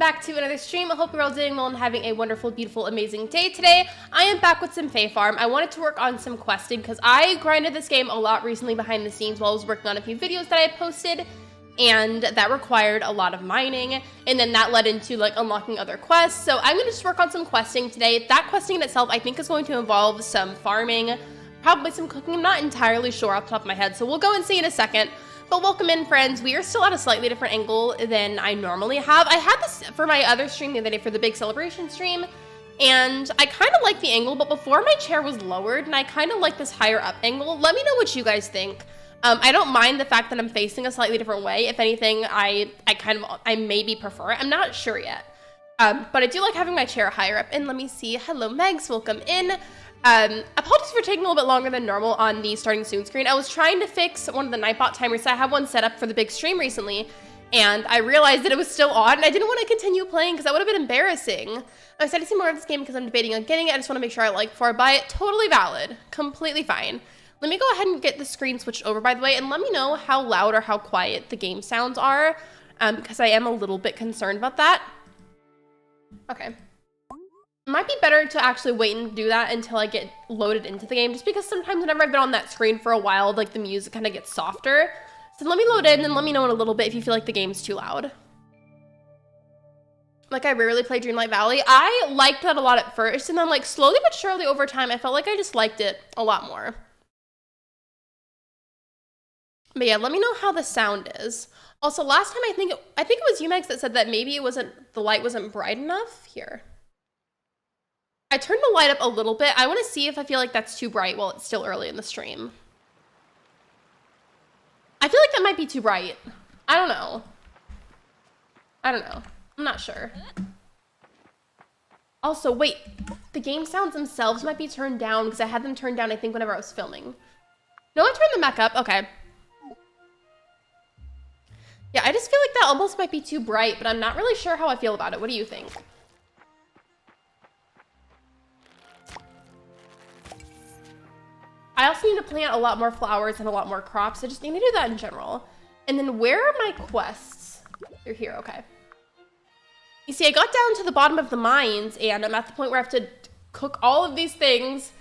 back to another stream. I hope you're all doing well and having a wonderful, beautiful, amazing day today. I am back with some Fae Farm. I wanted to work on some questing because I grinded this game a lot recently behind the scenes while I was working on a few videos that I had posted, and that required a lot of mining, and then that led into like unlocking other quests. So I'm going to just work on some questing today. That questing in itself I think is going to involve some farming, probably some cooking. I'm not entirely sure off the top of my head, so we'll go and see in a second. But welcome in, friends. We are still at a slightly different angle than I normally have. I had this for my other stream the other day for the big celebration stream, and I kind of like the angle, but before my chair was lowered, and I kind of like this higher up angle. Let me know what you guys think. I don't mind the fact that I'm facing a slightly different way. If anything, I maybe prefer it. I'm not sure yet. But I do like having my chair higher up. And let me see. Hello, Megs. Welcome in. Apologies for taking a little bit longer than normal on the starting soon screen. I was trying to fix one of the Nightbot timers. I have one set up for the big stream recently, and I realized that it was still on, and I didn't want to continue playing because that would have been embarrassing. I'm excited to see more of this game because I'm debating on getting it. I just want to make sure I like before I buy it. Totally valid. Completely fine. Let me go ahead and get the screen switched over, by the way, and let me know how loud or how quiet the game sounds are, because I am a little bit concerned about that. Okay. Might be better to actually wait and do that until I get loaded into the game, just because sometimes whenever I've been on that screen for a while, like the music kind of gets softer. So let me load in and let me know in a little bit if you feel like the game's too loud. Like, I rarely play Dreamlight Valley. I liked that a lot at first, and then like slowly but surely over time, I felt like I just liked it a lot more. But yeah, let me know how the sound is. Also, last time I think it was you, Megs, that said that maybe the light wasn't bright enough. Here. I turned the light up a little bit. I want to see if I feel like that's too bright while it's still early in the stream. I feel like that might be too bright. I don't know. I'm not sure. Also, wait. The game sounds themselves might be turned down because I had them turned down, I think, whenever I was filming. No, I turned them back up. Okay. Yeah, I just feel like that almost might be too bright, but I'm not really sure how I feel about it. What do you think? I also need to plant a lot more flowers and a lot more crops. I just need to do that in general. And then where are my quests? They're here, okay. You see, I got down to the bottom of the mines, and I'm at the point where I have to cook all of these things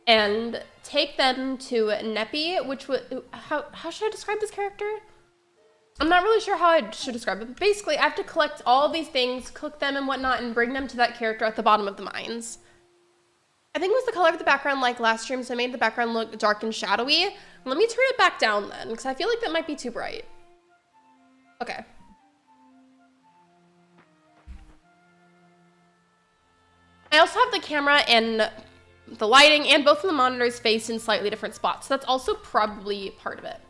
and take them to Neppy, which would, how should I describe this character? I'm not really sure how I should describe it, but basically I have to collect all of these things, cook them and whatnot, and bring them to that character at the bottom of the mines. I think it was the color of the background like last stream, so I made the background look dark and shadowy. Let me turn it back down then, because I feel like that might be too bright. Okay. I also have the camera and the lighting and both of the monitors faced in slightly different spots, so that's also probably part of it.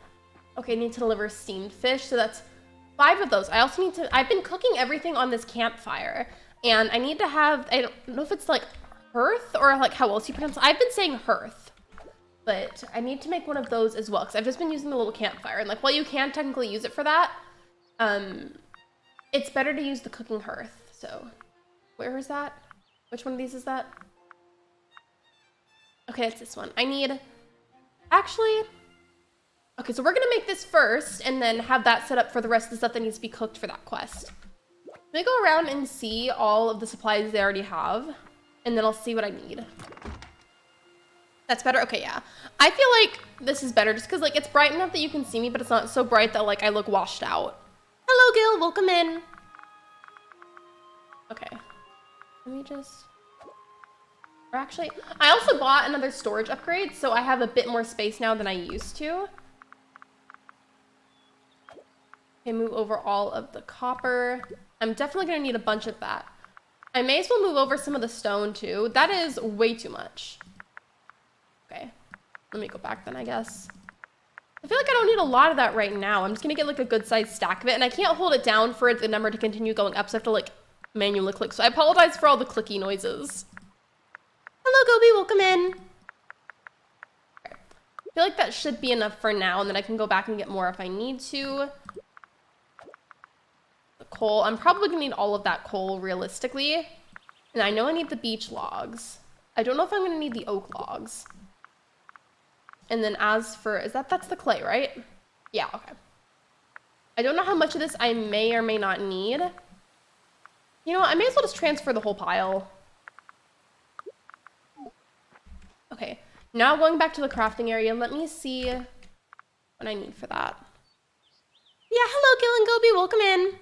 Okay, I need to deliver steamed fish, so that's 5 of those. I also need to, I've been cooking everything on this campfire, and I need to have, I don't know if it's like hearth or like how else you pronounce it. I've been saying hearth, but I need to make one of those as well because I've just been using the little campfire, and like while you can technically use it for that, it's better to use the cooking hearth. So where is that? Which one of these is that? Okay, it's this one. I need, actually, okay, so we're gonna make this first and then have that set up for the rest of the stuff that needs to be cooked for that quest. Let me go around and see all of the supplies they already have, and then I'll see what I need. That's better? Okay, yeah. I feel like this is better just because like it's bright enough that you can see me, but it's not so bright that like I look washed out. Hello, Gil. Welcome in. Okay. Let me just... Or actually, I also bought another storage upgrade, so I have a bit more space now than I used to. Okay, move over all of the copper. I'm definitely going to need a bunch of that. I may as well move over some of the stone too. That is way too much. Okay, let me go back then, I guess. I feel like I don't need a lot of that right now. I'm just gonna get like a good sized stack of it, and I can't hold it down for the number to continue going up, so I have to like manually click. So I apologize for all the clicky noises. Hello, Gobi, welcome in. Okay. I feel like that should be enough for now, and then I can go back and get more if I need to. Coal. I'm probably gonna need all of that coal realistically. And I know I need the beech logs. I don't know if I'm gonna need the oak logs. And then as for, that's the clay, right? Yeah, okay. I don't know how much of this I may or may not need. You know what? I may as well just transfer the whole pile. Okay. Now going back to the crafting area, let me see what I need for that. Yeah, hello, Gil and Gobi. Welcome in.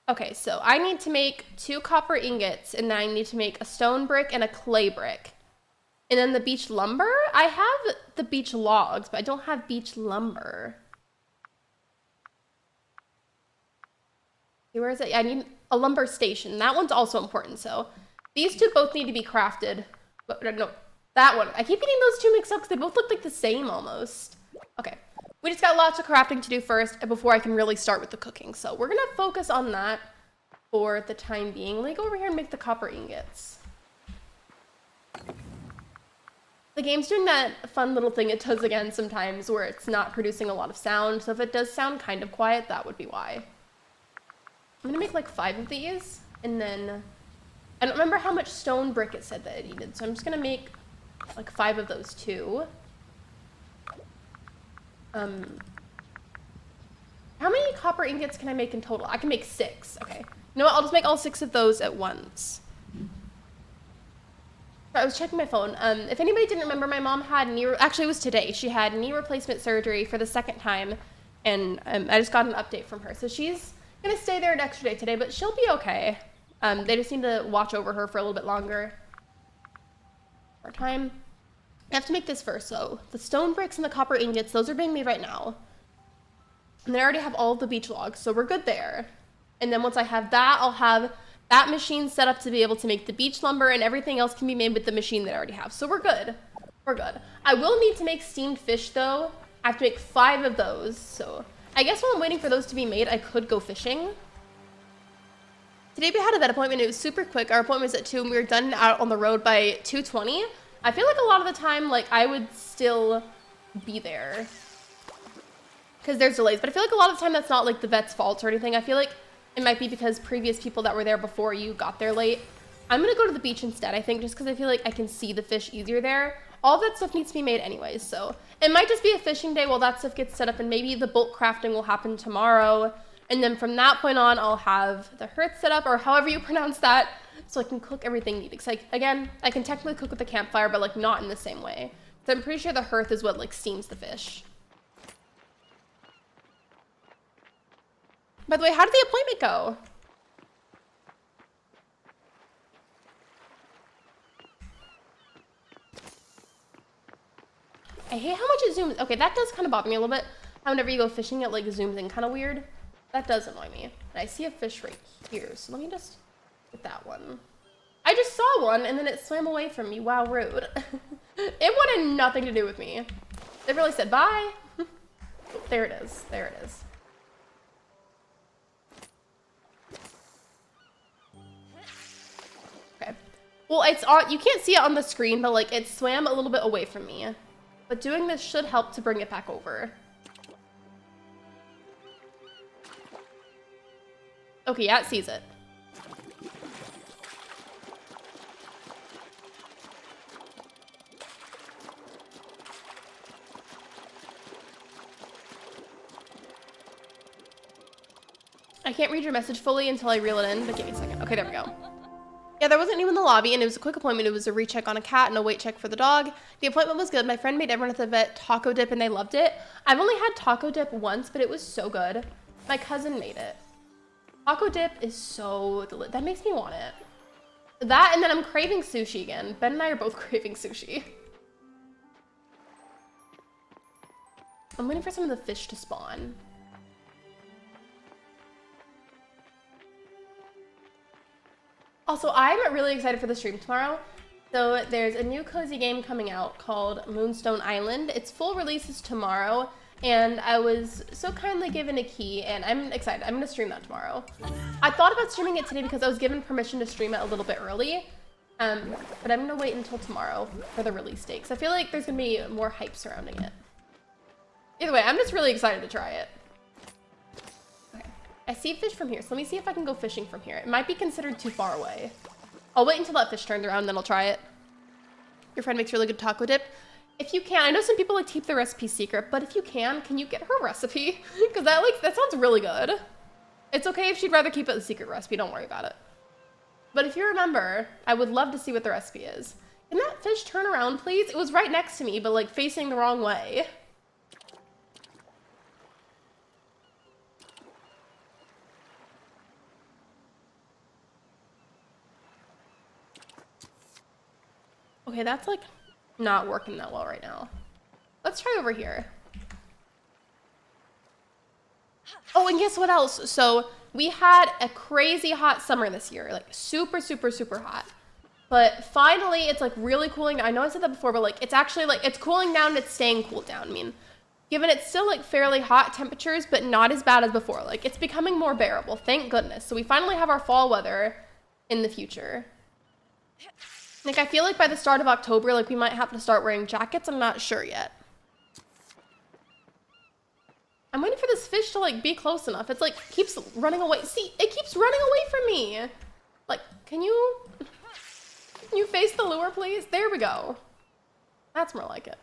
Okay, so I need to make 2 copper ingots, and then I need to make a stone brick and a clay brick. And then the beech lumber? I have the beech logs, but I don't have beech lumber. Where is it? I need a lumber station. That one's also important, so these 2 both need to be crafted. But no, that one. I keep getting those 2 mixed up because they both look like the same almost. Okay. We just got lots of crafting to do first before I can really start with the cooking. So we're going to focus on that for the time being. Let me go over here and make the copper ingots. The game's doing that fun little thing it does again sometimes where it's not producing a lot of sound. So if it does sound kind of quiet, that would be why. I'm going to make like 5 of these. And then I don't remember how much stone brick it said that it needed. So I'm just going to make like 5 of those too. How many copper ingots can I make in total? I can make 6. Okay. You know what? I'll just make all 6 of those at once. I was checking my phone. If anybody didn't remember, my mom had actually it was today. She had knee replacement surgery for the 2nd time, and I just got an update from her. So she's gonna stay there an extra day today, but she'll be okay. They just need to watch over her for a little bit longer. More time. I have to make this first, so the stone bricks and the copper ingots, those are being made right now. And they already have all of the beech logs, so we're good there. And then once I have that, I'll have that machine set up to be able to make the beech lumber, and everything else can be made with the machine that I already have. So we're good. We're good. I will need to make steamed fish, though. I have to make 5 of those, so I guess while I'm waiting for those to be made, I could go fishing. Today we had a vet appointment. It was super quick. Our appointment was at 2, and we were done out on the road by 2:20. I feel like a lot of the time, like, I would still be there because there's delays, but I feel like a lot of the time that's not, like, the vet's fault or anything. I feel like it might be because previous people that were there before you got there late. I'm gonna go to the beach instead, I think, just because I feel like I can see the fish easier there. All of that stuff needs to be made anyways, so it might just be a fishing day while that stuff gets set up, and maybe the bulk crafting will happen tomorrow, and then from that point on, I'll have the hearth set up, or however you pronounce that, so I can cook everything needed. Because, like, again, I can technically cook with a campfire, but, like, not in the same way. So I'm pretty sure the hearth is what, like, steams the fish. By the way, how did the appointment go? I hate how much it zooms. Okay, that does kind of bother me a little bit. How whenever you go fishing, it, like, zooms in kind of weird. That does annoy me. And I see a fish right here, so let me just get that one. I just saw one, and then it swam away from me. Wow, rude. It wanted nothing to do with me. It really said bye. Oh, there it is. There it is. Okay. Well, it's on. You can't see it on the screen, but, like, it swam a little bit away from me. But doing this should help to bring it back over. Okay, yeah, it sees it. I can't read your message fully until I reel it in, but give me a second. Okay, there we go. Yeah, there wasn't anyone in the lobby, and it was a quick appointment. It was a recheck on a cat and a weight check for the dog. The appointment was good. My friend made everyone at the vet taco dip, and they loved it. I've only had taco dip once, but it was so good. My cousin made it. Taco dip is so delicious. That makes me want it. That, and then I'm craving sushi again. Ben and I are both craving sushi. I'm waiting for some of the fish to spawn. Also, I'm really excited for the stream tomorrow. So there's a new cozy game coming out called Moonstone Island. Its full release is tomorrow, and I was so kindly given a key, and I'm excited. I'm gonna stream that tomorrow. I thought about streaming it today because I was given permission to stream it a little bit early, but I'm gonna wait until tomorrow for the release date, because I feel like there's gonna be more hype surrounding it. Either way, I'm just really excited to try it. I see fish from here, so let me see if I can go fishing from here. It might be considered too far away. I'll wait until that fish turns around, then I'll try it. Your friend makes really good taco dip. If you can, I know some people like keep the recipe secret, but if you can you get her recipe? Because that sounds really good. It's okay if she'd rather keep it a secret recipe, don't worry about it. But if you remember, I would love to see what the recipe is. Can that fish turn around, please? It was right next to me, but like facing the wrong way. Okay, that's like not working that well right now. Let's try over here. Oh, and guess what else? So we had a crazy hot summer this year, like super, super, super hot. But finally, it's like really cooling down. I know I said that before, but like it's actually like it's cooling down and it's staying cooled down. I mean, given it's still like fairly hot temperatures, but not as bad as before. Like it's becoming more bearable, thank goodness. So we finally have our fall weather in the future. Like, I feel like by the start of October, like, we might have to start wearing jackets. I'm not sure yet. I'm waiting for this fish to, like, be close enough. It's, like, keeps running away. See, it keeps running away from me. Like, can you face the lure, please? There we go. That's more like it.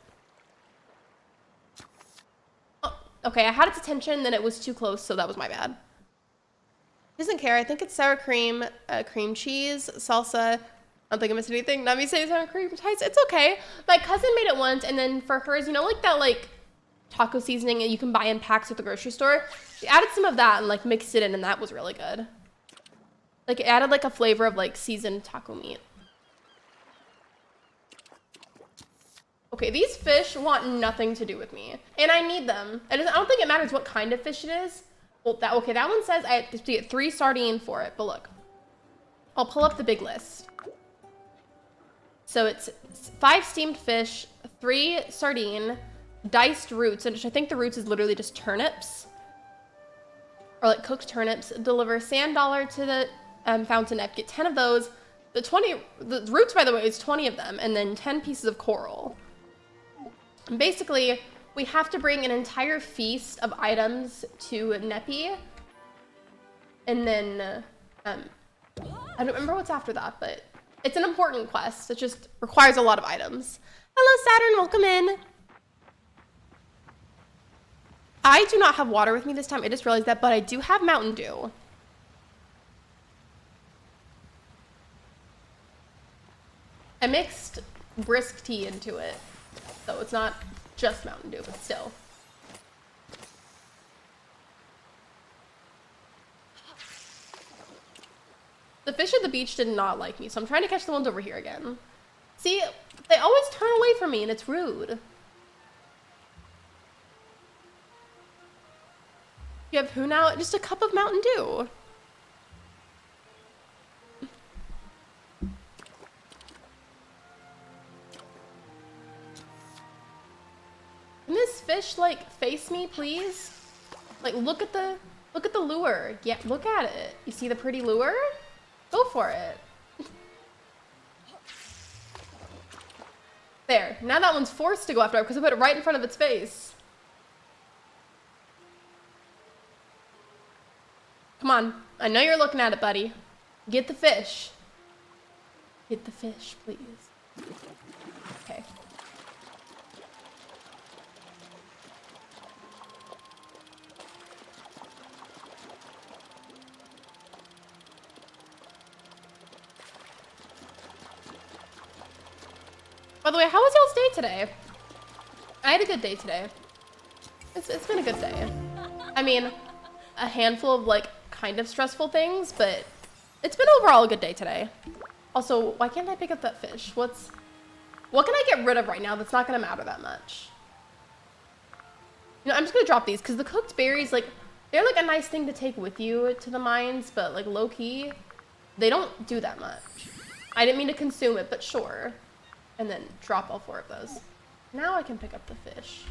Oh, okay, I had its attention, then it was too close, so that was my bad. Doesn't care. I think it's sour cream, cream cheese, salsa. I don't think I missed anything. Not me saying sour cream tights. It's okay. My cousin made it once, and then for hers, you know, like that like taco seasoning that you can buy in packs at the grocery store. She added some of that and like mixed it in, and that was really good. Like it added like a flavor of like seasoned taco meat. Okay, these fish want nothing to do with me, and I need them. I don't think it matters what kind of fish it is. Well, that one says I have to get 3 sardine for it, but look, I'll pull up the big list. So it's 5 steamed fish, 3 sardine, diced roots, and I think the roots is literally just turnips, or like cooked turnips. Deliver sand dollar to the fountain F. Get 10 of those. The roots, by the way, is 20 of them, and then 10 pieces of coral. And basically, we have to bring an entire feast of items to Nepi, and then I don't remember what's after that, but it's an important quest. It just requires a lot of items. Hello, Saturn. Welcome in. I do not have water with me this time. I just realized that, but I do have Mountain Dew. I mixed brisk tea into it, so it's not just Mountain Dew, but still. The fish at the beach did not like me, so I'm trying to catch the ones over here again. See, they always turn away from me, and it's rude. You have who now? Just a cup of Mountain Dew. Can this fish, like, face me, please? Like, look at the lure. Yeah, look at it. You see the pretty lure? Go for it. There. Now that one's forced to go after it because I put it right in front of its face. Come on. I know you're looking at it, buddy. Get the fish. Get the fish, please. Okay. By the way, how was y'all's day today? I had a good day today. It's been a good day. I mean, a handful of like kind of stressful things, but it's been overall a good day today. Also, why can't I pick up that fish? What can I get rid of right now that's not gonna matter that much? You know, I'm just gonna drop these because the cooked berries, like, they're like a nice thing to take with you to the mines, but like low key, they don't do that much. I didn't mean to consume it, but sure. And then drop all 4 of those. Now I can pick up the fish.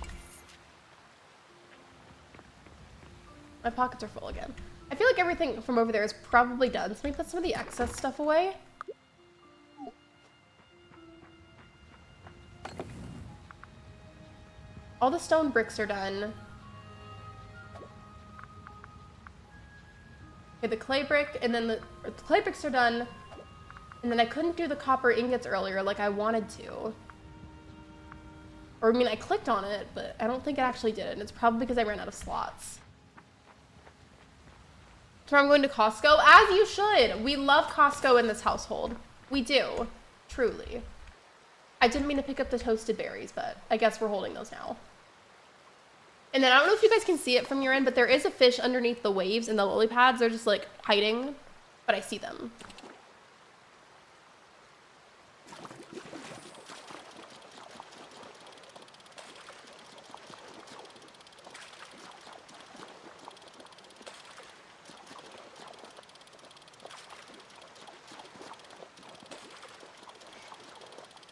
My pockets are full again. I feel like everything from over there is probably done, so let me put some of the excess stuff away. All the stone bricks are done. Okay, the clay brick, and then the clay bricks are done. And then I couldn't do the copper ingots earlier like I wanted to. Or I mean, I clicked on it, but I don't think it actually did it. And it's probably because I ran out of slots. So I'm going to Costco, as you should. We love Costco in this household. We do, truly. I didn't mean to pick up the toasted berries, but I guess we're holding those now. And then I don't know if you guys can see it from your end, but there is a fish underneath the waves and the lily pads. They're just like hiding, but I see them.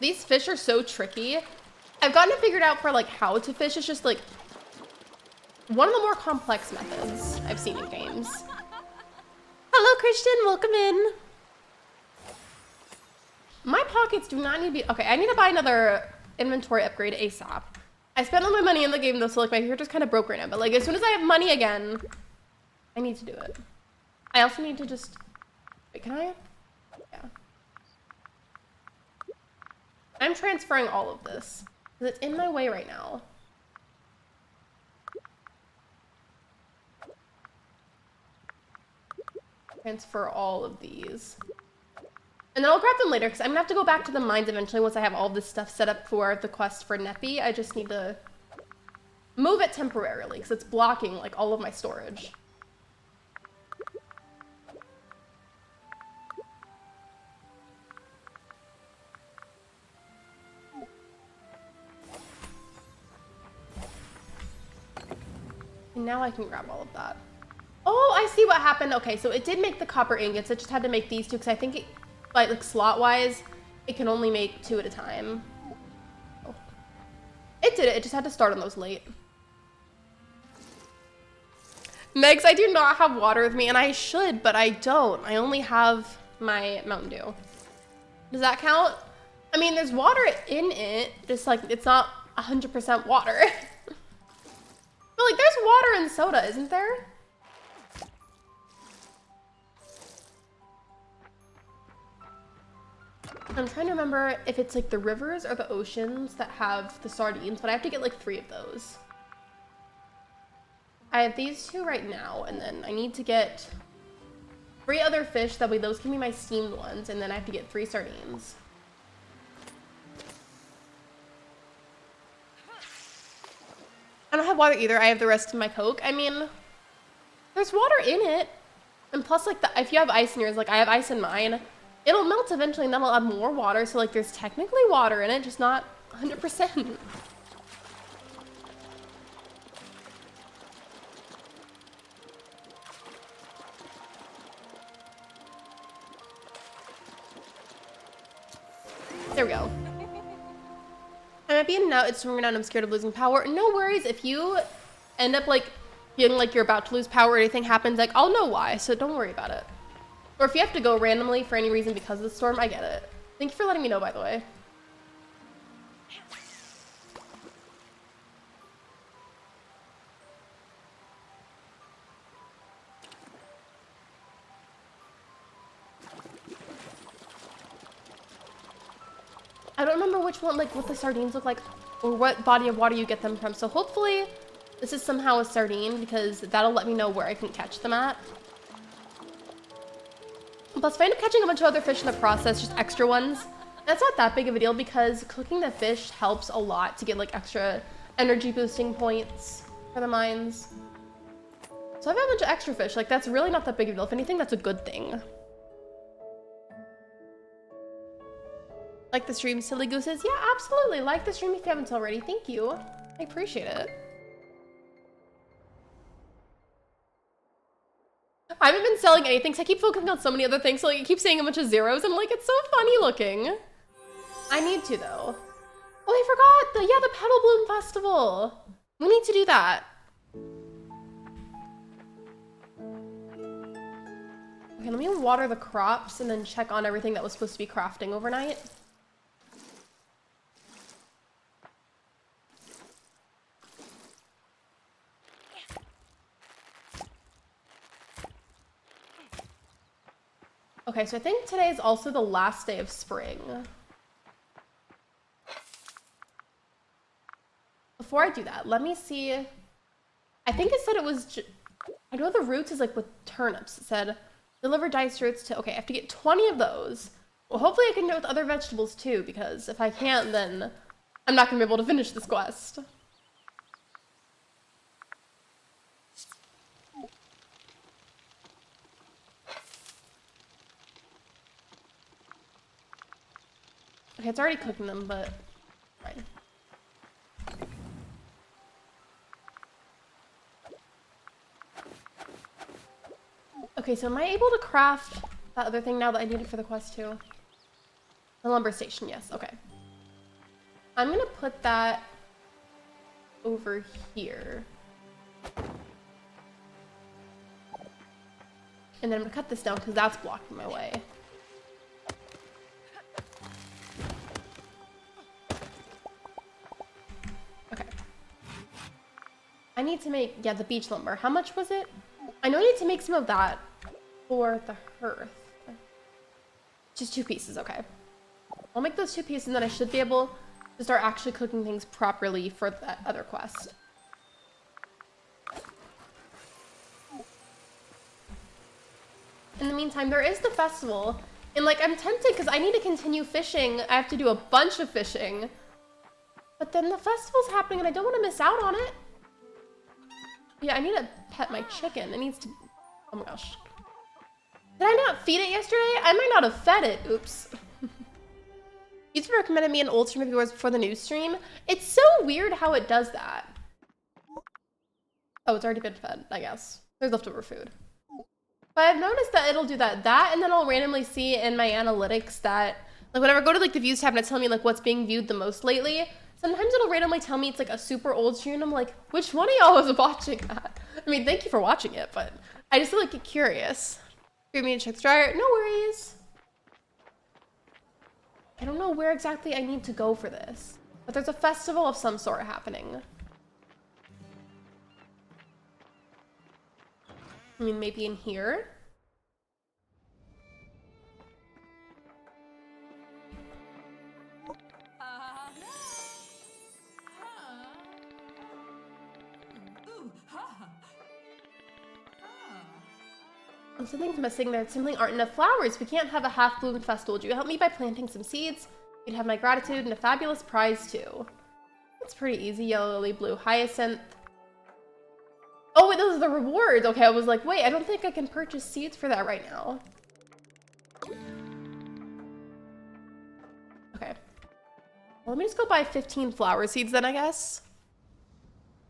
These fish are so tricky. I've gotten it figured out for like how to fish. It's just like one of the more complex methods I've seen in games. Hello, Christian, welcome in. My pockets do not need to be, okay, I need to buy another inventory upgrade ASAP. I spent all my money in the game though, so like my character's kind of broke right now, but like as soon as I have money again, I need to do it. I also need to just, wait, can I? Yeah. I'm transferring all of this because it's in my way right now. Transfer all of these. And then I'll grab them later because I'm gonna have to go back to the mines eventually once I have all this stuff set up for the quest for Neppy. I just need to move it temporarily because it's blocking like all of my storage. And now I can grab all of that. Oh, I see what happened. Okay, so it did make the copper ingots. It just had to make these two because I think it, like slot-wise, it can only make 2 at a time. Oh. It did it. It just had to start on those late. Megs, I do not have water with me, and I should, but I don't. I only have my Mountain Dew. Does that count? I mean, there's water in it, just like it's not 100% water. But like, there's water in soda, isn't there? I'm trying to remember if it's like the rivers or the oceans that have the sardines, but I have to get like 3 of those. I have these 2 right now, and then I need to get 3 other fish. That way those can be my steamed ones, and then I have to get 3 sardines. I don't have water either. I have the rest of my Coke. I mean, there's water in it. And plus, like, if you have ice in yours, like I have ice in mine, it'll melt eventually and that'll add more water. So, like, there's technically water in it, just not 100%. There we go. I might be in and out, it's swinging around, I'm scared of losing power. No worries, if you end up like feeling like you're about to lose power or anything happens, like I'll know why, so don't worry about it. Or if you have to go randomly for any reason because of the storm, I get it. Thank you for letting me know, by the way. I don't remember which one, like what the sardines look like or what body of water you get them from. So hopefully this is somehow a sardine because that'll let me know where I can catch them at. Plus if I end up catching a bunch of other fish in the process, just extra ones, that's not that big of a deal because cooking the fish helps a lot to get like extra energy boosting points for the mines. So I've got a bunch of extra fish, like that's really not that big of a deal. If anything, that's a good thing. Like the stream, silly gooses? Yeah, absolutely. Like the stream if you haven't already. Thank you. I appreciate it. I haven't been selling anything because I keep focusing on so many other things. So like, I keep seeing a bunch of zeros and like, it's so funny looking. I need to though. Oh, I forgot. The Petal Bloom Festival. We need to do that. Okay, let me water the crops and then check on everything that was supposed to be crafting overnight. Okay, so I think today is also the last day of spring. before I do that, let me see. I think it said it was, I know the roots is like with turnips. It said, deliver diced roots to, okay, I have to get 20 of those. Well, hopefully I can do it with other vegetables too, because if I can't, then I'm not gonna be able to finish this quest. Okay, it's already cooking them, but fine. Okay, so am I able to craft that other thing now that I needed for the quest too? The lumber station, yes, okay. I'm gonna put that over here. And then I'm gonna cut this down because that's blocking my way. Okay. I need to make, yeah, the beech lumber. How much was it? I know I need to make some of that for the hearth. Just 2 pieces, okay. I'll make those 2 pieces and then I should be able to start actually cooking things properly for that other quest. In the meantime, there is the festival. And like, I'm tempted because I need to continue fishing. I have to do a bunch of fishing. But then the festival's happening and I don't want to miss out on it. Yeah, I need to pet my chicken. It needs to, oh my gosh. Did I not feed it yesterday? I might not have fed it. Oops. YouTube recommended me an old stream of yours before the new stream. It's so weird how it does that. Oh, it's already been fed, I guess. There's leftover food. But I've noticed that it'll do that. That, and then I'll randomly see in my analytics that, like whenever I go to like the views tab and it's telling me like what's being viewed the most lately, sometimes it'll randomly tell me it's like a super old stream and I'm like, which one of y'all was watching that? I mean, thank you for watching it, but I just like get curious. Do you mean to check the dryer? No worries. I don't know where exactly I need to go for this, but there's a festival of some sort happening. I mean, maybe in here? Something's missing there. Simply aren't enough flowers. We can't have a half-bloomed festival. Do you help me by planting some seeds? You'd have my gratitude and a fabulous prize too. That's pretty easy. Yellow lily, blue hyacinth. Oh wait, those are the rewards. Okay, I was like, wait, I don't think I can purchase seeds for that right now. Okay. Well, let me just go buy 15 flower seeds then, I guess.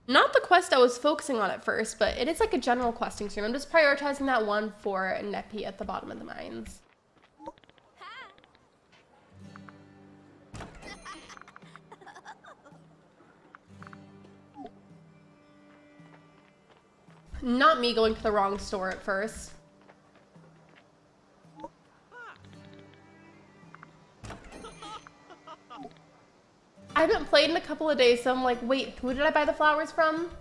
Not the quest I was focusing on at first, but it is like a general questing stream. I'm just prioritizing that one for Neppy at the bottom of the mines. Not me going to the wrong store at first. I haven't played in a couple of days, so I'm like, wait, who did I buy the flowers from?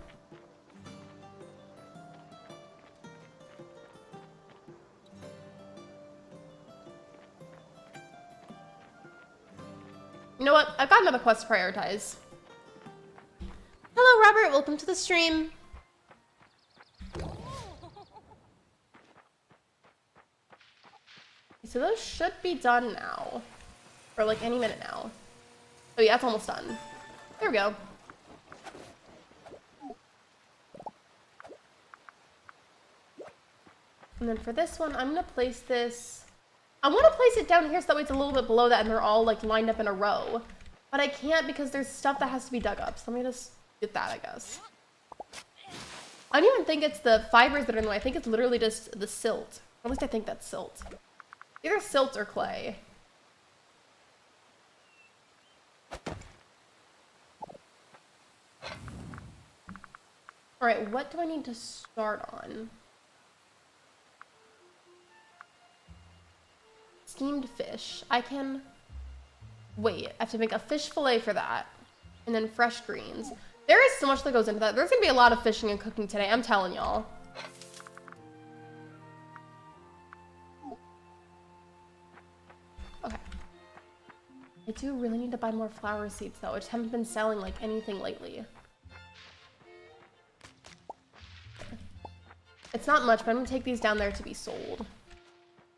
You know what? I've got another quest to prioritize. Hello, Robert. Welcome to the stream. So those should be done now. Or like any minute now. Oh yeah, it's almost done. There we go. And then for this one, I'm gonna place this. I want to place it down here so that way it's a little bit below that and they're all like lined up in a row. But I can't because there's stuff that has to be dug up. So let me just get that, I guess. I don't even think it's the fibers that are in the way. I think it's literally just the silt. Or at least I think that's silt. Either silt or clay. All right, what do I need to start on? Steamed fish. I can... Wait, I have to make a fish fillet for that. And then fresh greens. There is so much that goes into that. There's gonna be a lot of fishing and cooking today, I'm telling y'all. Okay. I do really need to buy more flower seeds though. I just haven't been selling like anything lately. It's not much, but I'm gonna take these down there to be sold.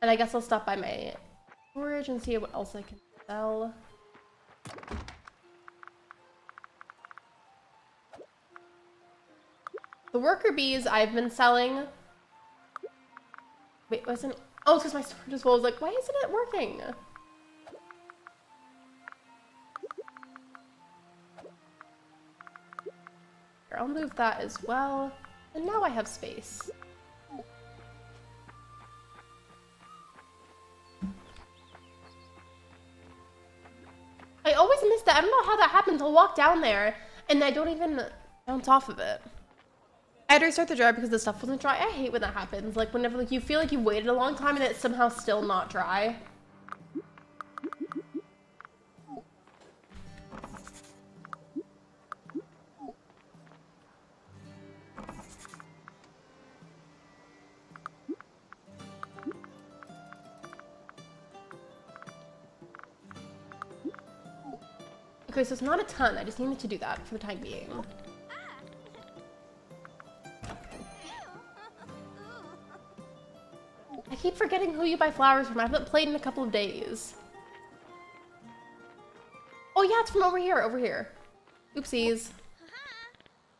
And I guess I'll stop by my storage and see what else I can sell. The worker bees I've been selling. Wait, wasn't... Oh, it's because my storage is full. I was like, why isn't it working? Here, I'll move that as well. And now I have space. I always miss that. I don't know how that happens. I'll walk down there and I don't even bounce off of it. I had to restart the dryer because the stuff wasn't dry. I hate when that happens. Like whenever like you feel like you waited a long time and it's somehow still not dry. Okay, so it's not a ton. I just needed to do that for the time being. I keep forgetting who you buy flowers from. I haven't played in a couple of days. Oh yeah, it's from over here, over here. Oopsies.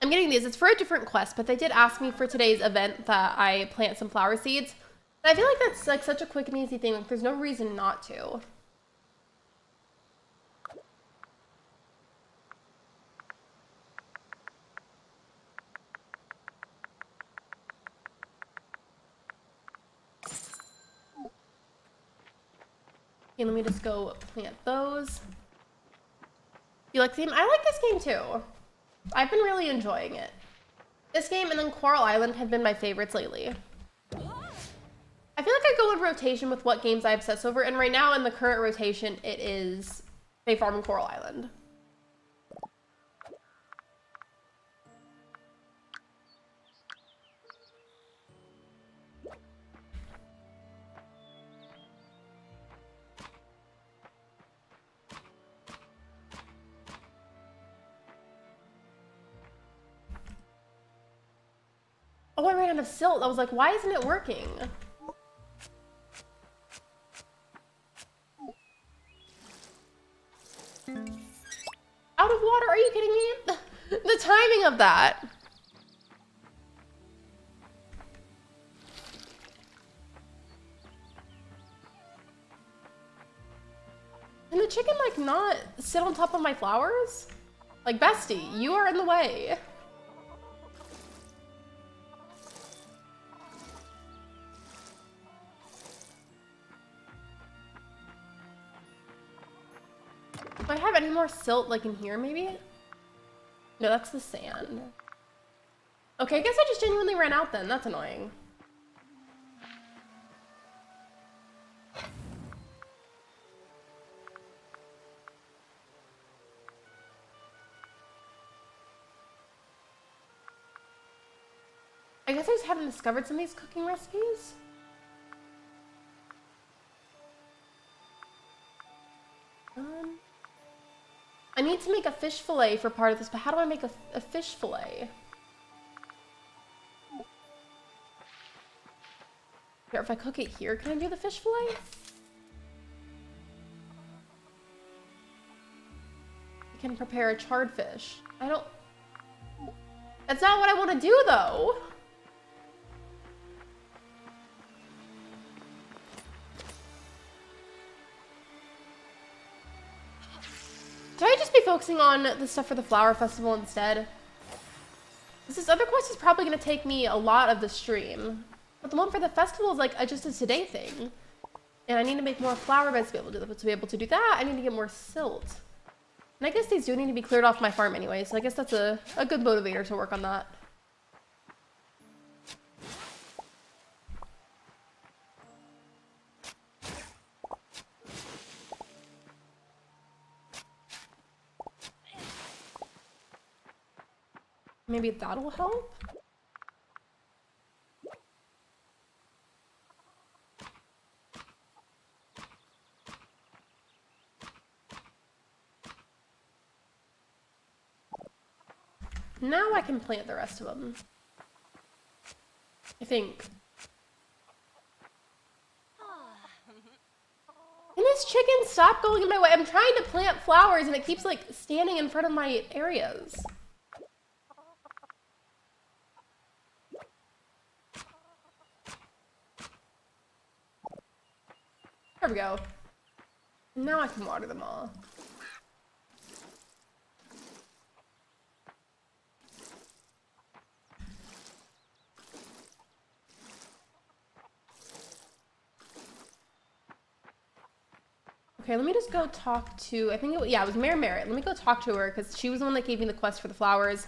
I'm getting these. It's for a different quest, but they did ask me for today's event that I plant some flower seeds. And I feel like that's like such a quick and easy thing. Like there's no reason not to. Okay, let me just go plant those. You like the game? I like this game too. I've been really enjoying it. This game and then Coral Island have been my favorites lately. I feel like I go in rotation with what games I obsess over, and right now in the current rotation, it is Fae Farm and Coral Island. Oh, I ran out of silt. I was like, why isn't it working? Out of water? Are you kidding me? The timing of that. Can the chicken, like, not sit on top of my flowers? Like, bestie, you are in the way. Do I have any more silt, like, in here, maybe? No, that's the sand. Okay, I guess I just genuinely ran out then. That's annoying. I guess I just haven't discovered some of these cooking recipes. I need to make a fish fillet for part of this, but how do I make a fish fillet? Here, if I cook it here, can I do the fish fillet? I can prepare a charred fish. I don't... That's not what I want to do, though. Should I just be focusing on the stuff for the flower festival instead? This other quest is probably going to take me a lot of the stream. But the one for the festival is like just a today thing. And I need to make more flower beds to be able to do that. I need to get more silt. And I guess these do need to be cleared off my farm anyway, so I guess that's a good motivator to work on that. Maybe that'll help? Now I can plant the rest of them. I think. Can this chicken stop going in my way? I'm trying to plant flowers and it keeps like standing in front of my areas. There we go. Now I can water them all. Okay, let me just go talk to, I think it was Mary Merritt. Let me go talk to her because she was the one that gave me the quest for the flowers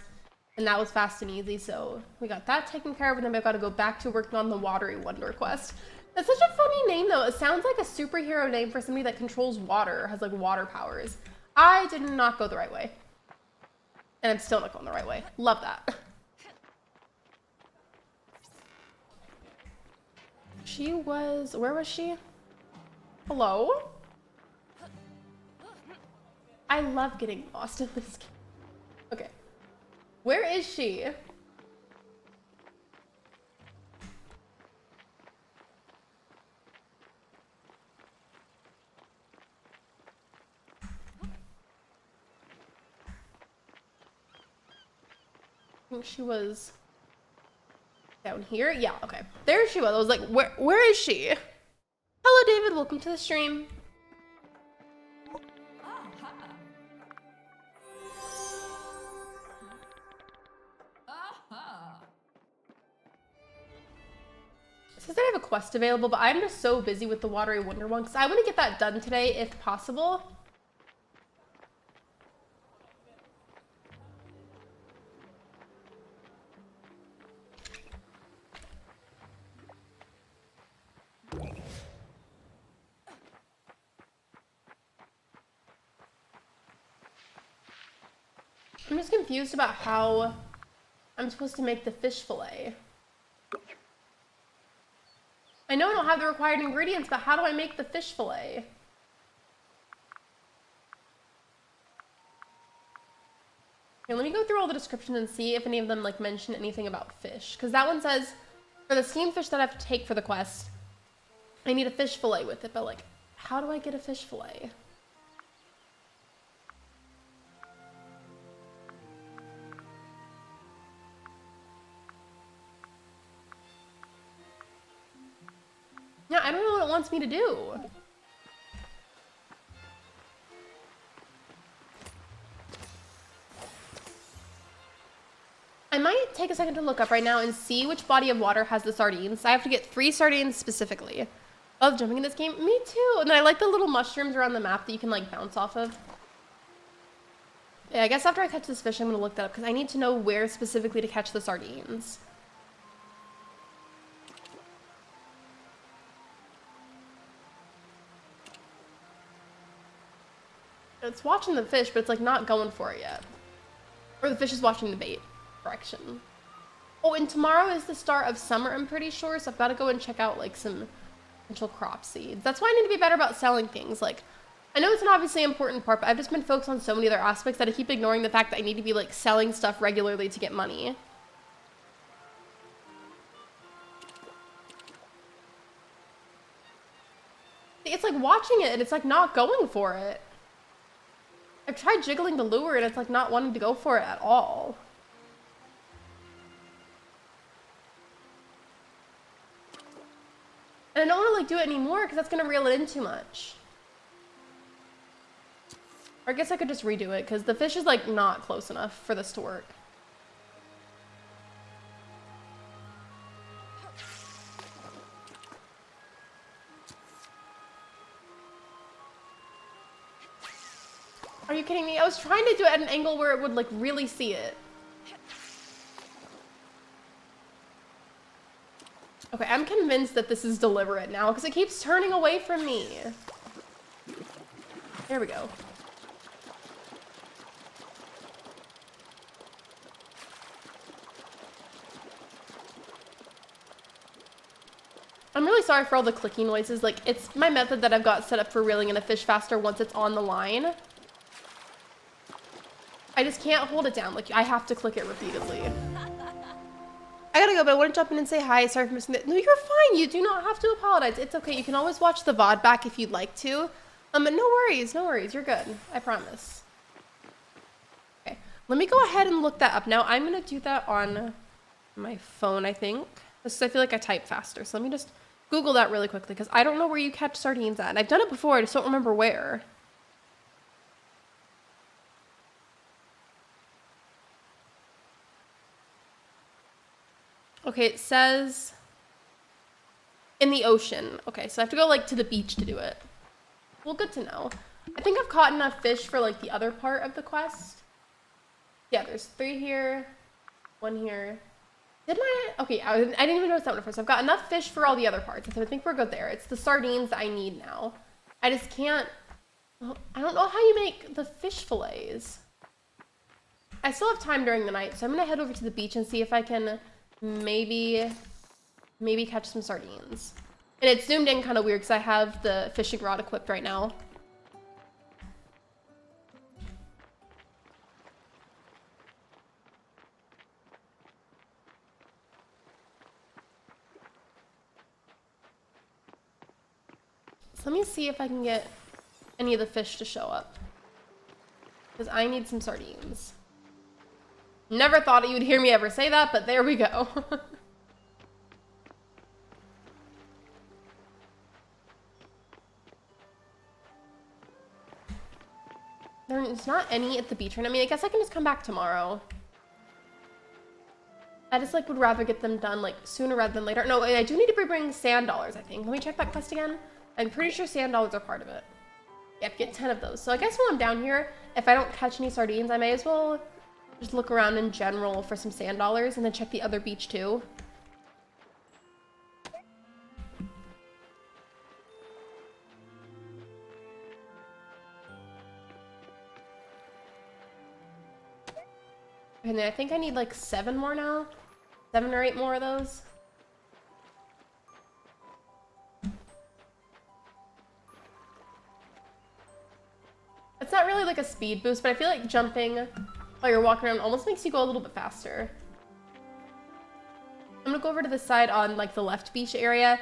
and that was fast and easy. So we got that taken care of and then I've got to go back to working on the Watery Wonder quest. That's such a funny name though. It sounds like a superhero name for somebody that controls water, has like water powers. I did not go the right way. And I'm still not going the right way. Love that. She was, where was she? Hello? I love getting lost in this game. Okay. Where is she? I think she was down here. Yeah, okay. There she was. I was like, where is she? Hello, David. Welcome to the stream. It says I have a quest available, but I'm just so busy with the Watery Wonder one because I want to get that done today if possible. I'm just confused about how I'm supposed to make the fish fillet. I know I don't have the required ingredients, but how do I make the fish fillet? Okay, let me go through all the descriptions and see if any of them like mention anything about fish. Because that one says, for the steamed fish that I have to take for the quest, I need a fish fillet with it, but like, how do I get a fish fillet? Yeah, I don't know what it wants me to do. I might take a second to look up right now and see which body of water has the sardines. I have to get 3 sardines specifically. I love jumping in this game. Me too. And then I like the little mushrooms around the map that you can like bounce off of. Yeah, I guess after I catch this fish, I'm gonna look that up because I need to know where specifically to catch the sardines. It's watching the fish, but it's like not going for it yet. Or the fish is watching the bait. Correction. Oh, and tomorrow is the start of summer, I'm pretty sure, so I've got to go and check out like some potential crop seeds. That's why I need to be better about selling things. Like, I know it's an obviously important part, but I've just been focused on so many other aspects that I keep ignoring the fact that I need to be like selling stuff regularly to get money. It's like watching it and it's like not going for it. I've tried jiggling the lure and it's like not wanting to go for it at all. And I don't want to like do it anymore because that's going to reel it in too much. Or I guess I could just redo it because the fish is like not close enough for this to work. Are you kidding me? I was trying to do it at an angle where it would like really see it. Okay, I'm convinced that this is deliberate now because it keeps turning away from me. There we go. I'm really sorry for all the clicking noises. Like, it's my method that I've got set up for reeling in a fish faster once it's on the line. I just can't hold it down. Like, I have to click it repeatedly. I gotta go, but I want to jump in and say hi. Sorry for missing it. No, you're fine. You do not have to apologize. It's okay. You can always watch the VOD back if you'd like to. But no worries. No worries. You're good. I promise. Okay. Let me go ahead and look that up. Now, I'm going to do that on my phone, I think. Just 'cause I feel like I type faster. So let me just Google that really quickly because I don't know where you catch sardines at. And I've done it before. I just don't remember where. Okay, it says in the ocean. Okay, so I have to go like to the beach to do it. Well, good to know. I think I've caught enough fish for like the other part of the quest. Yeah, there's 3 here, 1 here. Didn't I? Okay, I didn't even notice that one at first. I've got enough fish for all the other parts. So I think we're good there. It's the sardines that I need now. I just can't. I don't know how you make the fish fillets. I still have time during the night, so I'm gonna head over to the beach and see if I can maybe catch some sardines. And it's zoomed in kind of weird because I have the fishing rod equipped right now. So let me see if I can get any of the fish to show up. Because I need some sardines. Never thought you'd hear me ever say that, but there we go. There's not any at the beach right now. I mean, I guess I can just come back tomorrow. I just like would rather get them done like sooner rather than later. No, I do need to bring sand dollars, I think. Let me check that quest again. I'm pretty sure sand dollars are part of it. Yep, get 10 of those. So I guess while I'm down here, if I don't catch any sardines, I may as well just look around in general for some sand dollars and then check the other beach too. And then I think I need like 7 more now. 7 or 8 more of those. It's not really like a speed boost, but I feel like jumping while you're walking around almost makes you go a little bit faster. I'm gonna go over to the side on like the left beach area,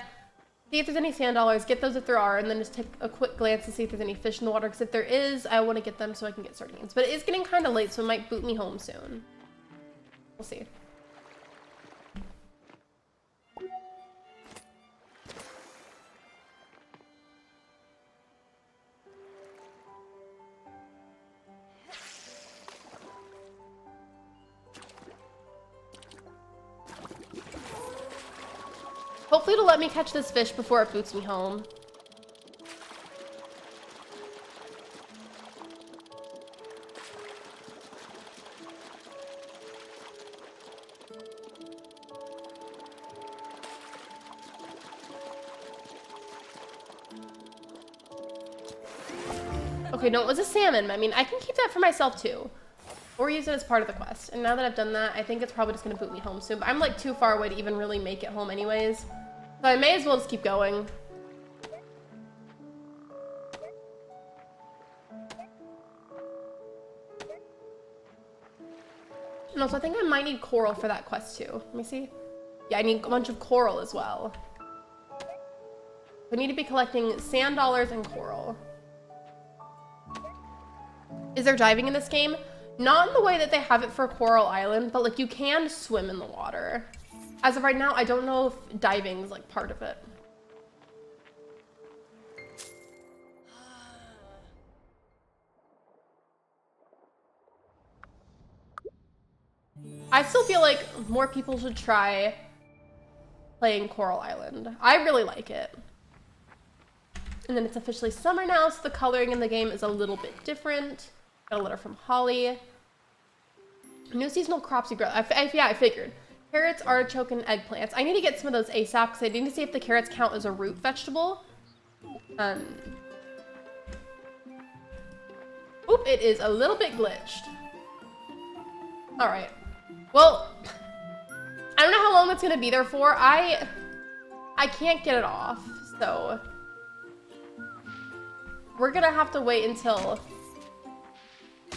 see if there's any sand dollars, get those if there are, and then just take a quick glance to see if there's any fish in the water, because if there is, I want to get them so I can get sardines. But it is getting kind of late, so it might boot me home soon. We'll see. Hopefully it'll let me catch this fish before it boots me home. Okay, no, it was a salmon. I mean, I can keep that for myself too. Or use it as part of the quest. And now that I've done that, I think it's probably just gonna boot me home soon. But I'm like too far away to even really make it home anyways. So I may as well just keep going. And also I think I might need coral for that quest too. Let me see. Yeah, I need a bunch of coral as well. I need to be collecting sand dollars and coral. Is there diving in this game? Not in the way that they have it for Coral Island, but like you can swim in the water. As of right now, I don't know if diving is like part of it. I still feel like more people should try playing Coral Island. I really like it. And then it's officially summer now, so the coloring in the game is a little bit different. Got a letter from Holly. New seasonal crops you grow. Yeah, I figured. Carrots, artichoke, and eggplants. I need to get some of those ASAP because I need to see if the carrots count as a root vegetable. Oop, it is a little bit glitched. Alright. Well, I don't know how long it's going to be there for. I can't get it off, so we're going to have to wait until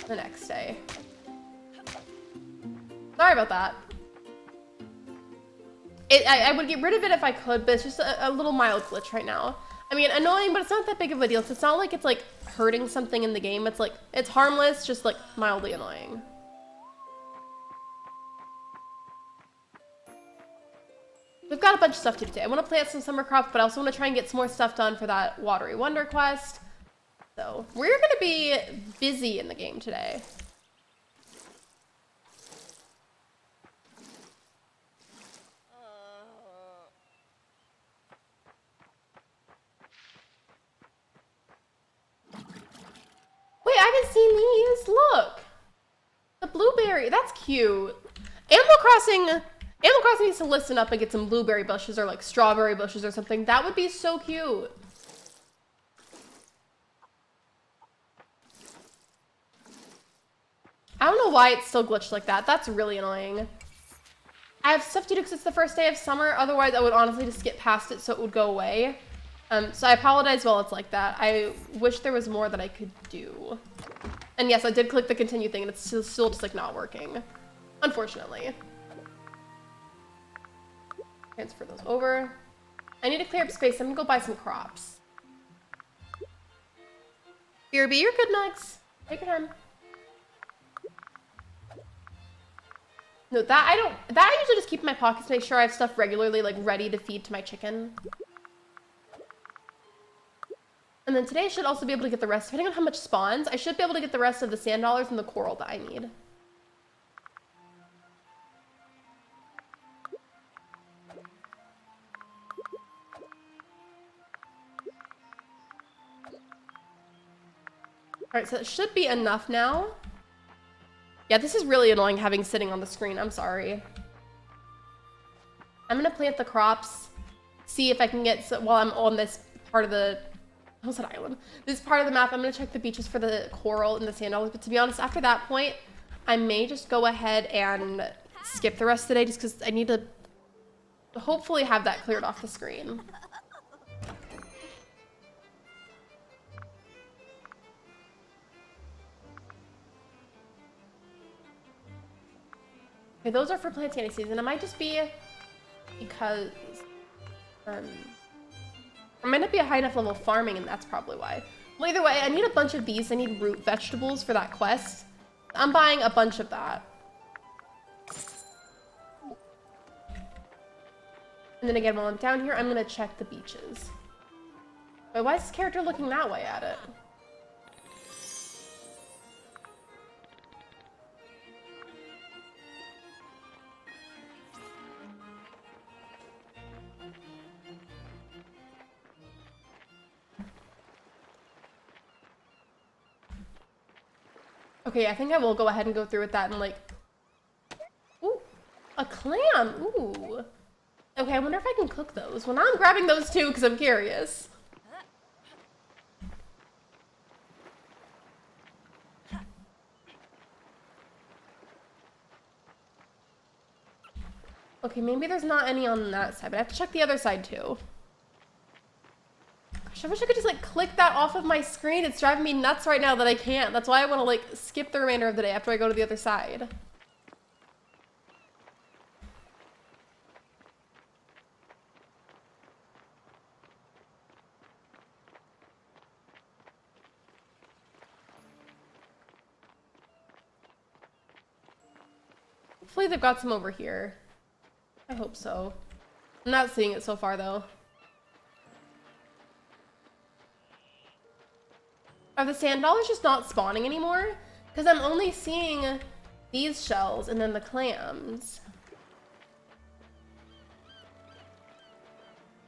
the next day. Sorry about that. I would get rid of it if I could, but it's just a little mild glitch right now. I mean, annoying, but it's not that big of a deal. So it's not like it's like hurting something in the game. It's like, it's harmless, just like mildly annoying. We've got a bunch of stuff to do today. I want to plant some summer crops, but I also want to try and get some more stuff done for that Watery Wonder quest. So we're going to be busy in the game today. Wait, I haven't seen these. Look. The blueberry. That's cute. Animal Crossing needs to listen up and get some blueberry bushes or like strawberry bushes or something. That would be so cute. I don't know why it's still glitched like that. That's really annoying. I have stuff to do because it's the first day of summer. Otherwise, I would honestly just skip past it so it would go away. So I apologize while it's like that. I wish there was more that I could do. And yes, I did click the continue thing and it's still just like not working. Unfortunately. Transfer those over. I need to clear up space. I'm gonna go buy some crops. BRB, you're good, Nugs. Take your time. No, that I usually just keep in my pockets to make sure I have stuff regularly, like, ready to feed to my chicken. And then today I should also be able to get the rest, depending on how much spawns, I should be able to get the rest of the sand dollars and the coral that I need. Alright, so it should be enough now. Yeah, this is really annoying having sitting on the screen. I'm sorry. I'm gonna plant the crops, see if I can get, while I'm on this part of the, what's that island? This part of the map, I'm gonna check the beaches for the coral and the sand dollars. But to be honest, after that point, I may just go ahead and skip the rest of the day just because I need to hopefully have that cleared off the screen. Okay, those are for planting season. It might just be because there might not be a high enough level of farming, and that's probably why. Well, either way, I need a bunch of these. I need root vegetables for that quest. I'm buying a bunch of that. And then again, while I'm down here, I'm gonna check the beaches. Wait, why is this character looking that way at it? Okay, I think I will go ahead and go through with that and like... Ooh, a clam! Ooh. Okay, I wonder if I can cook those. Well, now I'm grabbing those too because I'm curious. Okay, maybe there's not any on that side, but I have to check the other side too. Gosh, I wish I could just like click that off of my screen. It's driving me nuts right now that I can't. That's why I want to like skip the remainder of the day after I go to the other side. Hopefully they've got some over here. I hope so. I'm not seeing it so far though. Are the sand dollars just not spawning anymore? Because I'm only seeing these shells and then the clams.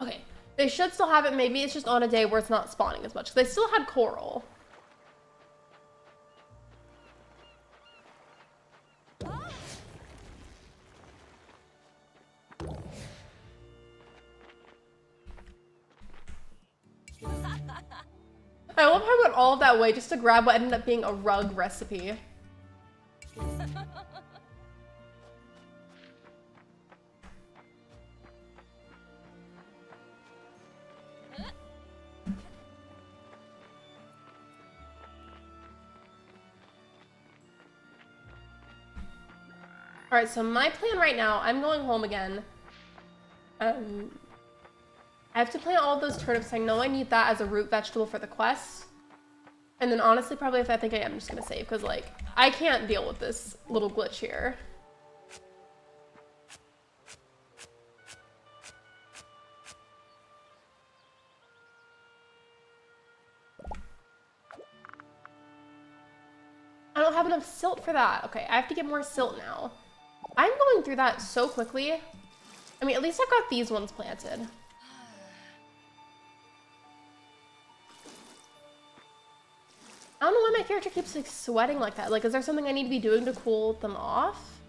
Okay, they should still have it. Maybe it's just on a day where it's not spawning as much. They still had coral. I love how I went all that way just to grab what ended up being a rug recipe. Alright, so my plan right now, I'm going home again. I have to plant all of those turnips. I know I need that as a root vegetable for the quest. And then honestly, probably if I think I am just gonna save, because like, I can't deal with this little glitch here. I don't have enough silt for that. Okay, I have to get more silt now. I'm going through that so quickly. I mean, at least I've got these ones planted. I don't know why my character keeps like sweating like that. Like, is there something I need to be doing to cool them off?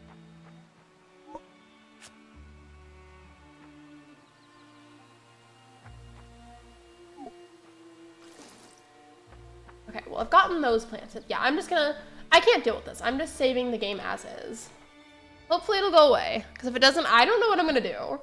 Okay, well, I've gotten those planted. Yeah, I'm just gonna... I can't deal with this. I'm just saving the game as is. Hopefully it'll go away. Because if it doesn't, I don't know what I'm gonna do.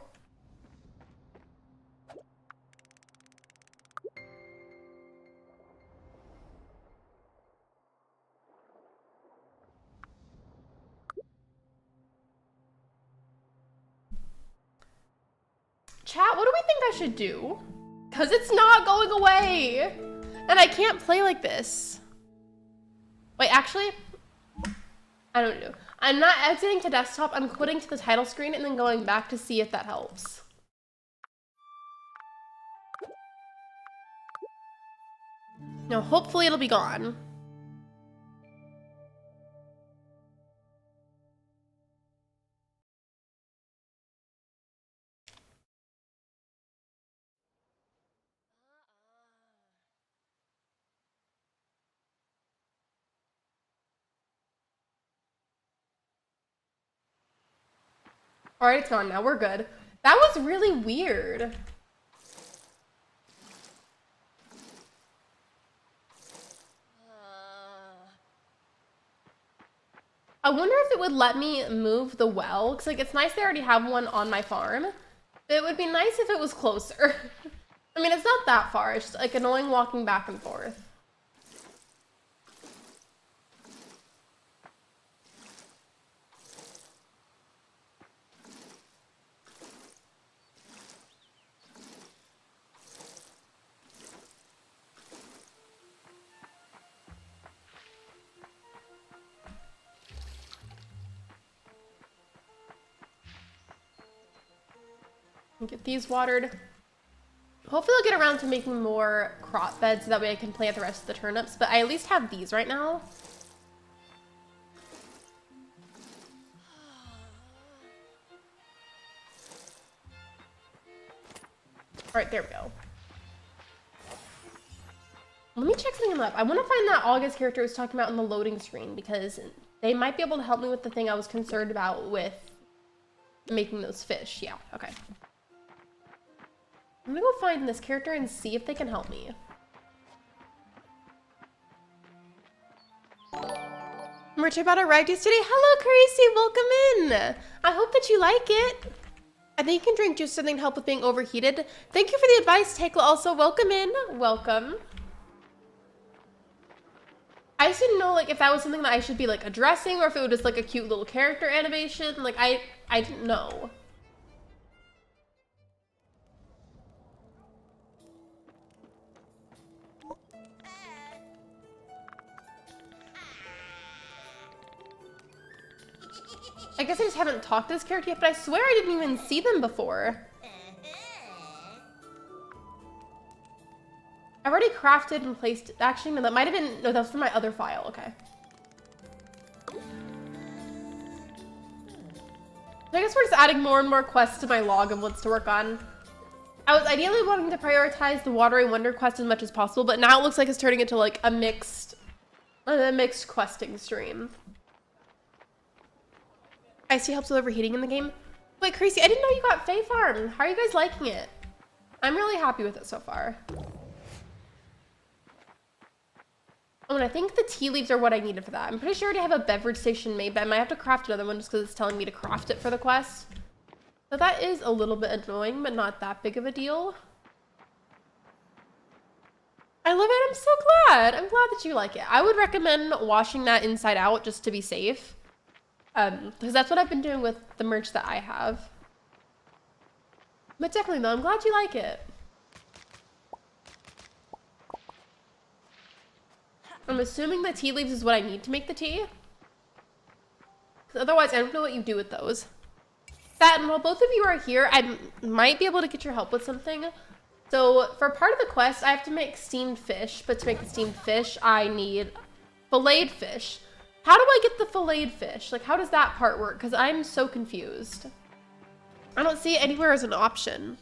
Chat, what do we think I should do? Because it's not going away. And I can't play like this. Wait, actually, I don't know. I'm not exiting to desktop. I'm quitting to the title screen and then going back to see if that helps. No, hopefully it'll be gone. All right, it's gone now. We're good. That was really weird. I wonder if it would let me move the well, because like it's nice they already have one on my farm. But it would be nice if it was closer. I mean, it's not that far. It's just like annoying walking back and forth. Get these watered. Hopefully I'll get around to making more crop beds so that way I can plant the rest of the turnips, but I at least have these right now. All right, there we go. Let me check something up. I want to find that August character I was talking about in the loading screen because they might be able to help me with the thing I was concerned about with making those fish. Yeah, okay. I'm gonna go find this character and see if they can help me. Merch about arrived yesterday. Hello, Carisi, welcome in. I hope that you like it. I think you can drink juice, something to help with being overheated. Thank you for the advice, Tekla. Also, welcome in. Welcome. I just didn't know like if that was something that I should be like addressing or if it was just like a cute little character animation. Like I didn't know. I guess I just haven't talked to this character yet, but I swear I didn't even see them before. I've already crafted and placed, actually, no, that might have been, no, that was from my other file, okay. I guess we're just adding more and more quests to my log of what's to work on. I was ideally wanting to prioritize the Watery Wonder quest as much as possible, but now it looks like it's turning into like a mixed questing stream. Icy helps with overheating in the game. Wait, Creasy, I didn't know you got Fae Farm. How are you guys liking it? I'm really happy with it so far. Oh, and I think the tea leaves are what I needed for that. I'm pretty sure I already have a beverage station made, but I might have to craft another one just because it's telling me to craft it for the quest. So that is a little bit annoying, but not that big of a deal. I love it. I'm so glad. I'm glad that you like it. I would recommend washing that inside out just to be safe. Because that's what I've been doing with the merch that I have. But definitely though, I'm glad you like it. I'm assuming the tea leaves is what I need to make the tea. Because otherwise I don't know what you do with those. That, and while both of you are here, I might be able to get your help with something. So for part of the quest, I have to make steamed fish, but to make the steamed fish, I need filleted fish. How do I get the filleted fish? Like, how does that part work? Because I'm so confused. I don't see it anywhere as an option.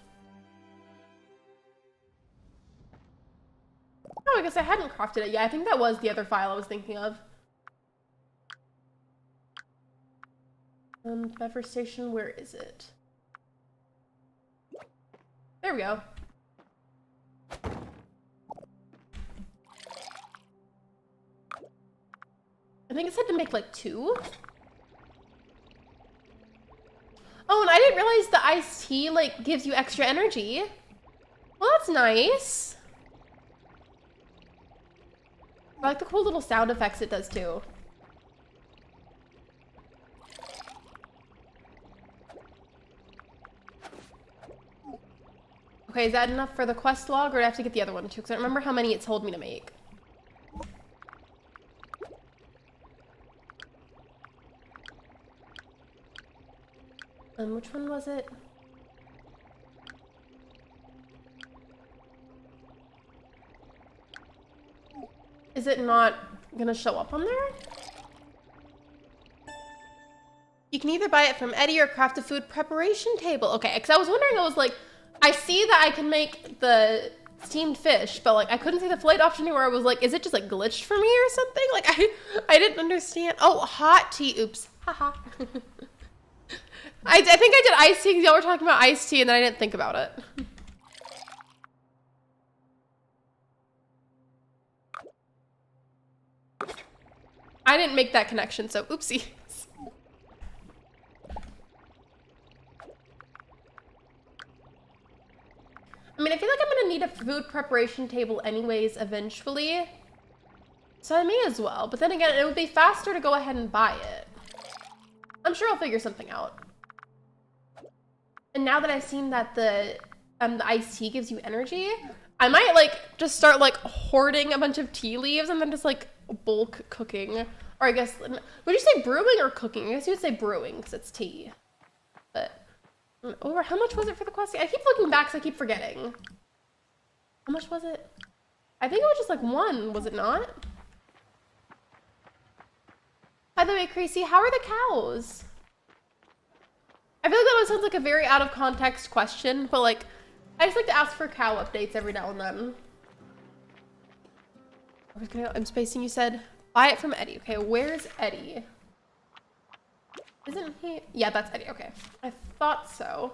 Oh, I guess I hadn't crafted it yet. I think that was the other file I was thinking of. Beverage station, where is it? There we go. I think it said to make like 2. Oh, and I didn't realize the iced tea like gives you extra energy. Well, that's nice. I like the cool little sound effects it does too. Okay, is that enough for the quest log, or do I have to get the other one too? Because I don't remember how many it told me to make. Which one was it? Is it not gonna show up on there? You can either buy it from Eddie or craft a food preparation table. Okay, because I was wondering, I was like, I see that I can make the steamed fish, but like I couldn't see the filleted option anywhere. I was like, is it just like glitched for me or something? Like I didn't understand. Oh, hot tea. Oops. Haha. I think I did iced tea because y'all were talking about iced tea and then I didn't think about it. I didn't make that connection, so oopsie. I mean, I feel like I'm gonna need a food preparation table anyways eventually. So I may as well, but then again, it would be faster to go ahead and buy it. I'm sure I'll figure something out. And now that I've seen that the iced tea gives you energy, I might like just start like hoarding a bunch of tea leaves and then just like bulk cooking. Or I guess, would you say brewing or cooking? I guess you would say brewing because it's tea. But, or how much was it for the quest? I keep looking back because I keep forgetting. How much was it? I think it was just like 1, was it not? By the way, Creasy, how are the cows? I feel like that sounds like a very out of context question, but like, I just like to ask for cow updates every now and then. I'm spacing, you said? Buy it from Eddie. Okay, where's Eddie? Isn't he? Yeah, that's Eddie. Okay. I thought so.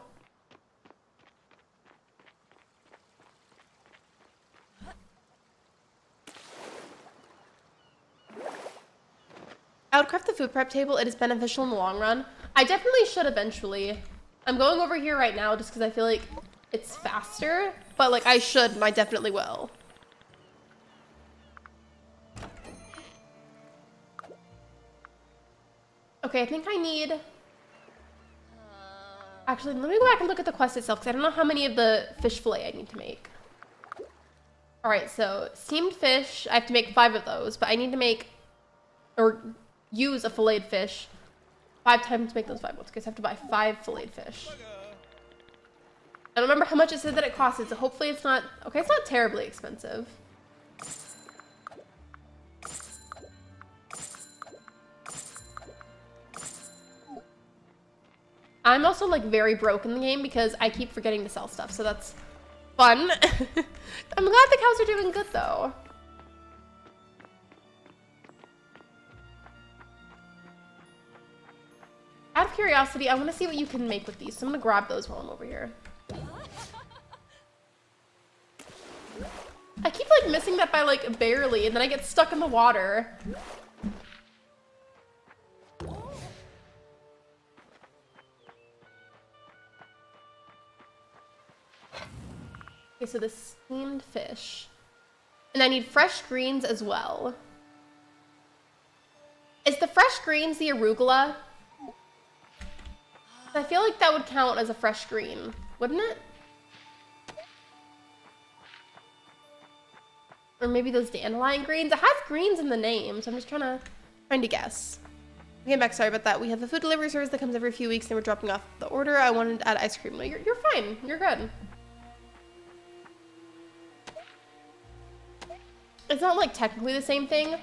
I would craft the food prep table. It is beneficial in the long run. I definitely should eventually. I'm going over here right now just because I feel like it's faster, but like I should and I definitely will. Okay, I think I need... Actually, let me go back and look at the quest itself because I don't know how many of the fish fillet I need to make. All right, so steamed fish, I have to make 5 of those, but I need to make or use a filleted fish 5 times to make those 5 ones. Okay, so I have to buy 5 filleted fish. I don't remember how much it said that it costed, so hopefully it's not... Okay, it's not terribly expensive. I'm also like very broke in the game because I keep forgetting to sell stuff, so that's fun. I'm glad the cows are doing good though. Out of curiosity, I want to see what you can make with these, so I'm gonna grab those while I'm over here. I keep like missing that by like barely, and then I get stuck in the water. Okay, so the steamed fish. And I need fresh greens as well. Is the fresh greens the arugula? I feel like that would count as a fresh green, wouldn't it? Or maybe those dandelion greens. It has greens in the name, so I'm just trying to guess. Okay, back. Sorry about that. We have a food delivery service that comes every few weeks, and we're dropping off the order. I wanted to add ice cream. No, you're fine. You're good. It's not like technically the same thing,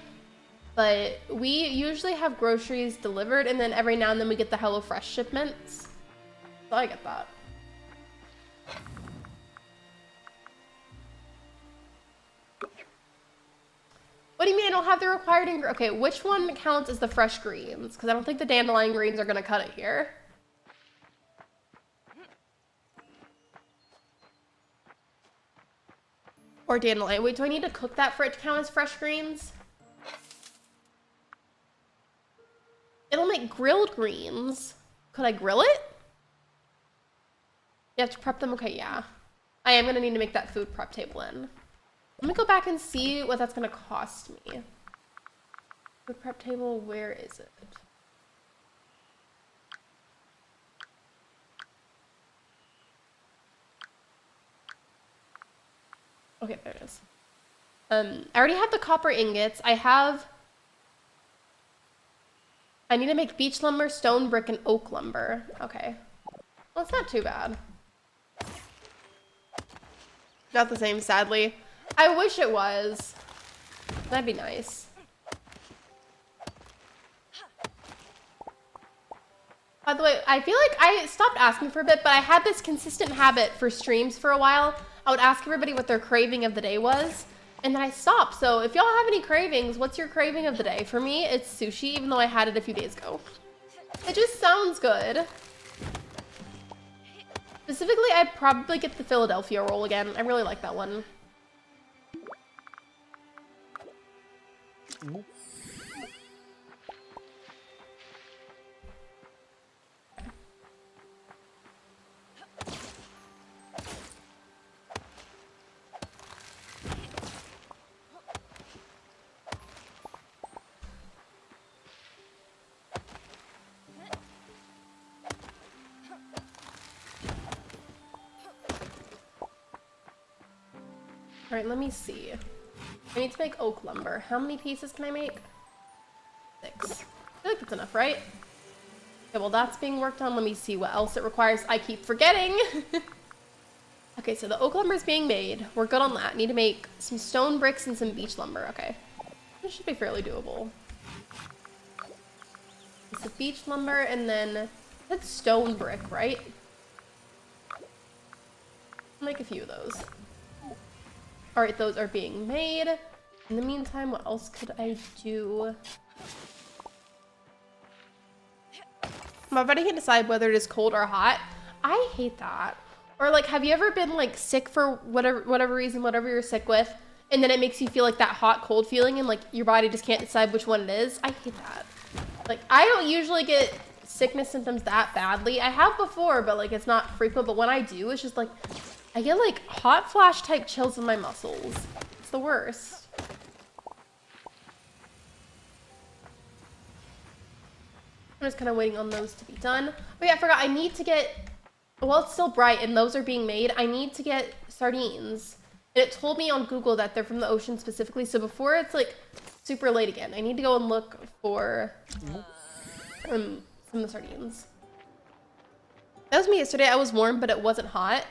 but we usually have groceries delivered, and then every now and then we get the HelloFresh shipments. So I get that. What do you mean I don't have the required ingredients? Okay, which one counts as the fresh greens? Because I don't think the dandelion greens are going to cut it here. Or dandelion. Wait, do I need to cook that for it to count as fresh greens? It'll make grilled greens. Could I grill it? You have to prep them? Okay, yeah. I am going to need to make that food prep table in. Let me go back and see what that's going to cost me. Food prep table, where is it? Okay, there it is. I already have the copper ingots. I need to make beech lumber, stone brick, and oak lumber. Okay. Well, it's not too bad. Not the same, sadly. I wish it was. That'd be nice. By the way, I feel like I stopped asking for a bit, but I had this consistent habit for streams for a while. I would ask everybody what their craving of the day was, and then I stopped. So if y'all have any cravings, what's your craving of the day? For me, it's sushi, even though I had it a few days ago. It just sounds good. Specifically, I'd probably get the Philadelphia roll again. I really like that one. All right, let me see. I need to make oak lumber. How many pieces can I make? 6. I feel like that's enough, right? Okay, well, that's being worked on. Let me see what else it requires. I keep forgetting. Okay, so the oak lumber is being made. We're good on that. Need to make some stone bricks and some beech lumber. Okay. This should be fairly doable. It's a beech lumber, and then that's stone brick, right? I'll make a few of those. All right, those are being made. In the meantime, what else could I do? My body can decide whether it is cold or hot. I hate that. Or like, have you ever been like sick for whatever reason, whatever you're sick with, and then it makes you feel like that hot, cold feeling, and like your body just can't decide which one it is? I hate that. Like, I don't usually get sickness symptoms that badly. I have before, but like it's not frequent. But when I do, it's just like, I get like hot flash type chills in my muscles. It's the worst. I'm just kind of waiting on those to be done. Oh yeah, I forgot. I need to get, well, it's still bright and those are being made. I need to get sardines. And it told me on Google that they're from the ocean specifically. So before it's like super late again, I need to go and look for some of the sardines. That was me yesterday. I was warm, but it wasn't hot.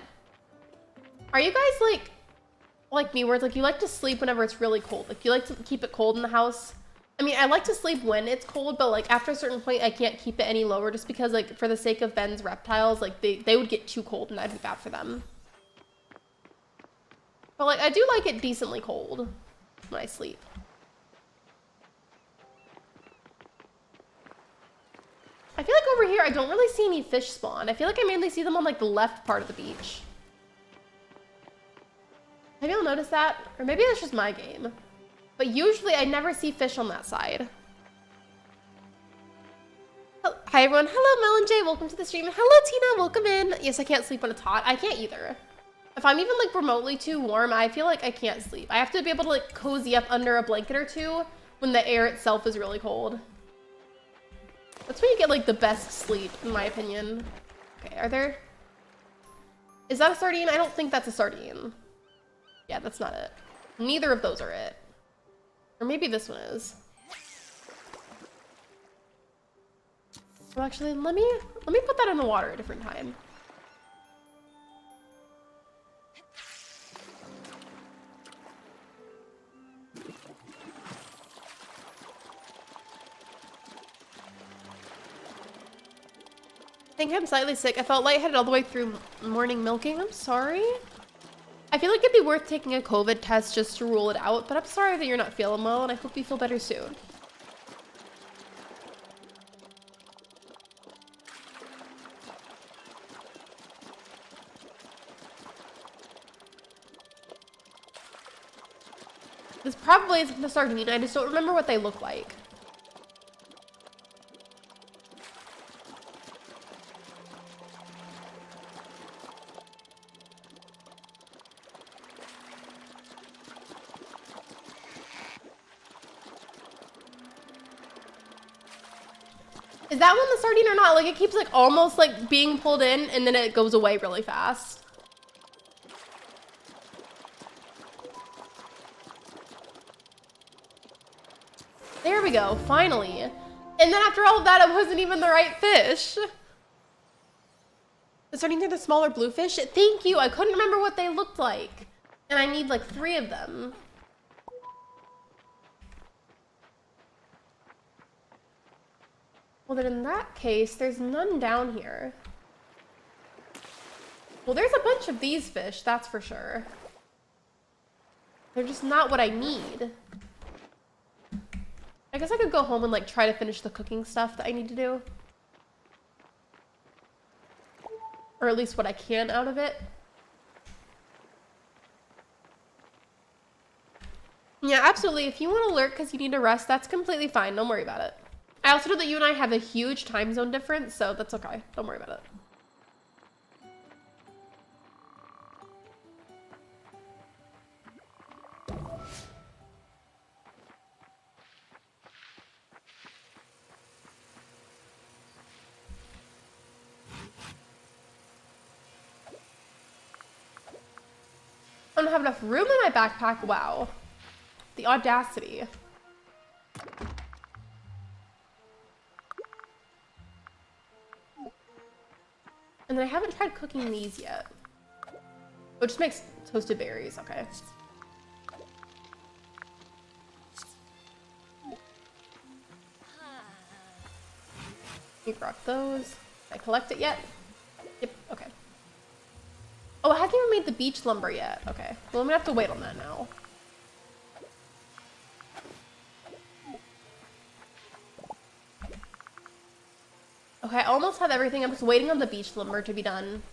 Are you guys like me where it's like you like to sleep whenever it's really cold? Like you like to keep it cold in the house? I mean, I like to sleep when it's cold, but like after a certain point, I can't keep it any lower just because like for the sake of Ben's reptiles, like they would get too cold and that'd be bad for them. But like I do like it decently cold when I sleep. I feel like over here, I don't really see any fish spawn. I feel like I mainly see them on like the left part of the beach. Maybe I'll notice that, or maybe that's just my game. But usually I never see fish on that side. Oh, hi everyone, hello Melon J, welcome to the stream. Hello Tina, welcome in. Yes, I can't sleep when it's hot. I can't either. If I'm even like remotely too warm, I feel like I can't sleep. I have to be able to like cozy up under a blanket or two when the air itself is really cold. That's when you get like the best sleep, in my opinion. Okay, is that a sardine? I don't think that's a sardine. Yeah, that's not it. Neither of those are it. Or maybe this one is. Well, actually, let me put that in the water at a different time. I think I'm slightly sick. I felt lightheaded all the way through morning milking. I'm sorry. I feel like it'd be worth taking a COVID test just to rule it out, but I'm sorry that you're not feeling well, and I hope you feel better soon. This probably isn't the sardine. I just don't remember what they look like. Is that one the sardine or not? Like, it keeps like almost like being pulled in and then it goes away really fast. There we go, finally. And then after all of that, it wasn't even the right fish. The sardines are the smaller blue fish. Thank you, I couldn't remember what they looked like. And I need like 3 of them. Well, then in that case, there's none down here. Well, there's a bunch of these fish, that's for sure. They're just not what I need. I guess I could go home and like try to finish the cooking stuff that I need to do. Or at least what I can out of it. Yeah, absolutely. If you want to lurk because you need to rest, that's completely fine. Don't worry about it. I also know that you and I have a huge time zone difference, so that's okay. Don't worry about it. I don't have enough room in my backpack. Wow. The audacity. And then I haven't tried cooking these yet. Oh, it just makes toasted berries. Okay. You brought those. Did I collect it yet? Yep. Okay. Oh, I haven't even made the beach lumber yet. Okay. Well, I'm gonna have to wait on that now. Okay, I almost have everything. I'm just waiting on the beach lumber to be done.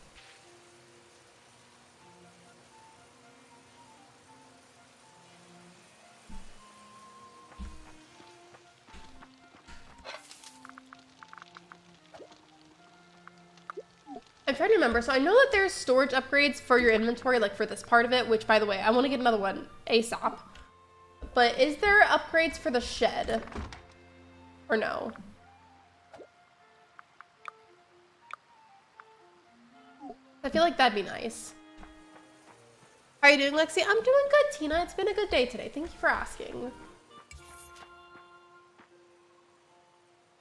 I'm trying to remember. So I know that there's storage upgrades for your inventory, like for this part of it, which, by the way, I want to get another one ASAP. But is there upgrades for the shed? Or no? I feel like that'd be nice. How are you doing, Lexi? I'm doing good, Tina. It's been a good day today. Thank you for asking.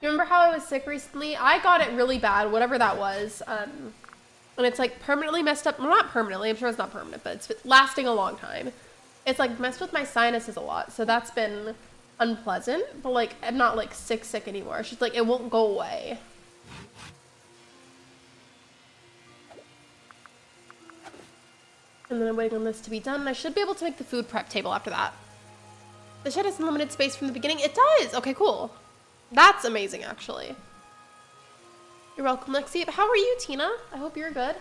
You remember how I was sick recently? I got it really bad, whatever that was. And it's like permanently messed up. Well, not permanently. I'm sure it's not permanent, but it's lasting a long time. It's like messed with my sinuses a lot. So that's been unpleasant. But like, I'm not like sick anymore. It's just like, it won't go away. And then I'm waiting on this to be done. I should be able to make the food prep table after that. The shed has unlimited space from the beginning. It does! Okay, cool. That's amazing, actually. You're welcome, Lexi. How are you, Tina? I hope you're good.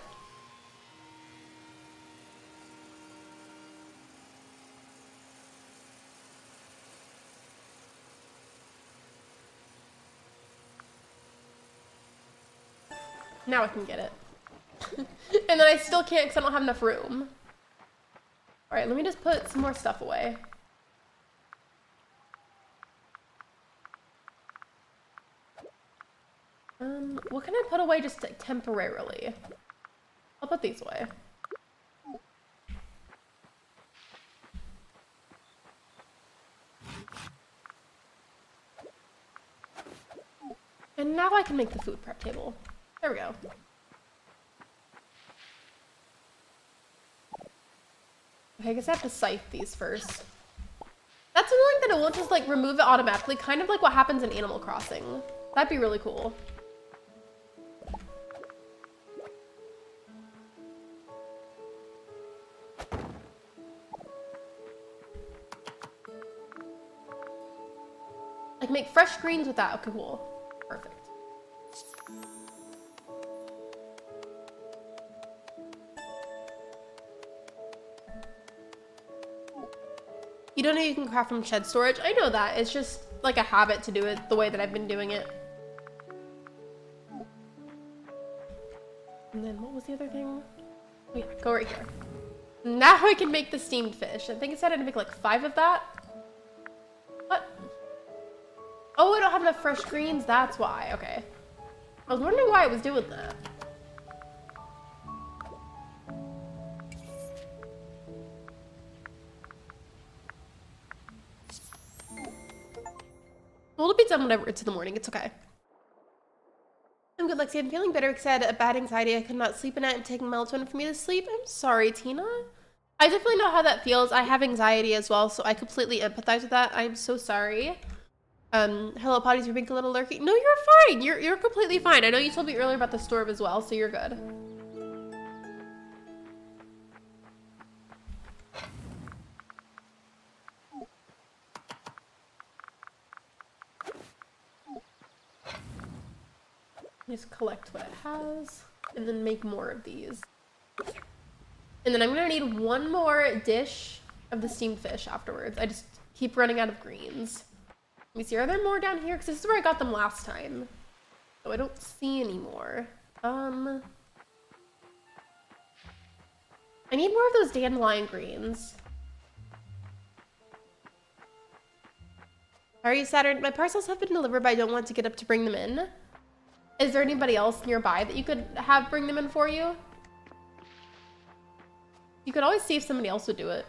Now I can get it. And then I still can't because I don't have enough room. All right, let me just put some more stuff away. What can I put away just temporarily? I'll put these away. And now I can make the food prep table. There we go. Okay, I guess I have to scythe these first. That's annoying that it won't just like remove it automatically, kind of like what happens in Animal Crossing. That'd be really cool. Like make fresh greens with that. Okay, cool. Perfect. You don't know you can craft from shed storage? I know that. It's just like a habit to do it the way that I've been doing it. And then what was the other thing? Oh yeah, go right here. Now I can make the steamed fish. I think it said I had to make like 5 of that. What? Oh, I don't have enough fresh greens. That's why. Okay. I was wondering why it was doing that. We'll be done whenever it's in the morning. It's okay. I'm good, Lexi. I'm feeling better because I had a bad anxiety. I could not sleep at night. I'm taking melatonin for me to sleep. I'm sorry, Tina. I definitely know how that feels. I have anxiety as well, so I completely empathize with that. I'm so sorry. Hello, potties. You're being a little lurky. No, you're fine. You're completely fine. I know you told me earlier about the storm as well, so you're good. Just collect what it has and then make more of these. And then I'm gonna need one more dish of the steamed fish afterwards. I just keep running out of greens. Let me see, are there more down here? Because this is where I got them last time. So I don't see any more. I need more of those dandelion greens. How are you, Saturn? My parcels have been delivered, but I don't want to get up to bring them in. Is there anybody else nearby that you could have bring them in for you? You could always see if somebody else would do it.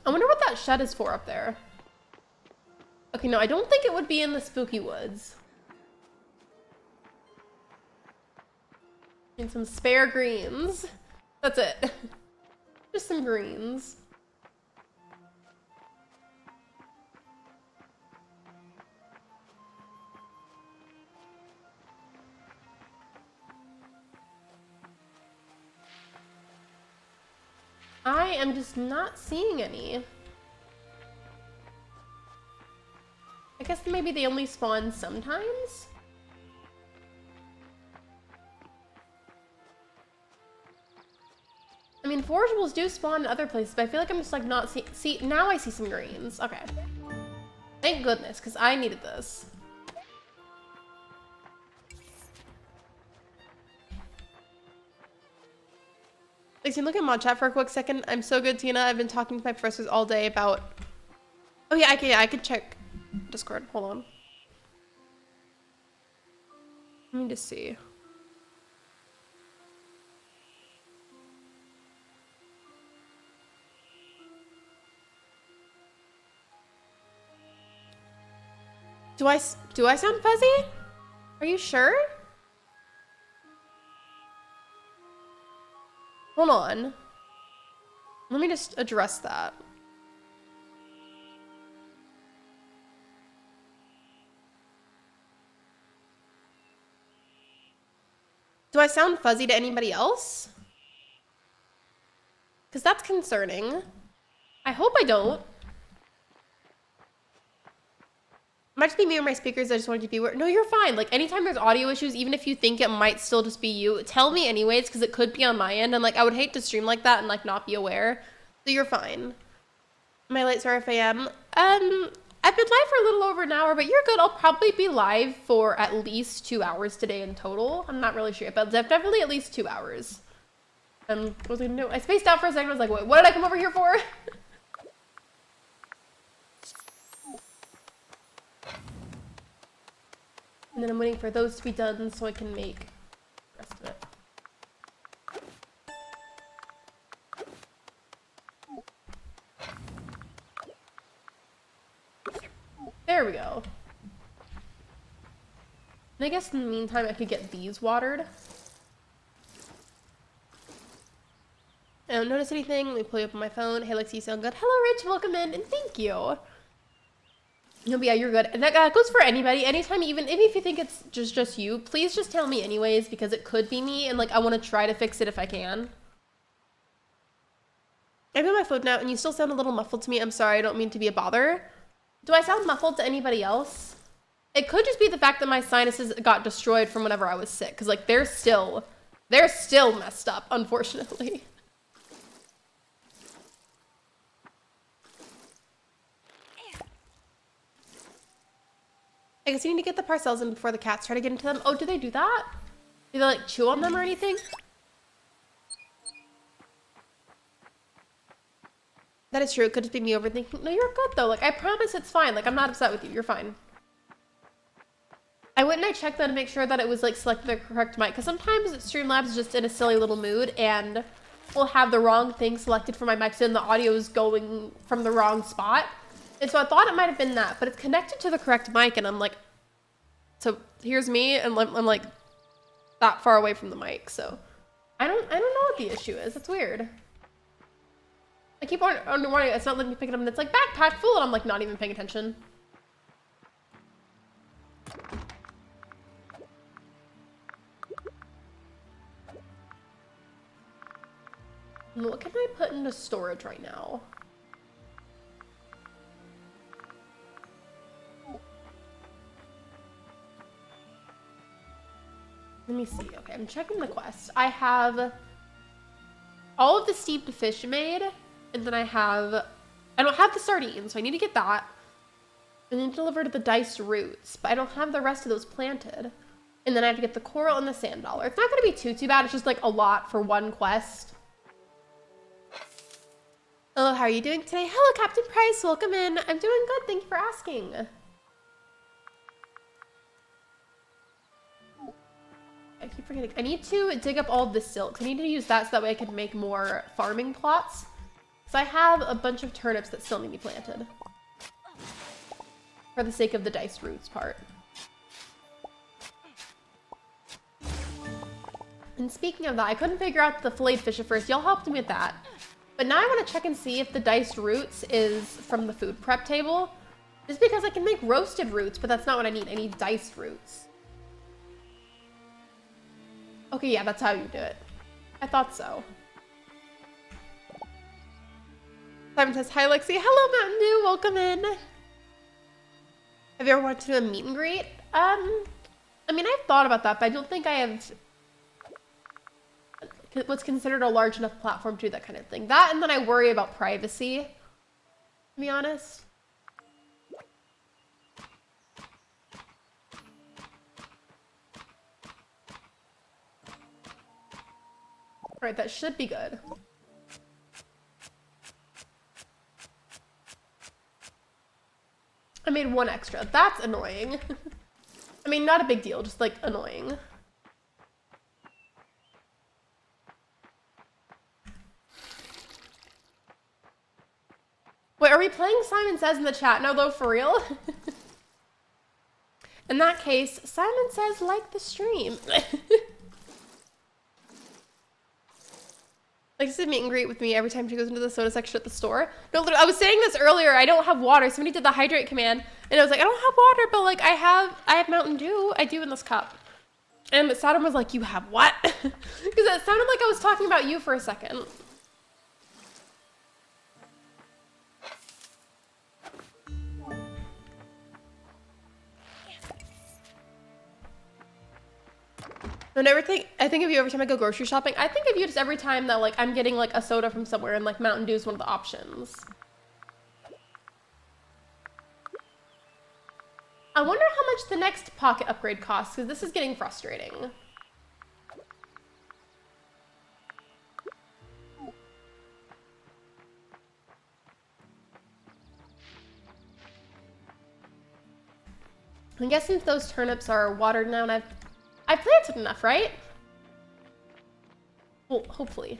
I wonder what that shed is for up there. Okay, no, I don't think it would be in the spooky woods. And some spare greens. That's it. Just some greens. I am just not seeing any. I guess maybe they only spawn sometimes? I mean, forageables do spawn in other places, but I feel like I'm just like not see now I see some greens. Okay. Thank goodness, because I needed this. Lexi, look at mod chat for a quick second. I'm so good, Tina. I've been talking to my professors all day about... Oh yeah, I could check Discord. Hold on. Let me just see. Do I sound fuzzy? Are you sure? Hold on. Let me just address that. Do I sound fuzzy to anybody else? Because that's concerning. I hope I don't. Might just be me or my speakers. I just wanted to be aware. No, you're fine. Like, anytime there's audio issues, even if you think it might still just be you, tell me anyways, because it could be on my end. And, like, I would hate to stream like that and, like, not be aware. So you're fine. My lights are FAM. I've been live for a little over an hour, but you're good. I'll probably be live for at least 2 hours today in total. I'm not really sure, but definitely at least 2 hours. What was I gonna do? I spaced out for a second. I was like, wait, what did I come over here for? And then I'm waiting for those to be done so I can make the rest of it. There we go. And I guess in the meantime, I could get these watered. I don't notice anything. Let me pull you up on my phone. Hey, Lexi, you sound good. Hello, Rich. Welcome in, and thank you. No, but yeah, you're good. And that goes for anybody. Anytime, even if you think it's just you, please just tell me anyways, because it could be me, and like I want to try to fix it if I can. I'm on my phone now, and you still sound a little muffled to me. I'm sorry. I don't mean to be a bother. Do I sound muffled to anybody else? It could just be the fact that my sinuses got destroyed from whenever I was sick, because like they're still messed up, unfortunately. I guess you need to get the parcels in before the cats try to get into them. Oh, do they do that? Do they like chew on them or anything? That is true. It could just be me overthinking. No, you're good though. Like I promise it's fine. Like I'm not upset with you. You're fine. I went and I checked that to make sure that it was like selected the correct mic, because sometimes Streamlabs is just in a silly little mood and will have the wrong thing selected for my mic, so then the audio is going from the wrong spot. And so I thought it might have been that, but it's connected to the correct mic, and I'm like, so here's me, and I'm like that far away from the mic, so I don't know what the issue is. It's weird. I keep on warning it's not letting me pick it up, and it's like backpack full, and I'm like not even paying attention. What can I put into storage right now? Let me see. Okay, I'm checking the quest. I have all of the steamed fish made, and then I don't have the sardines, so I need to get that. I need to deliver to the diced roots, but I don't have the rest of those planted. And then I have to get the coral and the sand dollar. It's not going to be too bad. It's just like a lot for one quest. Hello, how are you doing today? Hello, Captain Price. Welcome in. I'm doing good. Thank you for asking. I keep forgetting. I need to dig up all of the silks. I need to use that so that way I can make more farming plots. So I have a bunch of turnips that still need to be planted. For the sake of the diced roots part. And speaking of that, I couldn't figure out the filleted fish at first. Y'all helped me with that. But now I want to check and see if the diced roots is from the food prep table. Just because I can make roasted roots, but that's not what I need. I need diced roots. Okay, yeah, that's how you do it. I thought so. Simon says, hi, Lexi. Hello, Mountain Dew. Welcome in. Have you ever wanted to do a meet and greet? I mean, I've thought about that, but I don't think I have what's considered a large enough platform to do that kind of thing. That, and then I worry about privacy, to be honest. All right, that should be good. I made one extra. That's annoying. I mean, not a big deal, just like annoying. Wait, are we playing Simon Says in the chat? No, though, for real? In that case, Simon Says like the stream. Like to meet and greet with me every time she goes into the soda section at the store. No, I was saying this earlier. I don't have water. Somebody did the hydrate command, and I was like, I don't have water, but like I have Mountain Dew. I do in this cup. And Saturn was like, you have what? Because it sounded like I was talking about you for a second. I think of you every time I go grocery shopping. I think of you just every time that like I'm getting like a soda from somewhere and like Mountain Dew is one of the options. I wonder how much the next pocket upgrade costs, because this is getting frustrating. I guess since those turnips are watered now and I've planted enough, right? Well, hopefully.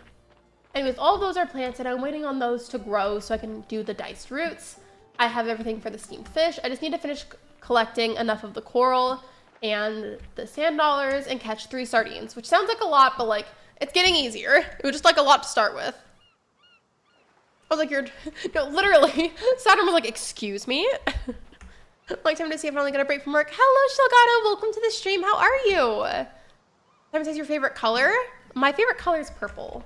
Anyways, all of those are planted. I'm waiting on those to grow so I can do the diced roots. I have everything for the steamed fish. I just need to finish collecting enough of the coral and the sand dollars and catch 3 sardines, which sounds like a lot, but like it's getting easier. It was just like a lot to start with. I was like, no, literally. Saturn was like, excuse me. Like, time to see if I'm only gonna break from work. Hello, Shelgado, welcome to the stream. How are you? Time says your favorite color. My favorite color is purple.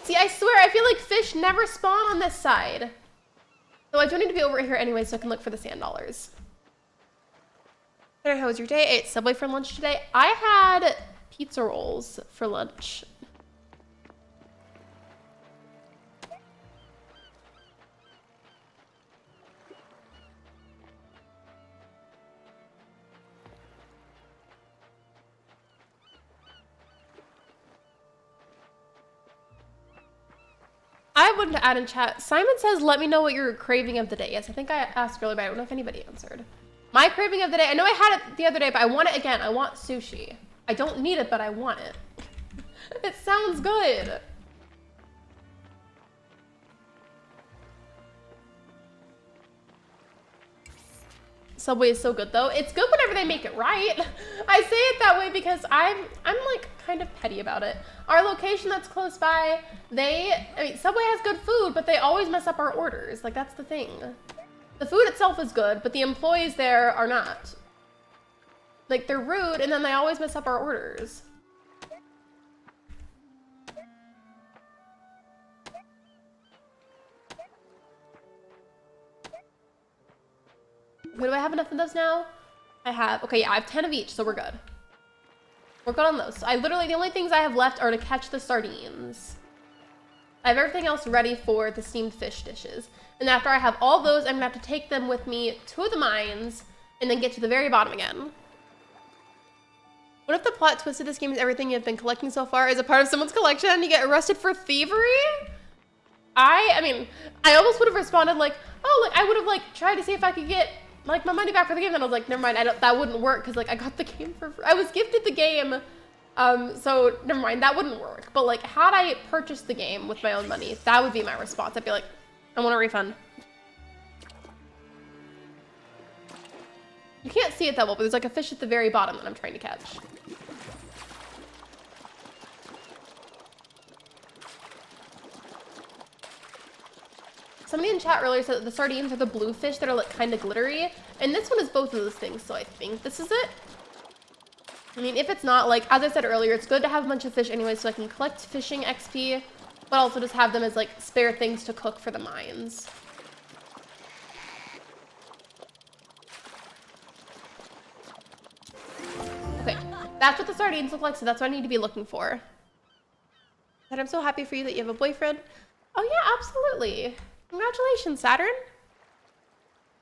See, I swear, I feel like fish never spawn on this side. So I do need to be over here anyway so I can look for the sand dollars. How was your day? I ate Subway for lunch today. I had pizza rolls for lunch. I wanted to add in chat. Simon says, let me know what your craving of the day is. I think I asked earlier, but I don't know if anybody answered. My craving of the day, I know I had it the other day, but I want it again. I want sushi. I don't need it, but I want it. It sounds good. Subway is so good though. It's good whenever they make it right. I say it that way because I'm like kind of petty about it. Our location that's close by, I mean, Subway has good food, but they always mess up our orders. Like, that's the thing. The food itself is good, but the employees there are not. Like, they're rude, and then they always mess up our orders. Do I have enough of those now? I have, okay, yeah, I have 10 of each, so we're good. We're good on those. So the only things I have left are to catch the sardines. I have everything else ready for the steamed fish dishes. And after I have all those, I'm gonna have to take them with me to the mines and then get to the very bottom again. What if the plot twist of this game is everything you've been collecting so far is a part of someone's collection and you get arrested for thievery? I mean, I almost would have responded like, oh, like I would have like tried to see if I could get like my money back for the game. Then I was like, never mind, that wouldn't work because like I got the game for free. I was gifted the game, so never mind, that wouldn't work. But like, had I purchased the game with my own money, that would be my response. I'd be like, I want a refund. You can't see it that well, but there's like a fish at the very bottom that I'm trying to catch. Somebody in chat earlier said that the sardines are the blue fish that are like kind of glittery. And this one is both of those things, so I think this is it. I mean, if it's not, like, as I said earlier, it's good to have a bunch of fish anyway so I can collect fishing XP, but also just have them as like spare things to cook for the mines. Okay, that's what the sardines look like, so that's what I need to be looking for. And I'm so happy for you that you have a boyfriend. Oh yeah, absolutely. Congratulations, Saturn.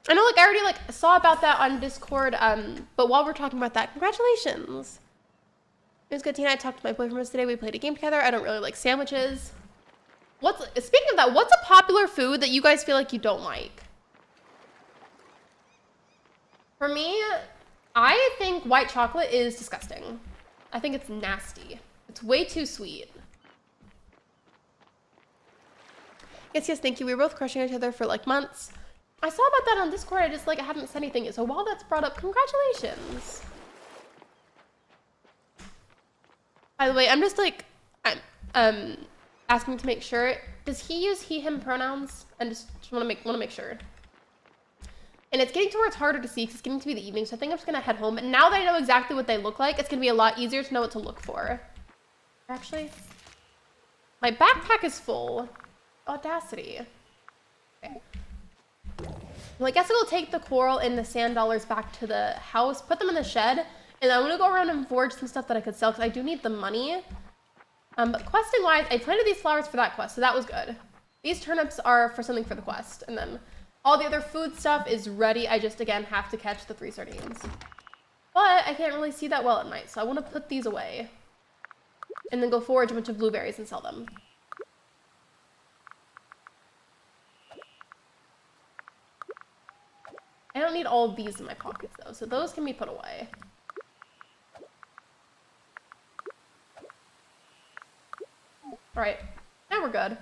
I know, like, I already, like, saw about that on Discord, but while we're talking about that, congratulations. It was good, Tina. I talked to my boyfriend today. We played a game together. I don't really like sandwiches. Speaking of that, what's a popular food that you guys feel like you don't like? For me, I think white chocolate is disgusting. I think it's nasty. It's way too sweet. Yes, thank you. We were both crushing each other for like months. I saw about that on Discord. I just like I haven't said anything yet. So while that's brought up, congratulations. By the way, I'm just like I'm asking to make sure. Does he use he him pronouns? And just want to make sure. And it's getting to where it's harder to see because it's getting to be the evening. So I think I'm just gonna head home. And now that I know exactly what they look like, it's gonna be a lot easier to know what to look for. Actually, my backpack is full. Audacity. Okay. Well, I guess I will take the coral and the sand dollars back to the house, put them in the shed, and I'm gonna go around and forge some stuff that I could sell because I do need the money. But questing wise, I planted these flowers for that quest, so that was good. These turnips are for something for the quest, and then all the other food stuff is ready. I just again have to catch the 3 sardines. But I can't really see that well at night, so I want to put these away and then go forage a bunch of blueberries and sell them. I don't need all of these in my pockets though, so those can be put away. All right, now we're good.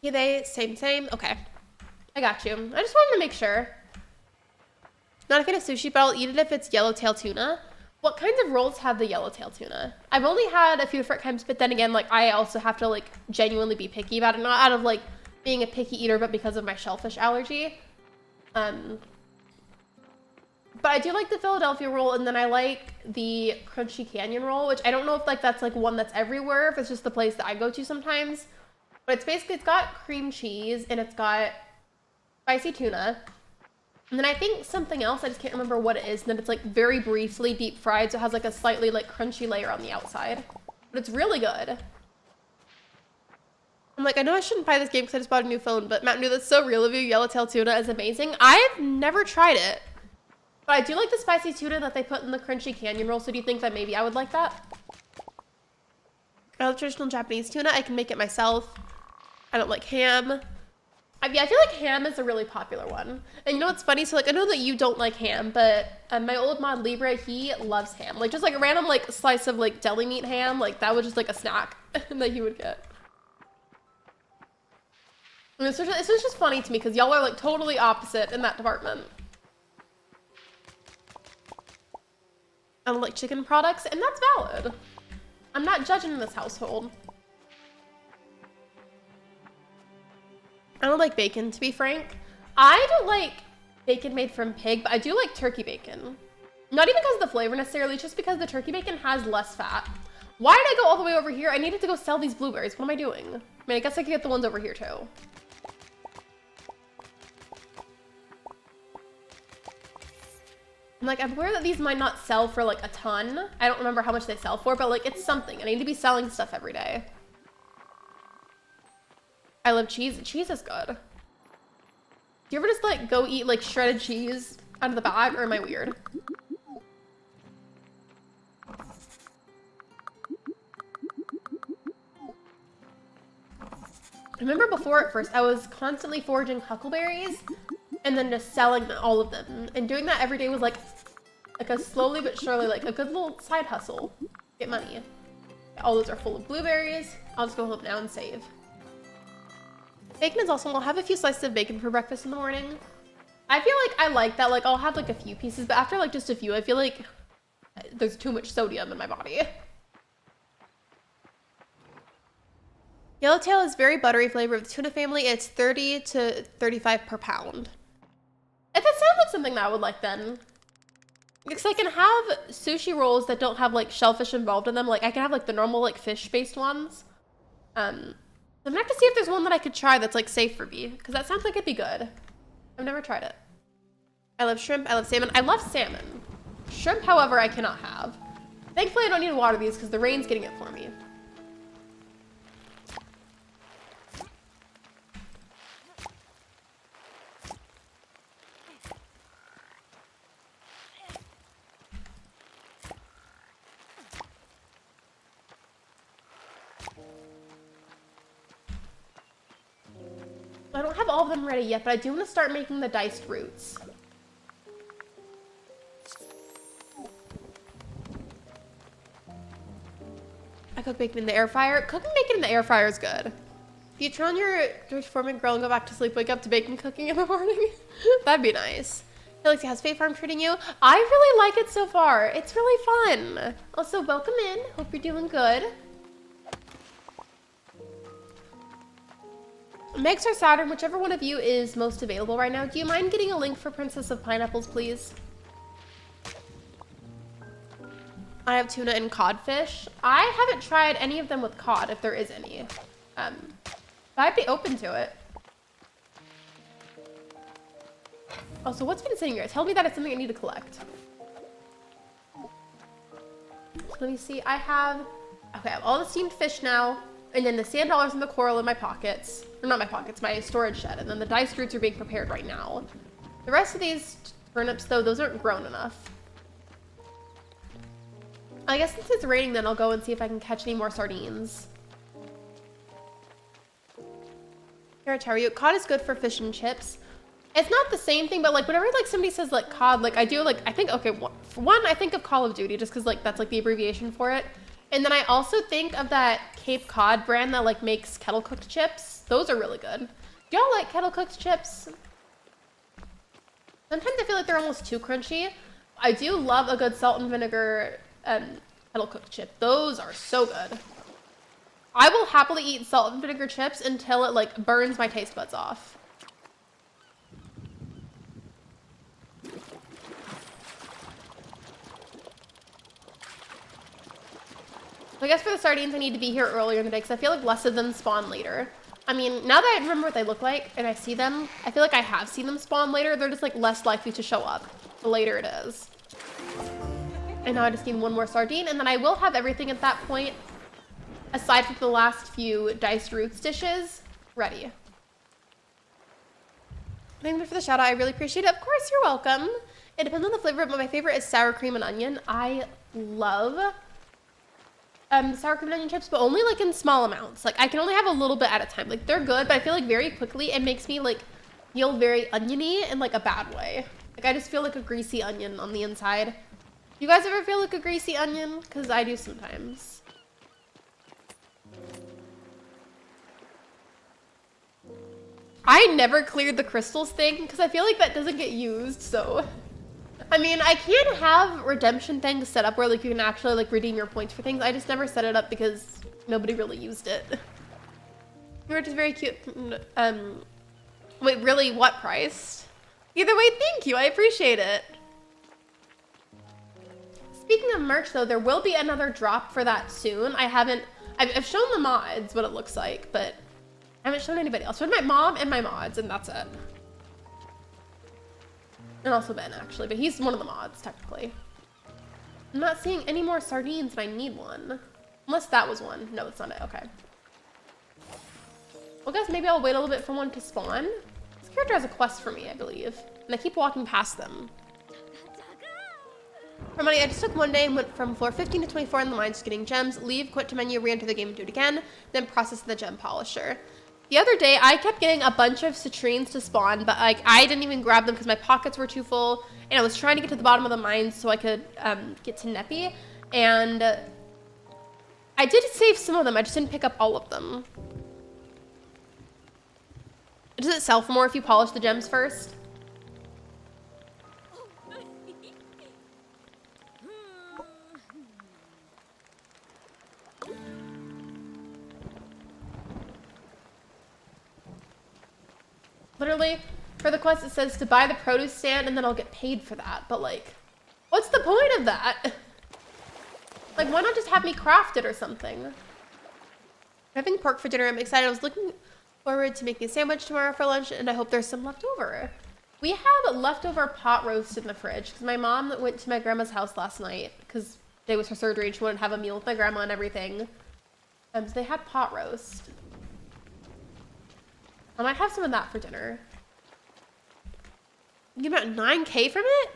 Yeah, they, same. Okay. I got you. I just wanted to make sure. Not a fan of sushi, but I'll eat it if it's yellowtail tuna. What kinds of rolls have the yellowtail tuna? I've only had a few different kinds, but then again, like, I also have to, like, genuinely be picky about it. Not out of, like, being a picky eater, but because of my shellfish allergy. But I do like the Philadelphia roll, and then I like the Crunchy Canyon roll, which I don't know if, like, that's, like, one that's everywhere, if it's just the place that I go to sometimes. But it's basically, it's got cream cheese, and it's got spicy tuna. And then I think something else, I just can't remember what it is, and then it's like very briefly deep fried, so it has like a slightly like crunchy layer on the outside. But it's really good. I'm like, I know I shouldn't buy this game because I just bought a new phone, but Mountain Dew, that's so real of you. Yellowtail tuna is amazing. I've never tried it, but I do like the spicy tuna that they put in the Crunchy Canyon roll, so do you think that maybe I would like that? I love traditional Japanese tuna. I can make it myself. I don't like ham. Yeah, I feel like ham is a really popular one. And you know what's funny? So, like, I know that you don't like ham, but my old mod Libra, he loves ham. Like, just, like, a random, like, slice of, like, deli meat ham. Like, that was just, like, a snack that he would get. And this was just funny to me because y'all are, like, totally opposite in that department. I don't like chicken products, and that's valid. I'm not judging in this household. I don't like bacon, to be frank. I don't like bacon made from pig, but I do like turkey bacon. Not even because of the flavor necessarily, just because the turkey bacon has less fat. Why did I go all the way over here? I needed to go sell these blueberries. What am I doing? I mean, I guess I could get the ones over here too. I'm like, I'm aware that these might not sell for like a ton. I don't remember how much they sell for, but like it's something. I need to be selling stuff every day. I love cheese. Cheese is good. Do you ever just like go eat like shredded cheese out of the bag, or am I weird? I remember before at first, I was constantly foraging huckleberries and then just selling all of them. And doing that every day was like a slowly but surely, like a good little side hustle. Get money. All those are full of blueberries. I'll just go home now and save. Bacon is awesome. I'll have a few slices of bacon for breakfast in the morning. I feel like I like that. Like, I'll have like a few pieces, but after like just a few, I feel like there's too much sodium in my body. Yellowtail is very buttery flavor of the tuna family. It's 30 to 35 per pound. If it sounds like something that I would like then. Because I can have sushi rolls that don't have like shellfish involved in them. Like I can have like the normal like fish-based ones. I'm gonna have to see if there's one that I could try that's like safe for me, because that sounds like it'd be good. I've never tried it. I love shrimp, I love salmon. I love salmon. Shrimp, however, I cannot have. Thankfully, I don't need to water these because the rain's getting it for me. I don't have all of them ready yet, but I do want to start making the diced roots. I cook bacon in the air fryer. Cooking bacon in the air fryer is good. If you turn on your George Foreman grill and go back to sleep, wake up to bacon cooking in the morning. That'd be nice. Hey, Lexi, how's Faith Farm treating you? I really like it so far. It's really fun. Also, welcome in. Hope you're doing good. Megs or Saturn, whichever one of you is most available right now. Do you mind getting a link for Princess of Pineapples, please? I have tuna and codfish. I haven't tried any of them with cod, if there is any. I'd be open to it. Oh, so what's been sitting here? Tell me that it's something I need to collect. Let me see. I have all the steamed fish now, and then the sand dollars and the coral in my pockets. Or not my pockets, my storage shed. And then the diced roots are being prepared right now. The rest of these turnips, though, those aren't grown enough. I guess since it's raining, then I'll go and see if I can catch any more sardines. Here, how are you? Cod is good for fish and chips. It's not the same thing, but like whenever like somebody says like cod, like I do like, I think, okay, for one, I think of Call of Duty just because like that's like the abbreviation for it. And then I also think of that Cape Cod brand that like makes kettle cooked chips. Those are really good. Do y'all like kettle cooked chips? Sometimes I feel like they're almost too crunchy. I do love a good salt and vinegar kettle cooked chip. Those are so good. I will happily eat salt and vinegar chips until it like burns my taste buds off. So I guess for the sardines, I need to be here earlier in the day because I feel like less of them spawn later. I mean, now that I remember what they look like and I see them, I feel like I have seen them spawn later. They're just like less likely to show up the later it is. And now I just need one more sardine and then I will have everything at that point, aside from the last few diced roots dishes, ready. Thank you for the shout out. I really appreciate it. Of course, you're welcome. It depends on the flavor, but my favorite is sour cream and onion. I love sour cream and onion chips, but only like in small amounts. Like I can only have a little bit at a time. Like they're good, but I feel like very quickly it makes me like feel very oniony in like a bad way. Like I just feel like a greasy onion on the inside. You guys ever feel like a greasy onion? Because I do sometimes. I never cleared the crystals thing because I feel like that doesn't get used, so. I mean, I can have redemption things set up where like you can actually like redeem your points for things. I just never set it up because nobody really used it. Your art is very cute. Wait, really? What price? Either way, thank you. I appreciate it. Speaking of merch though, there will be another drop for that soon. I've shown the mods what it looks like, but I haven't shown anybody else. I've shown my mom and my mods, and that's it. And also Ben, actually, but he's one of the mods, technically. I'm not seeing any more sardines, and I need one. Unless that was one. No, it's not it. Okay. Well, guys, maybe I'll wait a little bit for one to spawn. This character has a quest for me, I believe. And I keep walking past them. For money, I just took one day and went from floor 15 to 24 in the mines getting gems, leave, quit to menu, re-enter the game and do it again, then process the gem polisher. The other day, I kept getting a bunch of citrines to spawn, but like I didn't even grab them because my pockets were too full, and I was trying to get to the bottom of the mines so I could get to Neppy, and I did save some of them. I just didn't pick up all of them. Does it sell for more if you polish the gems first? Literally, for the quest, it says to buy the produce stand and then I'll get paid for that. But like, what's the point of that? Like, why not just have me craft it or something? Having pork for dinner, I'm excited. I was looking forward to making a sandwich tomorrow for lunch and I hope there's some left over. We have leftover pot roast in the fridge because my mom went to my grandma's house last night because today was her surgery and she wanted to have a meal with my grandma and everything. So they had pot roast. I might have some of that for dinner. You get about 9K from it?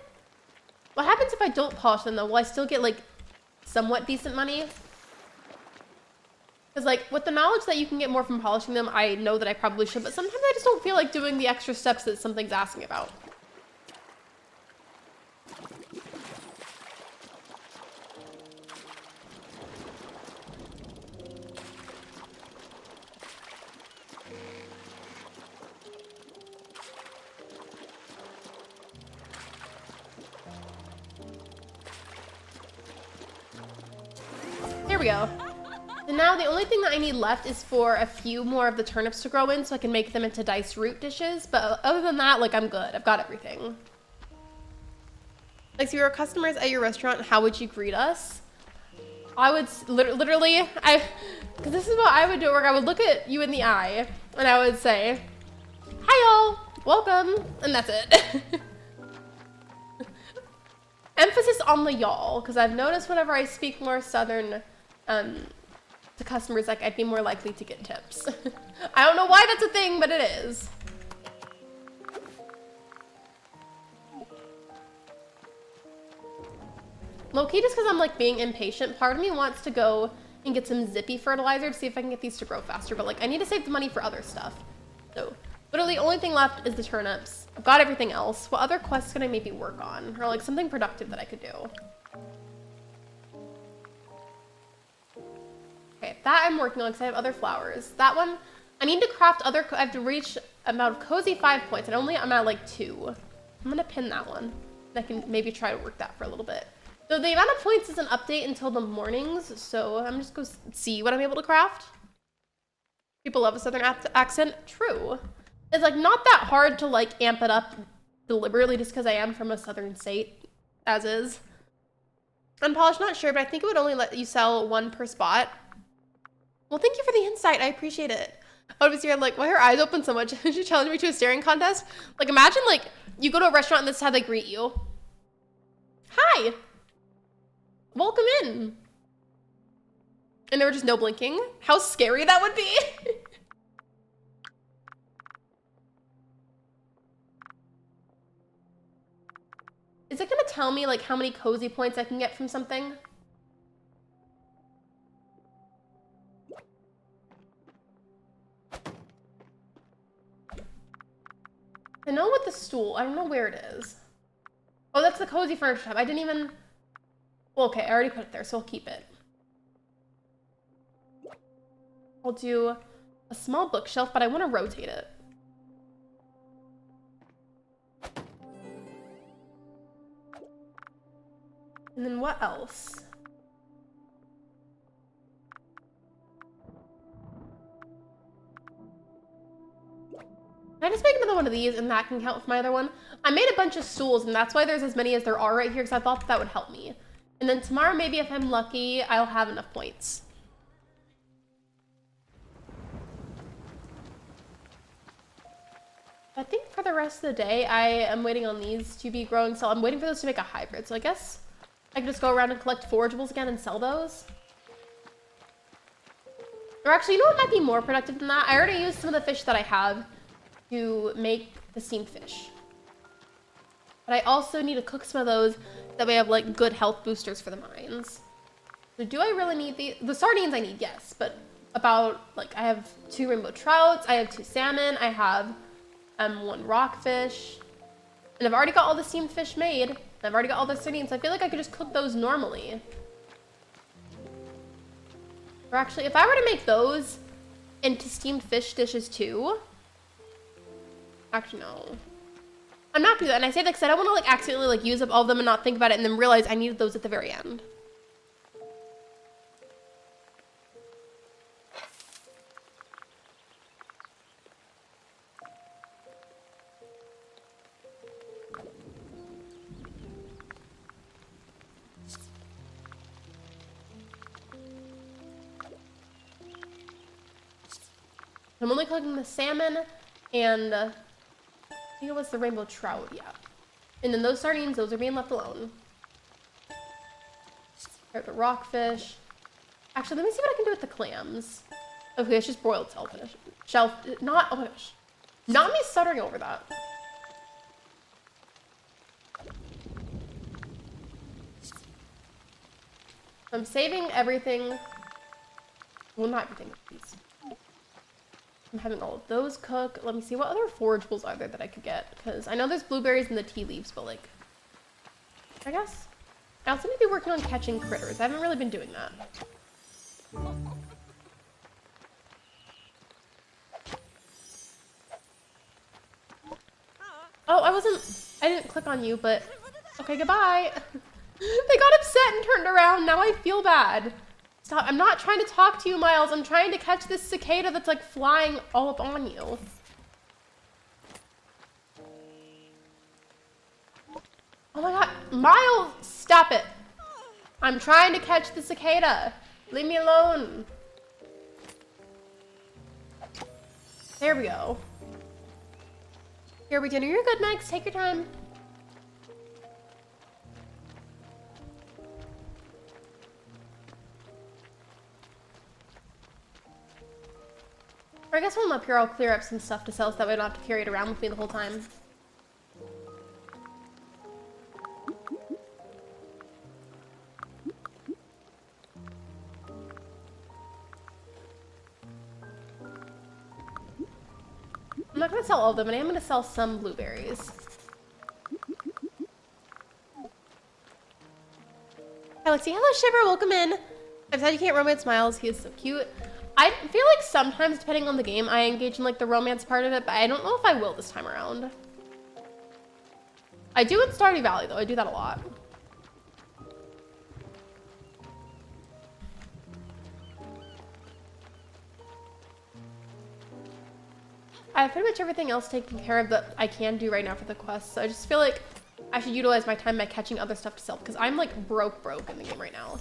What happens if I don't polish them though? Will I still get like somewhat decent money? Because like with the knowledge that you can get more from polishing them, I know that I probably should, but sometimes I just don't feel like doing the extra steps that something's asking about. There we go. And now the only thing that I need left is for a few more of the turnips to grow in so I can make them into diced root dishes. But other than that, like I'm good. I've got everything. Like, so you were customers at your restaurant, how would you greet us? I would literally, because this is what I would do at work. I would look at you in the eye and I would say, hi y'all, welcome. And that's it. Emphasis on the y'all, because I've noticed whenever I speak more Southern to customers, like I'd be more likely to get tips. I don't know why that's a thing, but it is. Low-key, just because I'm like being impatient, part of me wants to go and get some zippy fertilizer to see if I can get these to grow faster, but like I need to save the money for other stuff. So literally the only thing left is the turnips. I've got everything else. What other quests can I maybe work on? Or like something productive that I could do? Okay, Okay, that I'm working on because I have other flowers. That one, I need to craft other, I have to reach amount of cozy 5 points, and I'm at like 2. I'm gonna pin that one. I can maybe try to work that for a little bit. So the amount of points doesn't update until the mornings, so I'm just gonna see what I'm able to craft. People love a southern accent. True. It's like not that hard to like amp it up deliberately just because I am from a southern state, as is. Unpolished, not sure, but I think it would only let you sell 1 per spot. Well, thank you for the insight. I appreciate it. I was here like, why are her eyes open so much? She challenged me to a staring contest. Like, imagine like you go to a restaurant and this is how they greet you. Hi. Welcome in. And there were just no blinking. How scary that would be. Is it gonna tell me like how many cozy points I can get from something? I know with the stool, I don't know where it is. Oh, that's the cozy furniture tab. I didn't even, well, okay, I already put it there, so I'll keep it. I'll do a small bookshelf, but I want to rotate it. And then what else? Can I just make another one of these and that can count for my other one? I made a bunch of stools and that's why there's as many as there are right here because I thought that would help me. And then tomorrow, maybe if I'm lucky, I'll have enough points. I think for the rest of the day, I am waiting on these to be growing. So I'm waiting for those to make a hybrid. So I guess I can just go around and collect forageables again and sell those. Or actually, you know what might be more productive than that? I already used some of the fish that I have to make the steamed fish. But I also need to cook some of those that way I have like good health boosters for the mines. So do I really need the sardines I need, yes, but about like I have 2 rainbow trouts, I have 2 salmon, I have 1 rockfish, and I've already got all the steamed fish made. I've already got all the sardines. I feel like I could just cook those normally. Or actually, if I were to make those into steamed fish dishes too, actually no. I'm not gonna do that, and I say that because I don't want to like accidentally like use up all of them and not think about it and then realize I needed those at the very end. I'm only cooking the salmon and I think it was the rainbow trout, yeah. And then those sardines, those are being left alone. There's the rockfish. Actually, let me see what I can do with the clams. Okay, it's just broiled shellfish. Not, oh my gosh. Not me stuttering over that. I'm saving everything. Well, not everything, please. I'm having all of those cook. Let me see, what other forageables are there that I could get? Because I know there's blueberries and the tea leaves, but like, I guess. I also need to be working on catching critters. I haven't really been doing that. Oh, I didn't click on you, but okay, goodbye. They got upset and turned around. Now I feel bad. Stop. I'm not trying to talk to you, Miles. I'm trying to catch this cicada that's like flying all up on you. Oh my god. Miles, stop it. I'm trying to catch the cicada. Leave me alone. There we go. Here we go. You're good, Max. Take your time. Or I guess when I'm up here, I'll clear up some stuff to sell so that way I don't have to carry it around with me the whole time. I'm not going to sell all of them, but I am going to sell some blueberries. Hi, Lexi. Hello, Shiver. Welcome in. I've said you can't romance Miles. He is so cute. I feel like sometimes, depending on the game, I engage in like the romance part of it, but I don't know if I will this time around. I do in Stardew Valley though. I do that a lot. I have pretty much everything else taken care of that I can do right now for the quest, so I just feel like I should utilize my time by catching other stuff to sell, because I'm like broke in the game right now.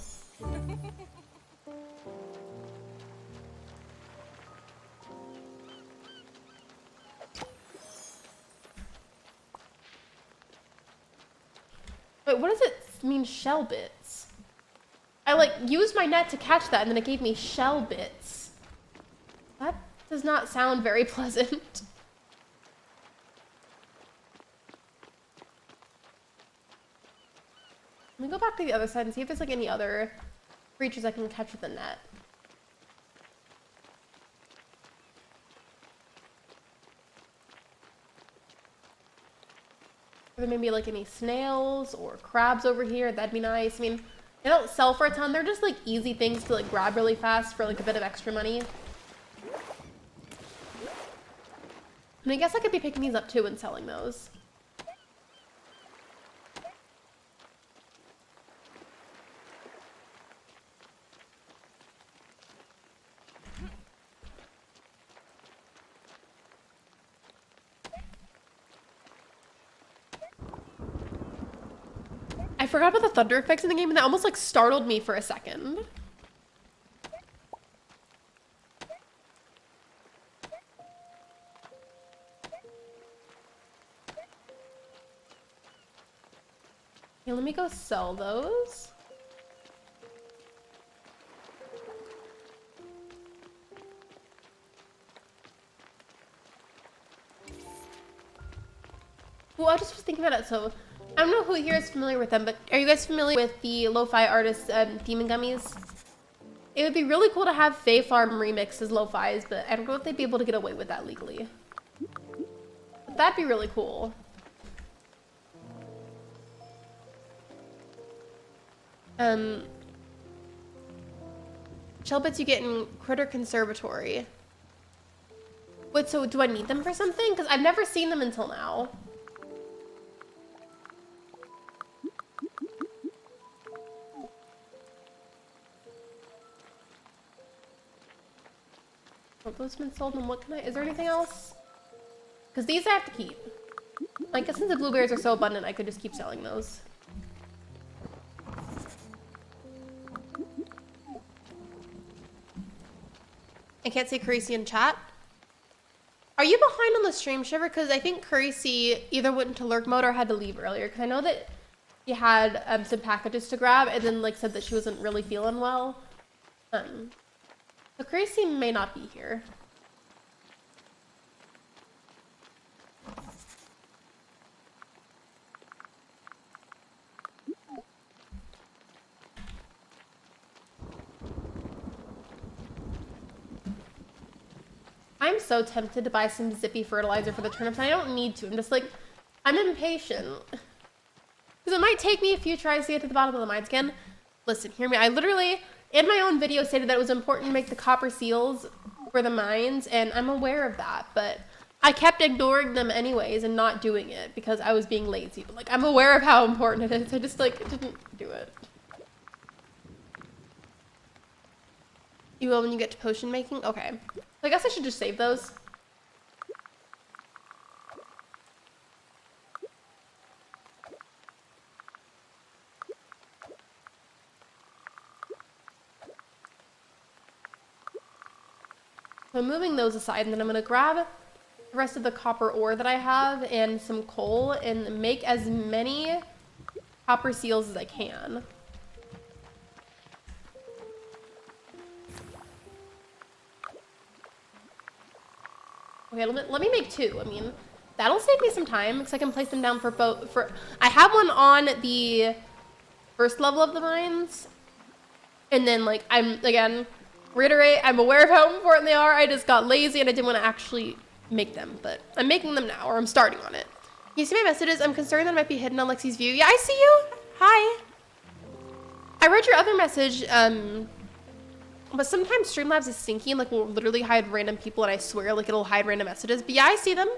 Wait, what does it mean, shell bits? I like used my net to catch that and then it gave me shell bits. That does not sound very pleasant. Let me go back to the other side and see if there's like any other creatures I can catch with the net. Or there may be like any snails or crabs over here. That'd be nice. I mean, they don't sell for a ton. They're just like easy things to like grab really fast for like a bit of extra money. And I guess I could be picking these up too and selling those. I forgot about the thunder effects in the game and that almost like startled me for a second. Okay, let me go sell those. Well, I just was thinking about it, so I don't know who here is familiar with them, but are you guys familiar with the lo-fi artist Demon Gummies? It would be really cool to have Fae Farm remix as lo-fis, but I don't know if they'd be able to get away with that legally. But that'd be really cool. Shell bits you get in Critter Conservatory. Wait, so do I need them for something? Because I've never seen them until now. Those been sold, and what can I, is there anything else? Because these I have to keep. I guess since the blueberries are so abundant, I could just keep selling those. I can't say Carisi in chat. Are you behind on the stream, Shiver? Because I think Carisi either went into lurk mode or had to leave earlier. Because I know that she had some packages to grab and then like said that she wasn't really feeling well. So Gracie may not be here. I'm so tempted to buy some zippy fertilizer for the turnips. I don't need to. I'm just like, I'm impatient. Because it might take me a few tries to get to the bottom of the mine skin. Listen, hear me. I literally, in my own video, stated that it was important to make the copper seals for the mines, and I'm aware of that, but I kept ignoring them anyways and not doing it because I was being lazy. But like, I'm aware of how important it is. I just like didn't do it. You will when you get to potion making? Okay. So I guess I should just save those. So I'm moving those aside, and then I'm going to grab the rest of the copper ore that I have and some coal and make as many copper seals as I can. Okay, let me make two. I mean, that'll save me some time because I can place them down for both. I have one on the first level of the mines, and then like reiterate, I'm aware of how important they are. I just got lazy and I didn't want to actually make them, but I'm making them now, or I'm starting on it. You see my messages? I'm concerned that it might be hidden on Lexi's view. Yeah, I see you. Hi. I read your other message, But sometimes Streamlabs is stinky and like will literally hide random people, and I swear like it'll hide random messages. But yeah, I see them.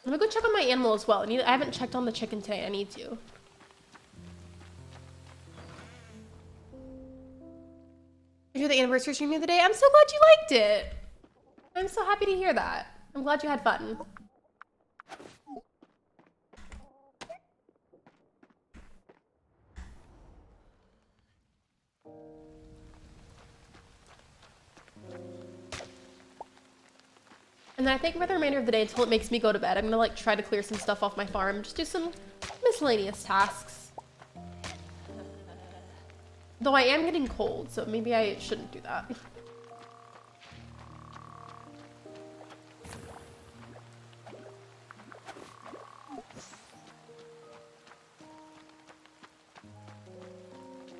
I'm gonna go check on my animal as well. I haven't checked on the chicken today. I need to. Did you hear the anniversary stream the other day? I'm so glad you liked it. I'm so happy to hear that. I'm glad you had fun. And then I think for the remainder of the day until it makes me go to bed, I'm gonna like try to clear some stuff off my farm. Just do some miscellaneous tasks. Though I am getting cold, so maybe I shouldn't do that.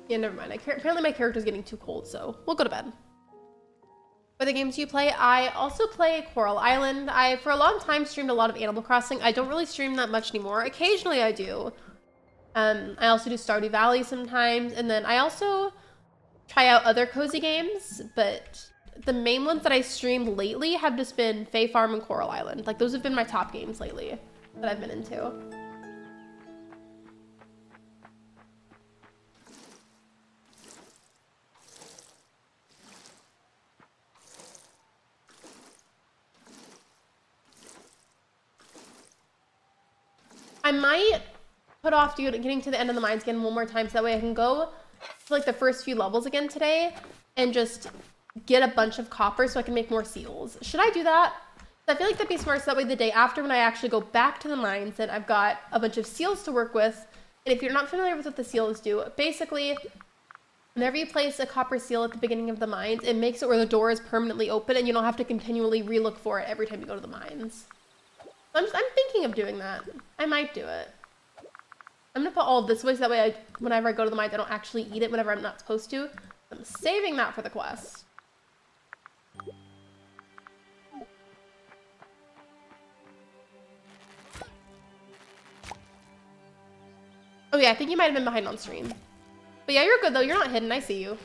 Yeah, never mind. Apparently my character's getting too cold, so we'll go to bed. For the games you play, I also play Coral Island. I, for a long time, streamed a lot of Animal Crossing. I don't really stream that much anymore. Occasionally I do. I also do Stardew Valley sometimes, and then I also try out other cozy games, but the main ones that I streamed lately have just been Fae Farm and Coral Island. Like, those have been my top games lately that I've been into. I might put off getting to the end of the mines again one more time, so that way I can go to like the first few levels again today and just get a bunch of copper so I can make more seals. Should I do that? I feel like that'd be smart, so that way the day after when I actually go back to the mines, then I've got a bunch of seals to work with. And if you're not familiar with what the seals do, basically whenever you place a copper seal at the beginning of the mines, it makes it where the door is permanently open and you don't have to continually relook for it every time you go to the mines. I'm thinking of doing that. I might do it. I'm gonna put all of this away so that way whenever I go to the mines, I don't actually eat it whenever I'm not supposed to. I'm saving that for the quest. Oh yeah, I think you might have been behind on stream. But yeah, you're good though. You're not hidden. I see you.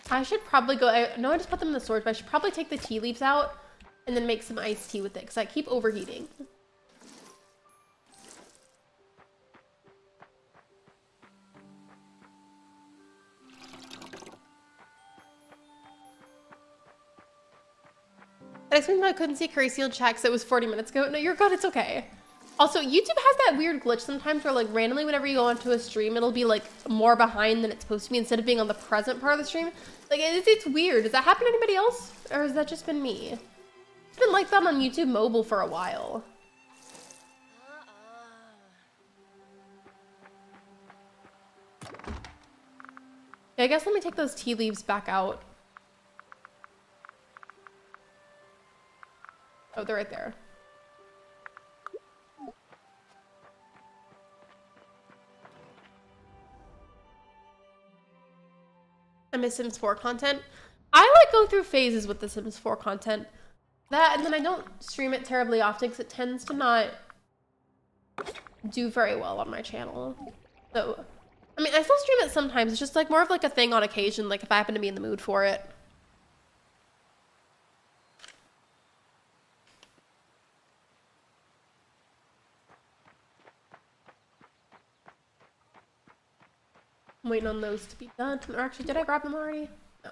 I should probably go, I know I just put them in the storage, but I should probably take the tea leaves out and then make some iced tea with it, because I keep overheating. I assumed I couldn't see Curry Sealed chat because it was 40 minutes ago. No, you're good, it's okay. Also, YouTube has that weird glitch sometimes where like randomly whenever you go onto a stream, it'll be like more behind than it's supposed to be instead of being on the present part of the stream. Like it's weird. Does that happen to anybody else? Or has that just been me? It's been like that on YouTube mobile for a while. Yeah, I guess let me take those tea leaves back out. Oh, they're right there. I miss Sims 4 content. I like go through phases with the Sims 4 content. That, and then I don't stream it terribly often because it tends to not do very well on my channel. So, I mean, I still stream it sometimes. It's just like more of like a thing on occasion, like if I happen to be in the mood for it. I'm waiting on those to be done. Or actually, did I grab them already? No.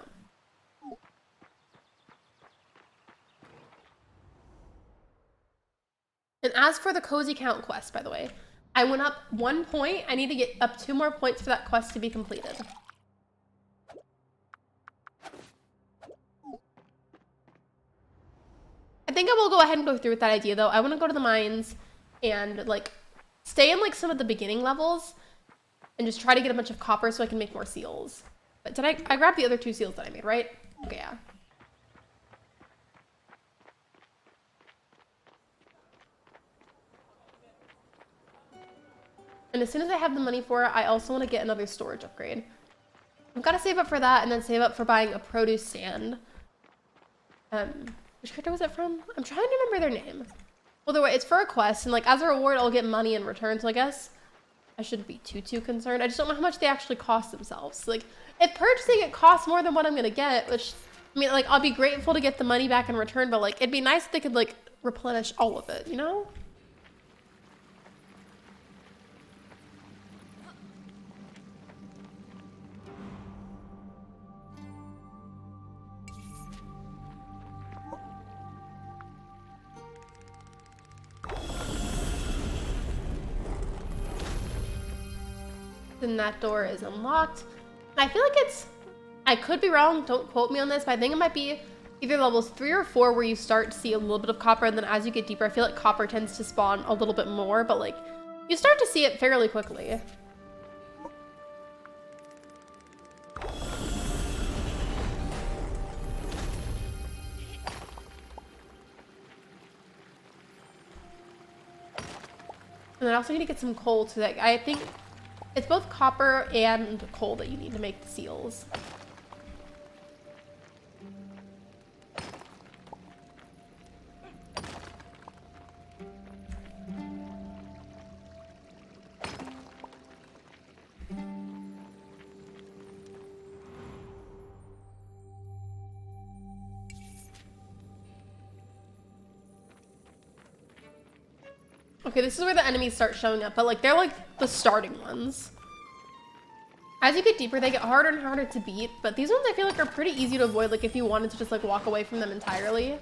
And as for the cozy count quest, by the way, I went up 1 point. I need to get up 2 more points for that quest to be completed. I think I will go ahead and go through with that idea though. I want to go to the mines and like stay in like some of the beginning levels and just try to get a bunch of copper so I can make more seals. But did I grabbed the other 2 seals that I made, right? Okay, yeah. And as soon as I have the money for it, I also want to get another storage upgrade. I've got to save up for that and then save up for buying a produce stand. Which character was it from? I'm trying to remember their name. Well, the way it's for a quest, and like as a reward, I'll get money in return. So I guess I shouldn't be too concerned. I just don't know how much they actually cost themselves. Like if purchasing it costs more than what I'm gonna get, which I mean, like I'll be grateful to get the money back in return, but like it'd be nice if they could like replenish all of it, you know? Then that door is unlocked. I feel like it's, I could be wrong, don't quote me on this, but I think it might be either levels 3 or 4 where you start to see a little bit of copper, and then as you get deeper, I feel like copper tends to spawn a little bit more, but like you start to see it fairly quickly. And then I also need to get some coal too. That I think it's both copper and coal that you need to make the seals. Okay, this is where the enemies start showing up, but like they're like the starting ones. As you get deeper, they get harder and harder to beat, but these ones I feel like are pretty easy to avoid, like if you wanted to just like walk away from them entirely.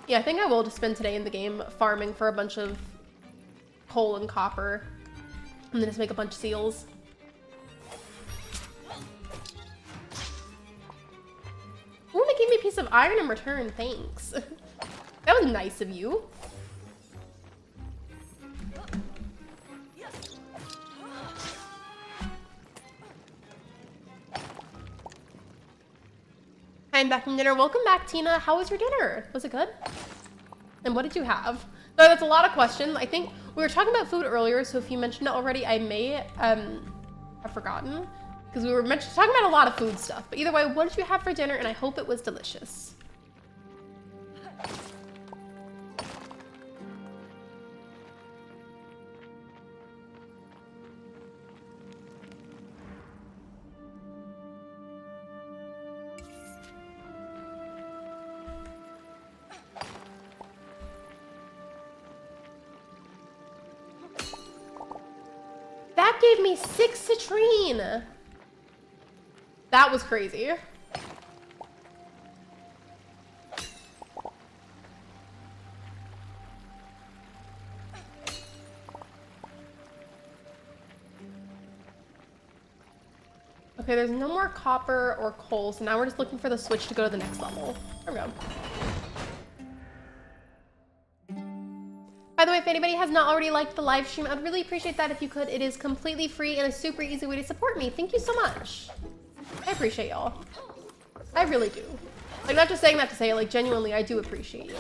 Yeah, I think I will just spend today in the game farming for a bunch of coal and copper, and then just make a bunch of seals. Ooh, they gave me a piece of iron in return, thanks. That was nice of you. I'm back from dinner. Welcome back, Tina. How was your dinner? Was it good? And what did you have? So that's a lot of questions. I think we were talking about food earlier, so if you mentioned it already, I may have forgotten. Because we were talking about a lot of food stuff. But either way, what did you have for dinner? And I hope it was delicious. That gave me 6 citrine. That was crazy. Okay, there's no more copper or coal, so now we're just looking for the switch to go to the next level. There we go. By the way, if anybody has not already liked the live stream, I'd really appreciate that if you could. It is completely free and a super easy way to support me. Thank you so much. I appreciate y'all. I really do. Like, not just saying that to say it, like, genuinely, I do appreciate you.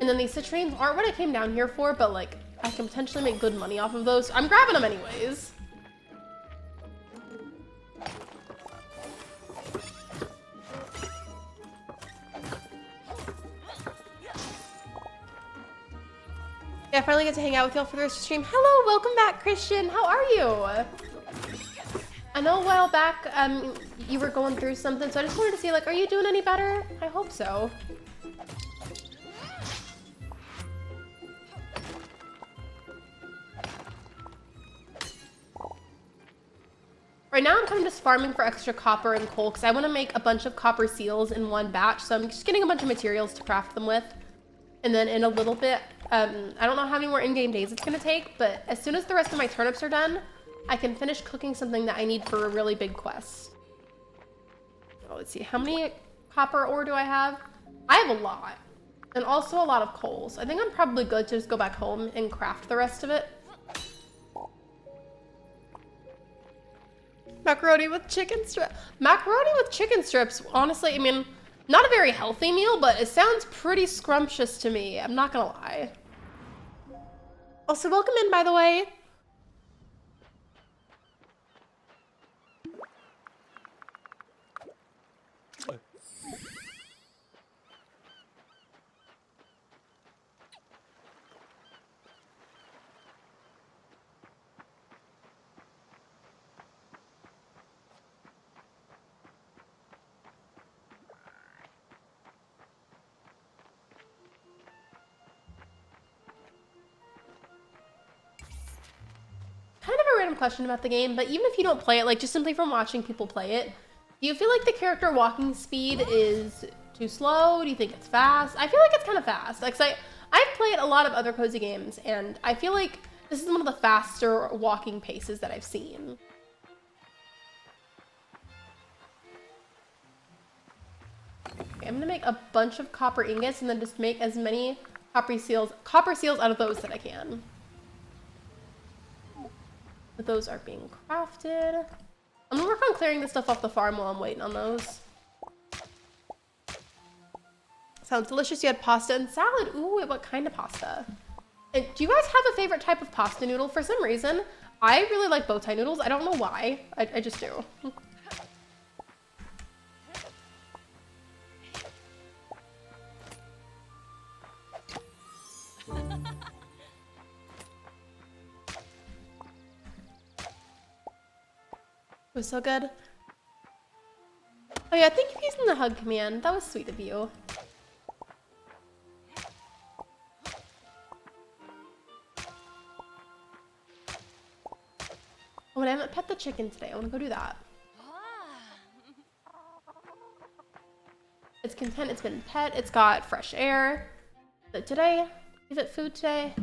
And then these citrines aren't what I came down here for, but like, I can potentially make good money off of those. So I'm grabbing them anyways. Yeah, I finally get to hang out with y'all for the rest of the stream. Hello, welcome back, Christian. How are you? I know a while back, you were going through something, so I just wanted to see, like, are you doing any better? I hope so. Right now I'm kind of just farming for extra copper and coal because I want to make a bunch of copper seals in one batch. So I'm just getting a bunch of materials to craft them with. And then in a little bit, I don't know how many more in-game days it's going to take, but as soon as the rest of my turnips are done, I can finish cooking something that I need for a really big quest. Oh, let's see. How many copper ore do I have? I have a lot. And also a lot of coal. So I think I'm probably good to just go back home and craft the rest of it. Macaroni with chicken strips. Macaroni with chicken strips, honestly, I mean, not a very healthy meal, but it sounds pretty scrumptious to me. I'm not gonna lie. Also, welcome in, by the way. Kind of a random question about the game, but even if you don't play it, like just simply from watching people play it, do you feel like the character walking speed is too slow? Do you think it's fast? I feel like it's kind of fast. Like, I've played a lot of other cozy games, and I feel like this is one of the faster walking paces that I've seen. Okay, I'm gonna make a bunch of copper ingots and then just make as many copper seals out of those that I can. But those are being crafted. I'm gonna work on clearing the stuff off the farm while I'm waiting on those. Sounds delicious. You had pasta and salad. Ooh, wait, what kind of pasta? And do you guys have a favorite type of pasta noodle? For some reason, I really like bow tie noodles. I don't know why. I just do. It was so good. Oh yeah, thank you for using the hug command. That was sweet of you. Oh, and I haven't pet the chicken today. I want to go do that. It's content. It's been pet. It's got fresh air. But today, give it food today.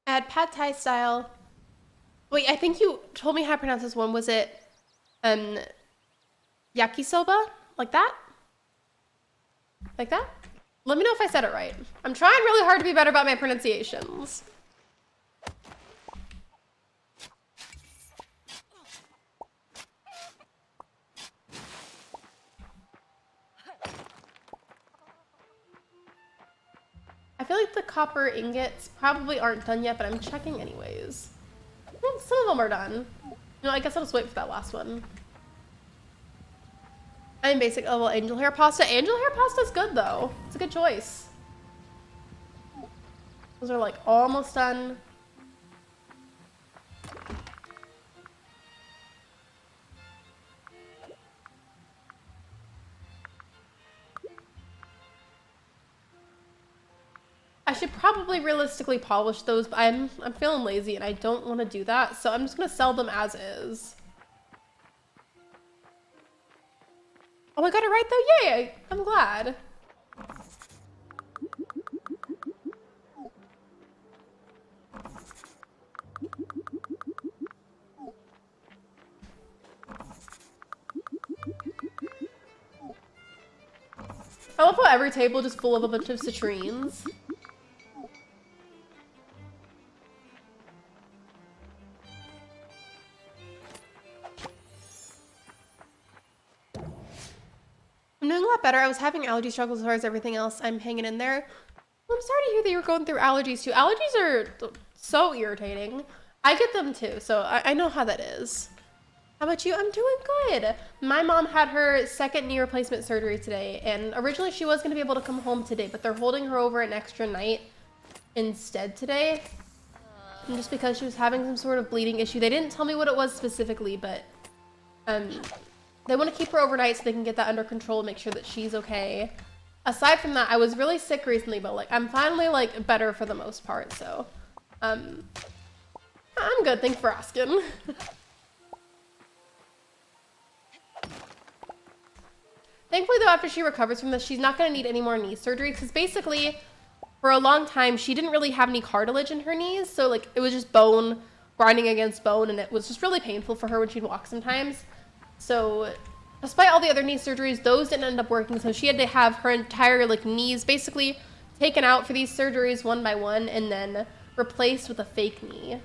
I had pad thai style. Wait, I think you told me how to pronounce this one. Was it yakisoba? Like that? Like that? Let me know if I said it right. I'm trying really hard to be better about my pronunciations. I feel like the copper ingots probably aren't done yet, but I'm checking anyways. Well, some of them are done. No, I guess I'll just wait for that last one. I'm basic level angel hair pasta. Angel hair pasta is good though. It's a good choice. Those are like almost done. I should probably realistically polish those, but I'm feeling lazy and I don't want to do that, so I'm just gonna sell them as is. Oh, I got it right though, yay! I'm glad. I love how every table just full of a bunch of citrines. I'm doing a lot better. I was having allergy struggles as far as everything else. I'm hanging in there. Well, I'm sorry to hear that you were going through allergies too. Allergies are so irritating. I get them too, so I know how that is. How about you? I'm doing good. My mom had her second knee replacement surgery today, and originally she was going to be able to come home today, but they're holding her over an extra night instead today. And just because she was having some sort of bleeding issue. They didn't tell me what it was specifically, but they want to keep her overnight so they can get that under control and make sure that she's okay. aside from that, I was really sick recently, but like I'm finally like better for the most part, so I'm good. Thanks for asking. Thankfully though, after she recovers from this, she's not going to need any more knee surgery, because basically for a long time she didn't really have any cartilage in her knees, so like it was just bone grinding against bone, and it was just really painful for her when she'd walk sometimes. So despite all the other knee surgeries, those didn't end up working, so she had to have her entire like knees basically taken out for these surgeries one by one and then replaced with a fake knee.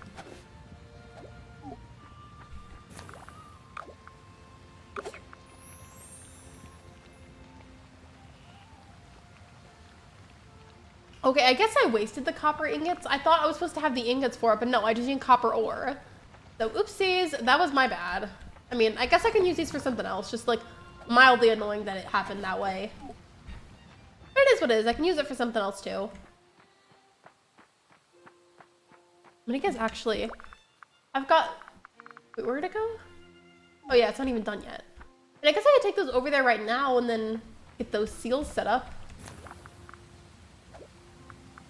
Okay, I guess I wasted the copper ingots. I thought I was supposed to have the ingots for it, but no, I just need copper ore. So oopsies, that was my bad. I mean, I guess I can use these for something else, just like mildly annoying that it happened that way. But it is what it is, I can use it for something else too. I mean, I guess actually, I've got, wait, where'd it go? Oh yeah, it's not even done yet. And I guess I could take those over there right now and then get those seals set up.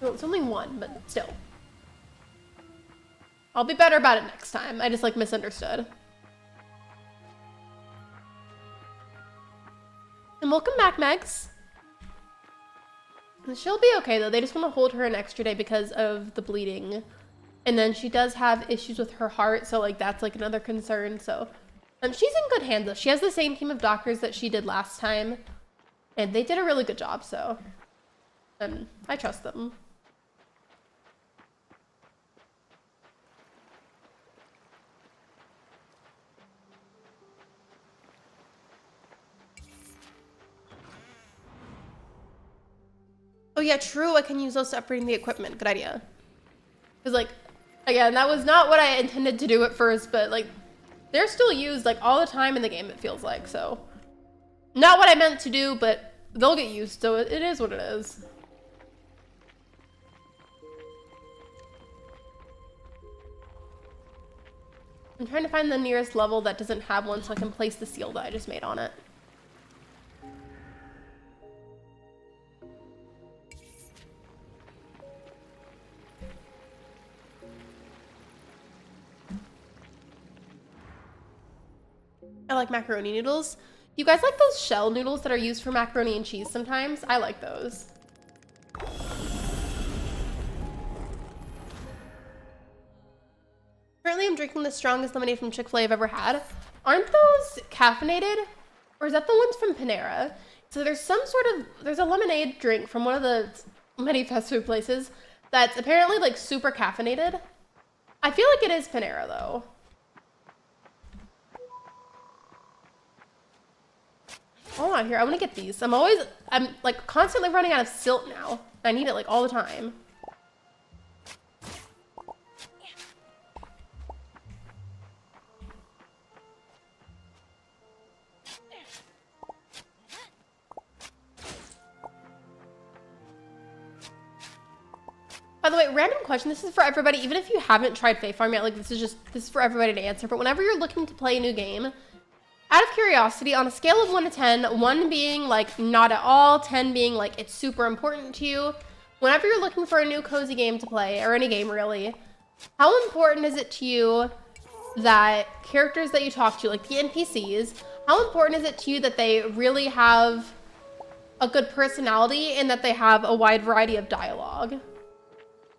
Well, it's only one, but still. I'll be better about it next time. I just like misunderstood. And welcome back, Megs. And she'll be okay though. They just want to hold her an extra day because of the bleeding. And then she does have issues with her heart, so like that's like another concern. So she's in good hands though. She has the same team of doctors that she did last time. And they did a really good job, so I trust them. Oh yeah, true, I can use those to upgrade the equipment. Good idea. Because like, again, that was not what I intended to do at first, but like, they're still used like all the time in the game, it feels like, so. Not what I meant to do, but they'll get used, so it is what it is. I'm trying to find the nearest level that doesn't have one so I can place the seal that I just made on it. I like macaroni noodles. You guys like those shell noodles that are used for macaroni and cheese sometimes? I like those. Currently I'm drinking the strongest lemonade from Chick-fil-A I've ever had. Aren't those caffeinated? Or is that the ones from Panera? So there's some sort of, there's a lemonade drink from one of the many fast food places that's apparently like super caffeinated. I feel like it is Panera though. Hold on here, I want to get these. I'm like constantly running out of silt now. I need it like all the time. By the way, random question, this is for everybody, even if you haven't tried Fae Farm yet, like this is for everybody to answer, but whenever you're looking to play a new game, out of curiosity, on a scale of 1 to 10, 1 being like not at all, 10 being like it's super important to you, whenever you're looking for a new cozy game to play, or any game really, how important is it to you that characters that you talk to, like the NPCs, how important is it to you that they really have a good personality and that they have a wide variety of dialogue?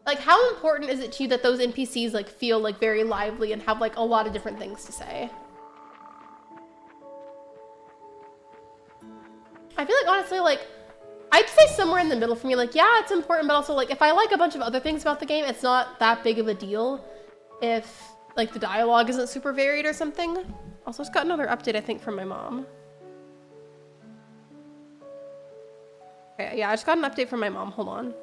Like, how important is it to you that those NPCs like feel like very lively and have like a lot of different things to say? I feel like honestly, like, I'd say somewhere in the middle for me, like, yeah, it's important, but also like, if I like a bunch of other things about the game, it's not that big of a deal if like the dialogue isn't super varied or something. Also, just got another update, I think, from my mom. Okay, yeah, I just got an update from my mom, hold on.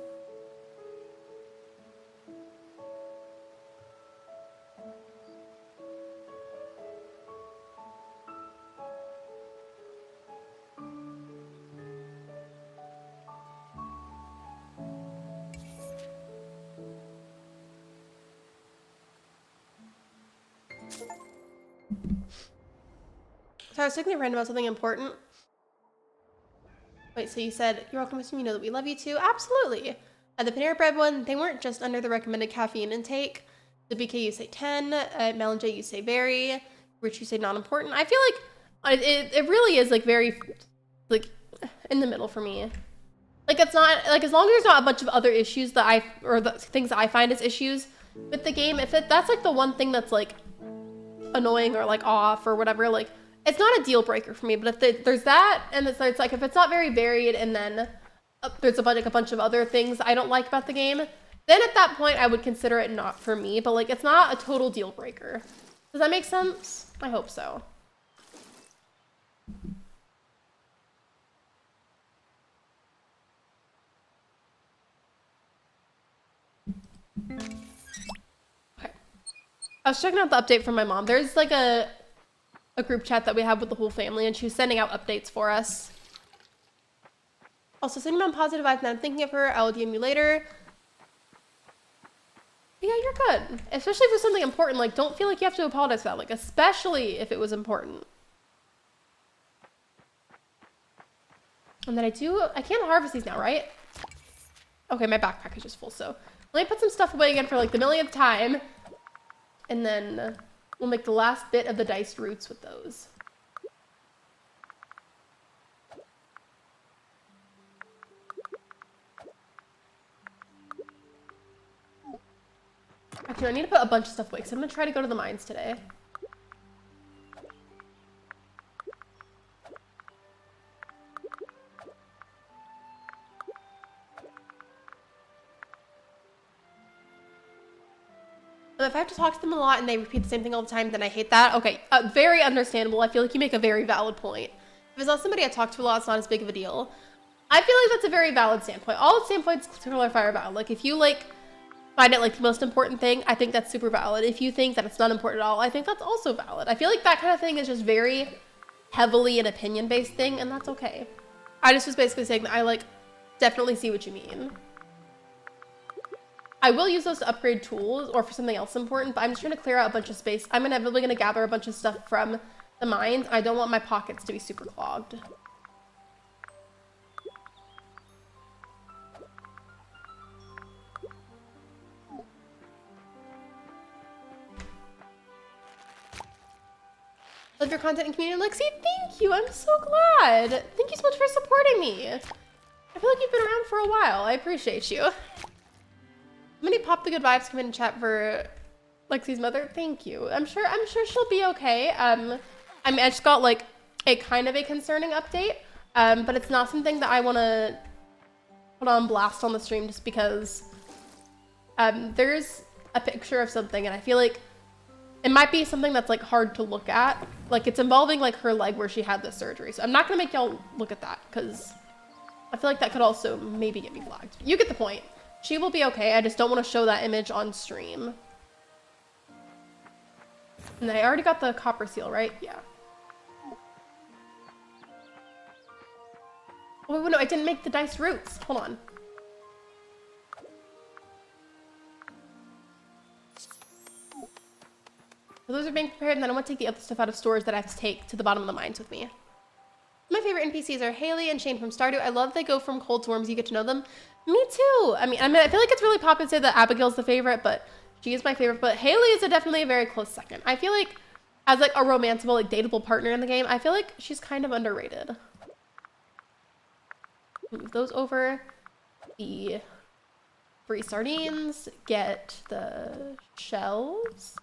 So I was thinking random about something important. Wait, so you said, you're welcome, you know that we love you too? Absolutely. The Panera Bread one, they weren't just under the recommended caffeine intake. The BK, you say 10. Mel and J, you say very. Rich, you say not important. I feel like it really is like very, like, in the middle for me. Like, it's not, like, as long as there's not a bunch of other issues that or the things that I find as issues with the game, if that's like the one thing that's like annoying or like off or whatever, like, it's not a deal breaker for me. But if there's that, and it's like if it's not very varied, and then there's a bunch of other things I don't like about the game, then at that point I would consider it not for me. But like, it's not a total deal breaker. Does that make sense? I hope so. Okay. I was checking out the update from my mom. There's like a group chat that we have with the whole family, and she was sending out updates for us. Also, sending mom positive vibes, and I'm thinking of her. I'll DM you later. Yeah, you're good. Especially if it's something important. Like, don't feel like you have to apologize for that. Like, especially if it was important. And then I can't harvest these now, right? Okay, my backpack is just full, so let me put some stuff away again for like the millionth time. And then we'll make the last bit of the diced roots with those. Actually, I need to put a bunch of stuff away because I'm going to try to go to the mines today. If I have to talk to them a lot and they repeat the same thing all the time, then I hate that. Okay, very understandable. I feel like you make a very valid point. If it's not somebody I talk to a lot, it's not as big of a deal. I feel like that's a very valid standpoint. All standpoints to clarify are valid. Like, if you like find it like the most important thing, I think that's super valid. If you think that it's not important at all, I think that's also valid. I feel like that kind of thing is just very heavily an opinion-based thing, and that's okay. I just was basically saying that I like definitely see what you mean. I will use those to upgrade tools or for something else important, but I'm just trying to clear out a bunch of space. I'm inevitably going to gather a bunch of stuff from the mines. I don't want my pockets to be super clogged. Love your content and community, Lexi. Thank you. I'm so glad. Thank you so much for supporting me. I feel like you've been around for a while. I appreciate you. Many pop the good vibes come in chat for Lexi's mother. Thank you. I'm sure she'll be okay. I mean, I just got like a kind of a concerning update, but it's not something that I want to put on blast on the stream just because there's a picture of something, and I feel like it might be something that's like hard to look at. Like, it's involving like her leg where she had the surgery. So I'm not gonna make y'all look at that because I feel like that could also maybe get me flagged. You get the point. She will be okay. I just don't want to show that image on stream. And I already got the copper seal, right? Yeah. Oh, no, I didn't make the diced roots. Hold on. So those are being prepared, and then I want to take the other stuff out of storage that I have to take to the bottom of the mines with me. My favorite NPCs are Haley and Shane from Stardew. I love they go from cold to warms. You get to know them. Me too. I mean, I feel like it's really popular to say that Abigail's the favorite, but she is my favorite. But Haley is definitely a very close second. I feel like as like a romanceable, like dateable partner in the game, I feel like she's kind of underrated. Move those over. The free sardines. Get the shells.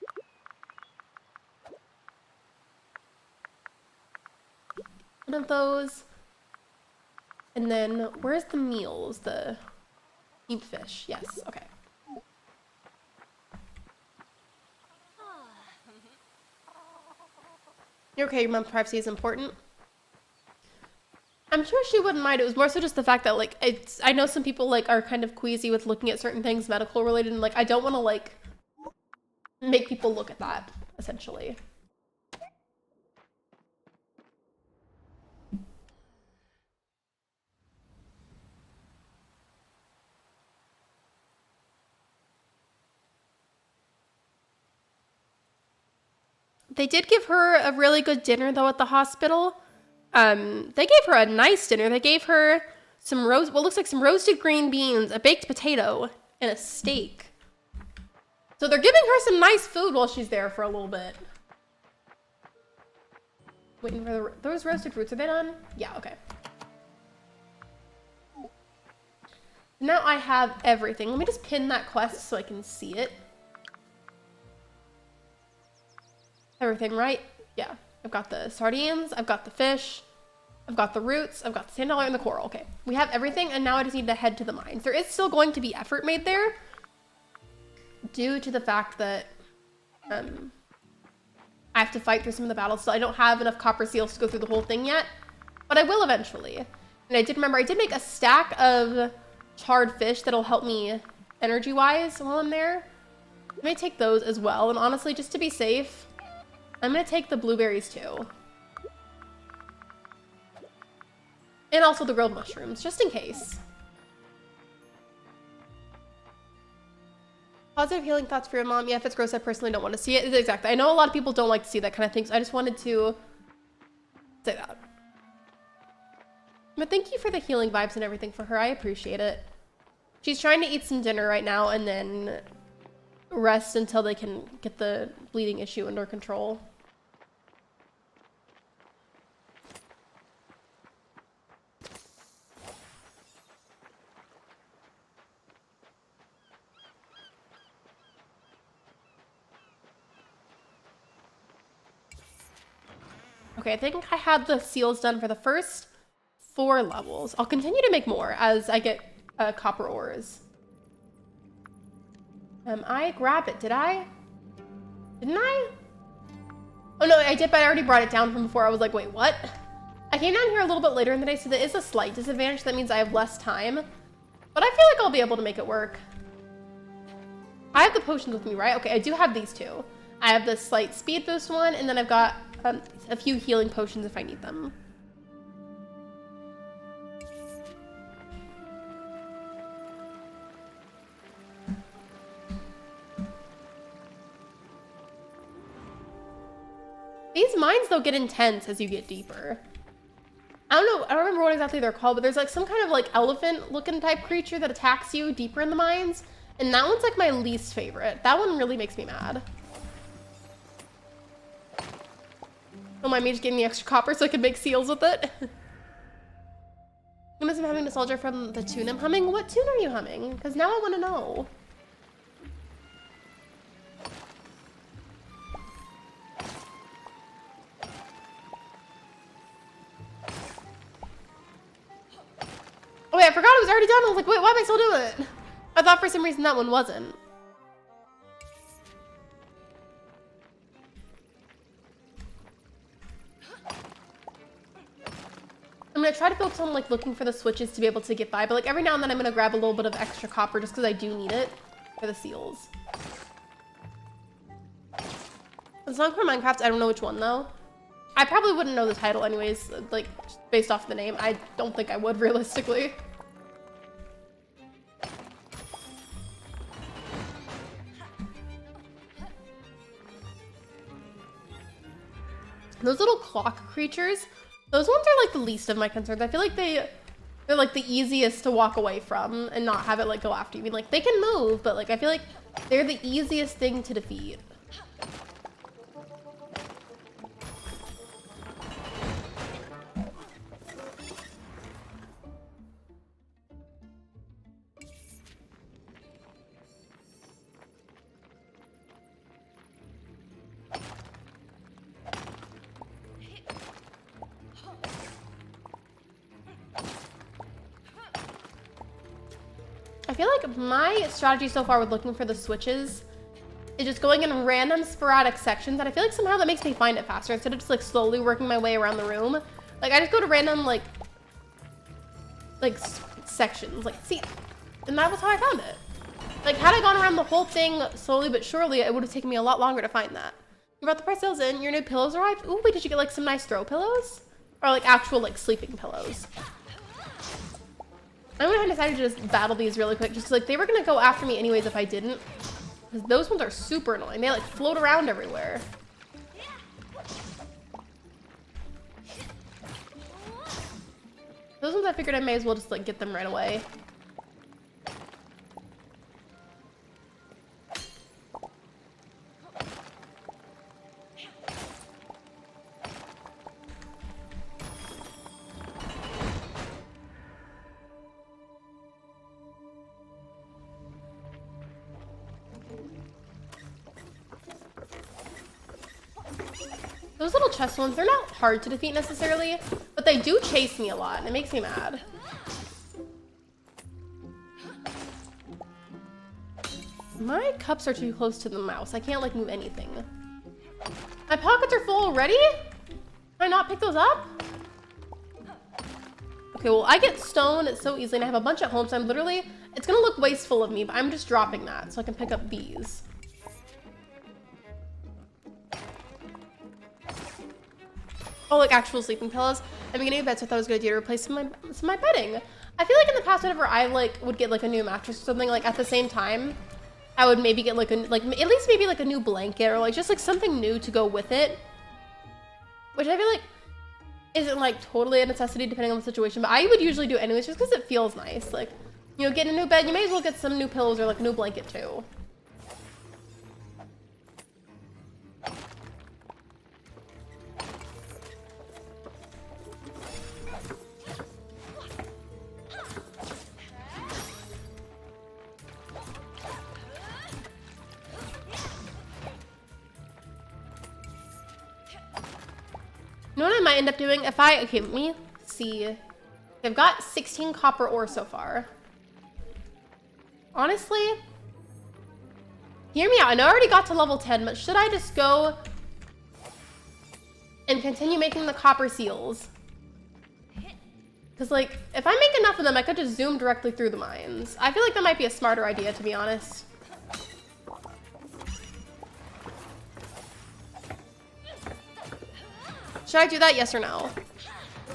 One of those. And then where's the meals? The eat fish. Yes. Okay. You're okay. Your mom's privacy is important. I'm sure she wouldn't mind. It was more so just the fact that like I know some people like are kind of queasy with looking at certain things medical related, and like I don't want to like make people look at that essentially. They did give her a really good dinner, though, at the hospital. They gave her a nice dinner. They gave her some what looks like some roasted green beans, a baked potato, and a steak. So they're giving her some nice food while she's there for a little bit. Waiting for those roasted fruits. Are they done? Yeah, okay. Now I have everything. Let me just pin that quest so I can see it. Everything, right? Yeah. I've got the sardines. I've got the fish. I've got the roots. I've got the sand dollar and the coral. Okay. We have everything, and now I just need to head to the mines. There is still going to be effort made there due to the fact that I have to fight through some of the battles, so I don't have enough copper seals to go through the whole thing yet, but I will eventually. And I did remember, I did make a stack of charred fish that'll help me energy-wise while I'm there. I may take those as well, and honestly, just to be safe, I'm gonna take the blueberries too. And also the grilled mushrooms, just in case. Positive healing thoughts for your mom. Yeah, if it's gross, I personally don't want to see it. Exactly. I know a lot of people don't like to see that kind of thing, so I just wanted to say that. But thank you for the healing vibes and everything for her. I appreciate it. She's trying to eat some dinner right now and then rest until they can get the bleeding issue under control. Okay, I think I have the seals done for the first 4 levels. I'll continue to make more as I get copper ores. I grabbed it, did I? Didn't I? Oh no, I did, but I already brought it down from before. I was like, wait, what? I came down here a little bit later in the day, so there is a slight disadvantage. That means I have less time. But I feel like I'll be able to make it work. I have the potions with me, right? Okay, I do have these 2. I have the slight speed boost one, and then I've got a few healing potions if I need them. These mines, though, get intense as you get deeper. I don't know, I don't remember what exactly they're called, but there's like some kind of like elephant-looking type creature that attacks you deeper in the mines, and that one's like my least favorite. That one really makes me mad. Don't mind me just getting the extra copper so I can make seals with it. I must be having nostalgia from the tune I'm humming. What tune are you humming? Because now I want to know. Oh wait, I forgot it was already done. I was like, wait, why am I still doing it? I thought for some reason that one wasn't. I'm gonna try to focus on like looking for the switches to be able to get by, but like every now and then I'm gonna grab a little bit of extra copper just because I do need it for the seals. The song from Minecraft, I don't know which one though. I probably wouldn't know the title anyways, like based off the name. I don't think I would realistically. Those little clock creatures, those ones are like the least of my concerns. I feel like they're like the easiest to walk away from and not have it like go after you. I mean, like they can move, but like I feel like they're the easiest thing to defeat. I feel like my strategy so far with looking for the switches is just going in random sporadic sections, and I feel like somehow that makes me find it faster instead of just like slowly working my way around the room. Like I just go to random like sections, like see, and that was how I found it. Like had I gone around the whole thing slowly but surely, it would have taken me a lot longer to find that. You brought the price sales in, your new pillows arrived. Ooh, wait, did you get like some nice throw pillows? Or like actual like sleeping pillows? I went ahead and decided to just battle these really quick, just 'cause, like they were gonna go after me anyways if I didn't. Because those ones are super annoying. They like float around everywhere. Those ones I figured I may as well just like get them right away. Those little chest ones, they're not hard to defeat necessarily, but they do chase me a lot, and it makes me mad. My cups are too close to the mouse. I can't, like, move anything. My pockets are full already? Can I not pick those up? Okay, well, I get stone so easily, and I have a bunch at home, so I'm literally... It's gonna look wasteful of me, but I'm just dropping that so I can pick up these. Oh, like actual sleeping pillows. I'm beginning of bed, so I thought it was a good idea to replace some of my bedding. I feel like in the past, whenever I like would get like a new mattress or something, like at the same time, I would maybe get like at least maybe like a new blanket or like just like something new to go with it. Which I feel like isn't like totally a necessity depending on the situation, but I would usually do anyways just because it feels nice. Like, you know, getting a new bed, you may as well get some new pillows or like a new blanket too. You know what I might end up doing if okay, let me see. I've got 16 copper ore so far. Honestly, hear me out. I know I already got to level 10, but should I just go and continue making the copper seals? Because like, if I make enough of them, I could just zoom directly through the mines. I feel like that might be a smarter idea, to be honest. Should I do that, yes or no?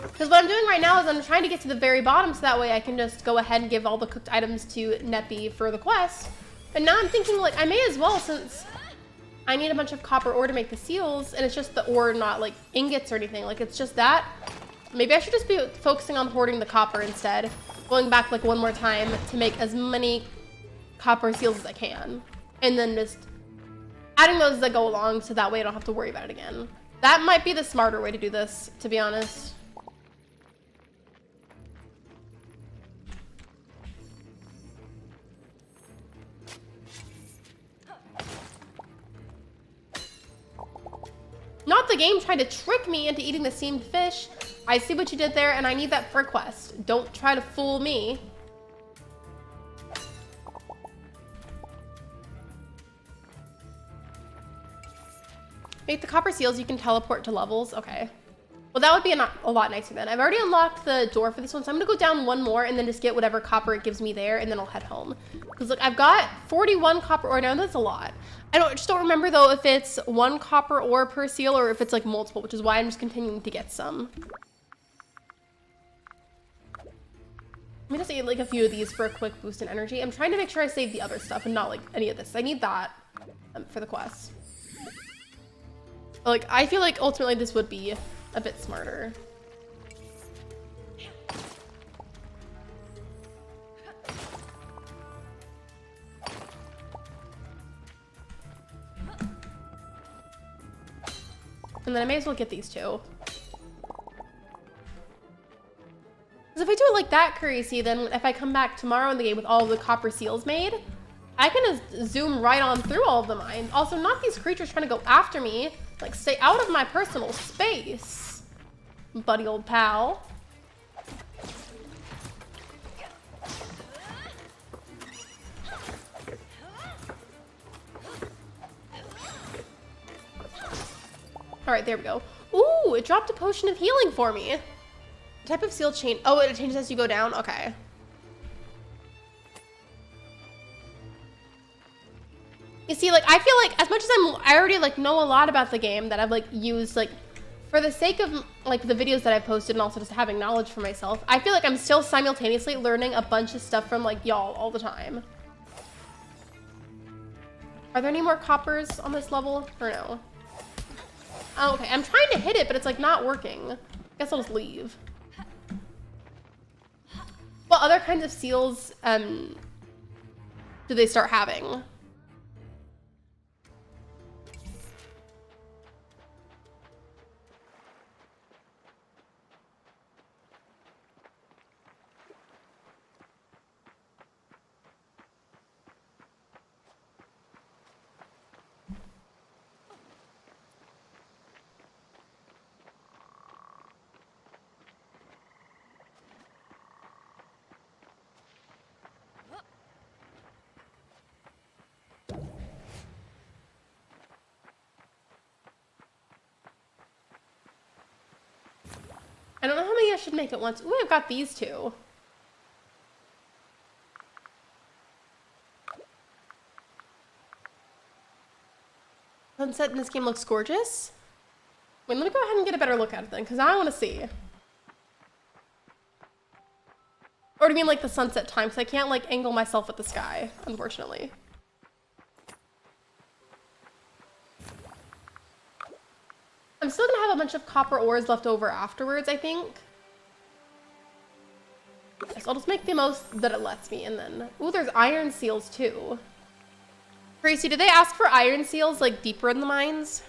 Because what I'm doing right now is I'm trying to get to the very bottom so that way I can just go ahead and give all the cooked items to Neppy for the quest. But now I'm thinking like I may as well, since I need a bunch of copper ore to make the seals and it's just the ore, not like ingots or anything. Like it's just that. Maybe I should just be focusing on hoarding the copper instead. Going back like one more time to make as many copper seals as I can. And then just adding those as I go along so that way I don't have to worry about it again. That might be the smarter way to do this, to be honest. Not the game trying to trick me into eating the steamed fish. I see what you did there, and I need that for a quest. Don't try to fool me. Make the copper seals, you can teleport to levels. Okay. Well, that would be a lot nicer then. I've already unlocked the door for this one, so I'm gonna go down one more and then just get whatever copper it gives me there, and then I'll head home. Because look, I've got 41 copper ore now, and that's a lot. I just don't remember though if it's 1 copper ore per seal or if it's like multiple, which is why I'm just continuing to get some. Let me just eat like a few of these for a quick boost in energy. I'm trying to make sure I save the other stuff and not like any of this. I need that for the quest. Like, I feel like ultimately this would be a bit smarter. And then I may as well get these two. Because if I do it like that, Crazy, then if I come back tomorrow in the game with all of the copper seals made, I can just zoom right on through all of the mines. Also, not these creatures trying to go after me. Like, stay out of my personal space, buddy old pal. All right, there we go. Ooh, it dropped a potion of healing for me. Type of seal change. Oh, it changes as you go down? Okay. You see, like, I feel like as much as I already like know a lot about the game that I've like used like for the sake of like the videos that I've posted and also just having knowledge for myself, I feel like I'm still simultaneously learning a bunch of stuff from like y'all all the time. Are there any more coppers on this level or no? Oh, okay, I'm trying to hit it, but it's like not working. Guess I'll just leave. what other kinds of seals do they start having? I don't know how many I should make at once. Ooh, I've got these two. Sunset in this game looks gorgeous. Wait, let me go ahead and get a better look at it then, because I want to see. Or do you mean like the sunset time? Because I can't like angle myself at the sky, unfortunately. I'm still gonna have a bunch of copper ores left over afterwards, I think. So I'll just make the most that it lets me, and then... Ooh, there's iron seals too. Tracy, did they ask for iron seals like deeper in the mines?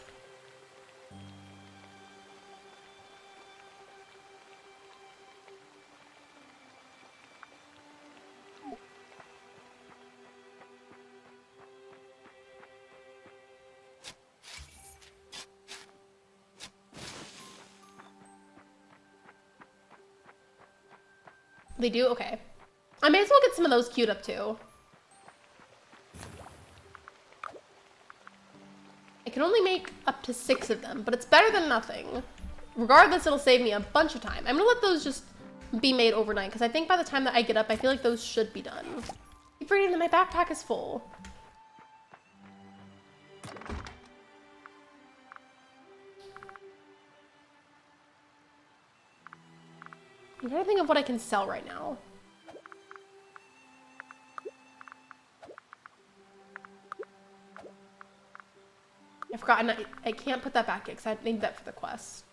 They do? Okay. I may as well get some of those queued up too. I can only make up to 6 of them, but it's better than nothing. Regardless, it'll save me a bunch of time. I'm gonna let those just be made overnight, because I think by the time that I get up, I feel like those should be done. I keep forgetting that my backpack is full. I'm trying to think of what I can sell right now. I've forgotten, I can't put that back yet because I need that for the quest.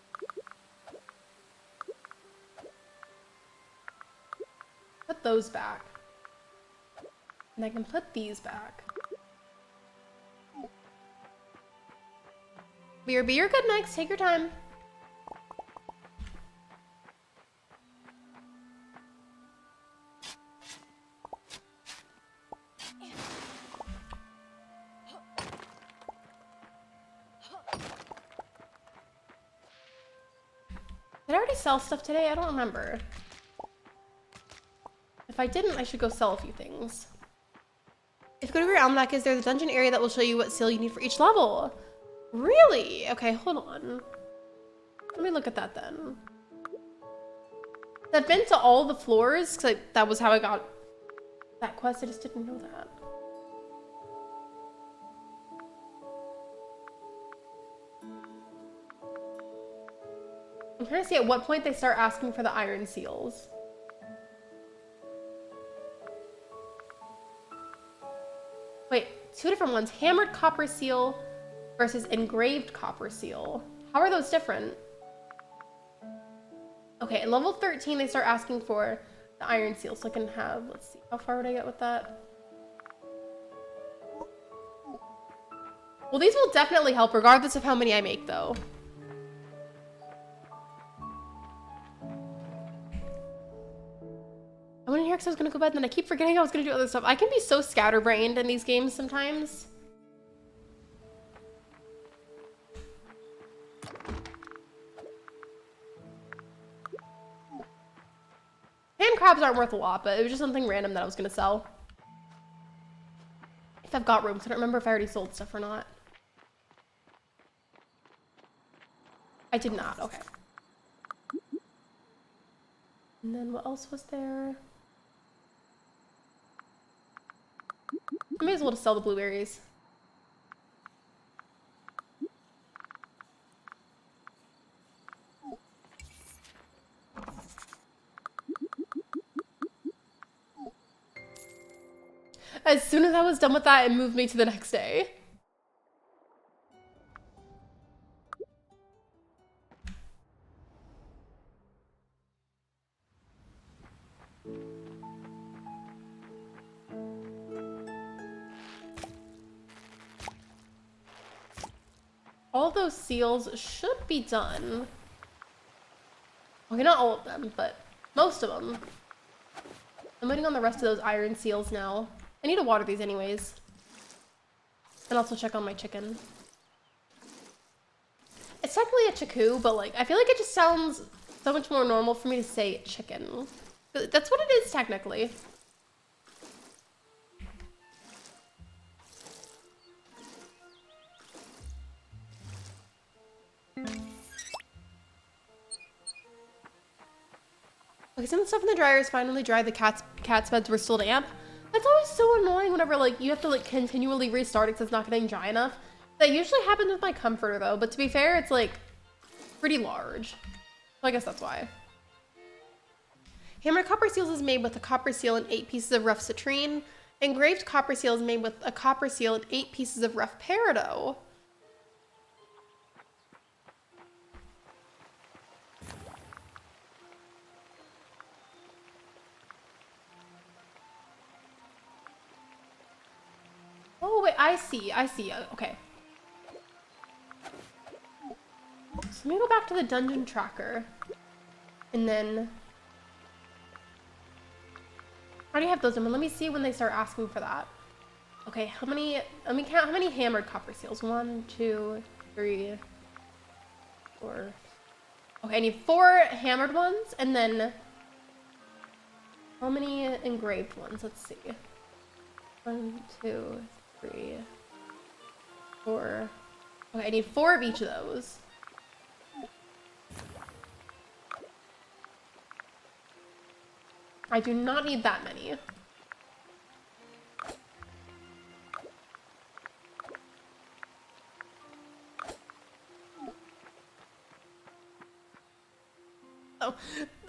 Put those back. And I can put these back. Be your good, Max. Take your time. Did I already sell stuff today? I don't remember. If I didn't, I should go sell a few things. If you go to your almanac, is there the dungeon area that will show you what seal you need for each level? Really? Okay, hold on. Let me look at that then. I've been to all the floors, because that was how I got that quest. I just didn't know that. I'm trying to see at what point they start asking for the iron seals. Wait, 2 different ones. Hammered copper seal versus engraved copper seal. How are those different? Okay, at level 13, they start asking for the iron seal, so I can have, let's see, how far would I get with that? Well, these will definitely help regardless of how many I make, though. I went in here because I was going to go to bed, and then I keep forgetting I was going to do other stuff. I can be so scatterbrained in these games sometimes. Hand crabs aren't worth a lot, but it was just something random that I was going to sell. If I've got room, because I don't remember if I already sold stuff or not. I did not, okay. And then what else was there? I may as well just sell the blueberries. As soon as I was done with that, it moved me to the next day. All of those seals should be done. Okay, not all of them, but most of them. I'm waiting on the rest of those iron seals now. I need to water these anyways. And also check on my chicken. It's technically a chiku, but like, I feel like it just sounds so much more normal for me to say chicken. That's what it is technically. Okay, some of the stuff in the dryer is finally dry. The cat's beds were still damp. That's always so annoying whenever like you have to like continually restart it because it's not getting dry enough. That usually happens with my comforter though, but to be fair, it's like pretty large. So I guess that's why. Hammered copper seals is made with a copper seal and 8 pieces of rough citrine. Engraved copper seal is made with a copper seal and 8 pieces of rough peridot. Oh wait, I see, okay. So let me go back to the dungeon tracker. And then... I already have those in, let me see when they start asking for that. Okay, how many, let me count how many hammered copper seals. 1, 2, 3, 4. Okay, I need 4 hammered ones, and then how many engraved ones? Let's see. 1, 2, 3, 4. Okay, I need 4 of each of those. I do not need that many. Oh,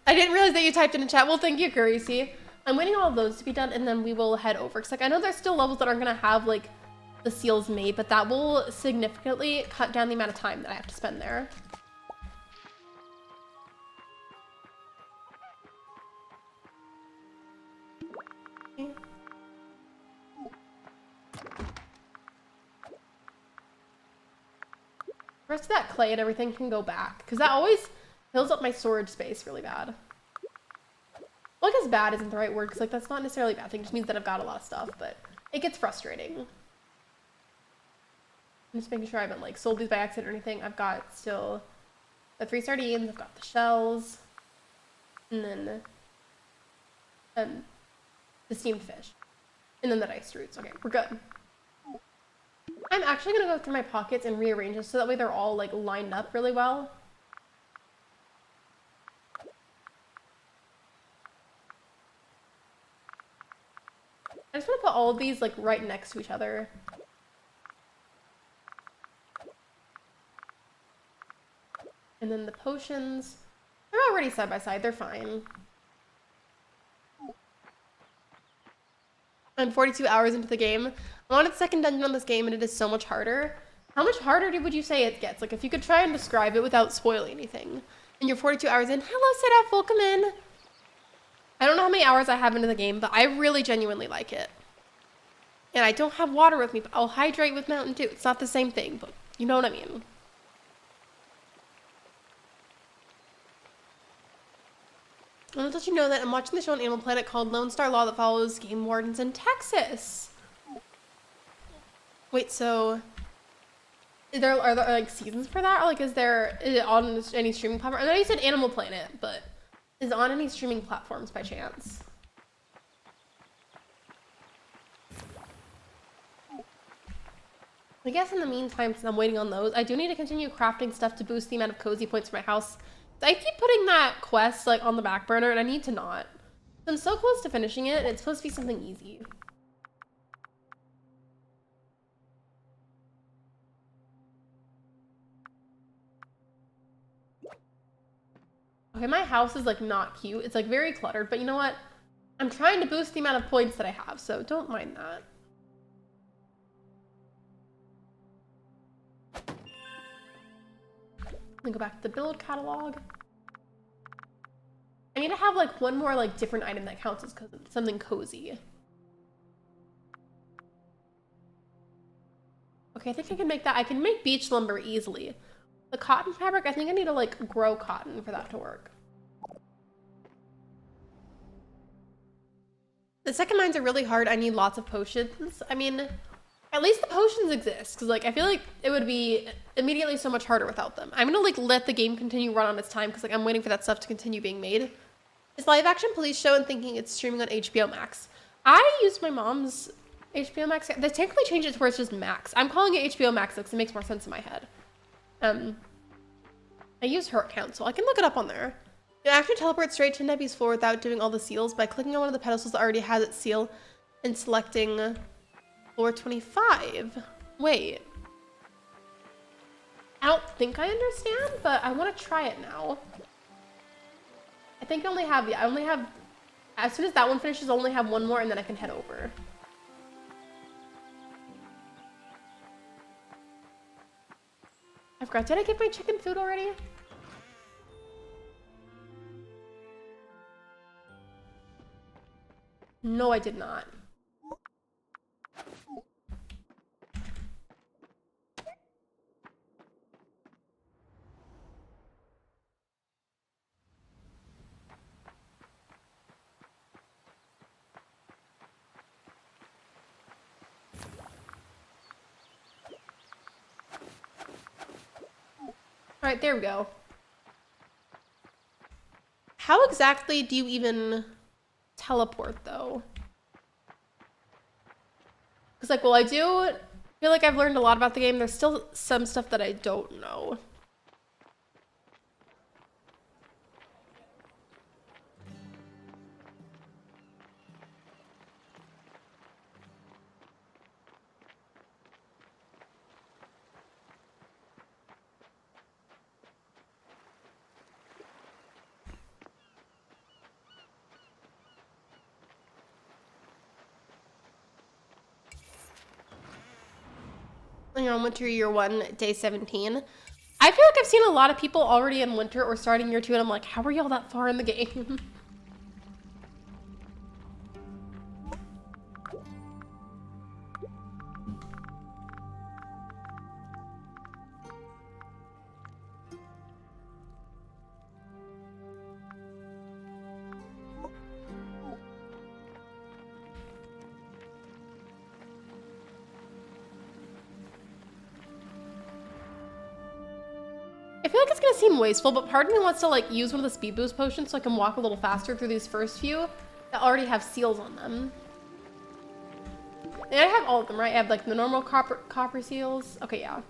I didn't realize that you typed in a chat. Well, thank you, Curry. I'm waiting on all of those to be done, and then we will head over. Because like, I know there's still levels that aren't going to have like the seals made, but that will significantly cut down the amount of time that I have to spend there. The rest of that clay and everything can go back, because that always fills up my storage space really bad. Well, I guess bad isn't the right word, because like that's not necessarily a bad thing. It just means that I've got a lot of stuff, but it gets frustrating. I'm just making sure I haven't like sold these by accident or anything. I've got still the 3 sardines, I've got the shells, and then the steamed fish, and then the diced roots. Okay, we're good. I'm actually gonna go through my pockets and rearrange them so that way they're all like lined up really well. I just want to put all of these like right next to each other. And then the potions, they're already side by side, they're fine. I'm 42 hours into the game. I'm on its second dungeon on this game and it is so much harder. How much harder would you say it gets? Like if you could try and describe it without spoiling anything. And you're 42 hours in. Hello, Sedef, welcome in. I don't know how many hours I have into the game, but I really genuinely like it. And I don't have water with me, but I'll hydrate with Mountain Dew. It's not the same thing, but you know what I mean. I want to let you know that I'm watching the show on Animal Planet called Lone Star Law that follows game wardens in Texas. Wait, so are there like seasons for that? Or like is it on any streaming platform? I know you said Animal Planet, but is it on any streaming platforms by chance? I guess in the meantime, since I'm waiting on those, I do need to continue crafting stuff to boost the amount of cozy points for my house. I keep putting that quest like on the back burner and I need to not. I'm so close to finishing it and it's supposed to be something easy. Okay, my house is like not cute. It's like very cluttered, but you know what? I'm trying to boost the amount of points that I have, so don't mind that. Let me go back to the build catalog. I need to have like one more like different item that counts as something cozy. Okay, I think I can make that. I can make beach lumber easily. The cotton fabric, I think I need to like grow cotton for that to work. The second mines are really hard. I need lots of potions. I mean, at least the potions exist, because like I feel like it would be immediately so much harder without them. I'm gonna like let the game continue run on its time because like I'm waiting for that stuff to continue being made. It's live action police show and thinking it's streaming on HBO Max. I used my mom's HBO Max. They technically changed it to where it's just Max. I'm calling it HBO Max because it makes more sense in my head. I use her account, so I can look it up on there. You actually teleport straight to Nebby's floor without doing all the seals by clicking on one of the pedestals that already has its seal and selecting floor 25. Wait. I don't think I understand, but I want to try it now. I think I only have, as soon as that one finishes, I only have one more and then I can head over. I forgot, did I get my chicken food already? No, I did not. All right, there we go. How exactly do you even teleport though? Because like, well, I do feel like I've learned a lot about the game. There's still some stuff that I don't know. You're on winter year 1, day 17. I feel like I've seen a lot of people already in winter or starting year 2, and I'm like, how are y'all that far in the game? I feel like it's gonna seem wasteful, but part of me wants to like use one of the speed boost potions so I can walk a little faster through these first few that already have seals on them. And I have all of them, right? I have like the normal copper seals. Okay, yeah.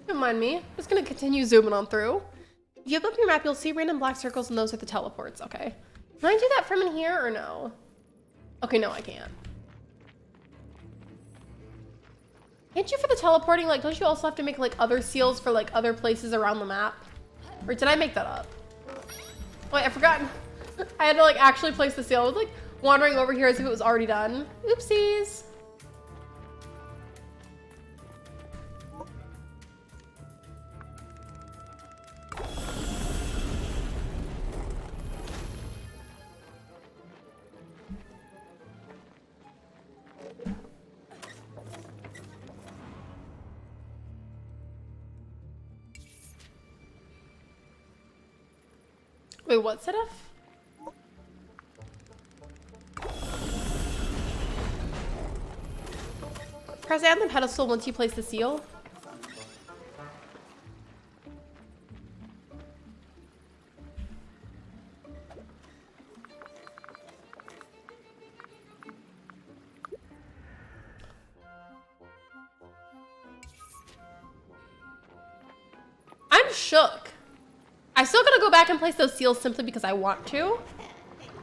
Don't mind me. I'm just gonna continue zooming on through. If you open up your map, you'll see random black circles, and those are the teleports. Okay. Can I do that from in here or no? Okay, no, I can't. Can't you for the teleporting, like, don't you also have to make like other seals for like other places around the map? Or did I make that up? Wait, I forgot. I had to like actually place the seal. I was like wandering over here as if it was already done. Oopsies. Wait, what set off? Press A on the pedestal once you place the seal. I'm shook. I'm still gonna go back and place those seals simply because I want to,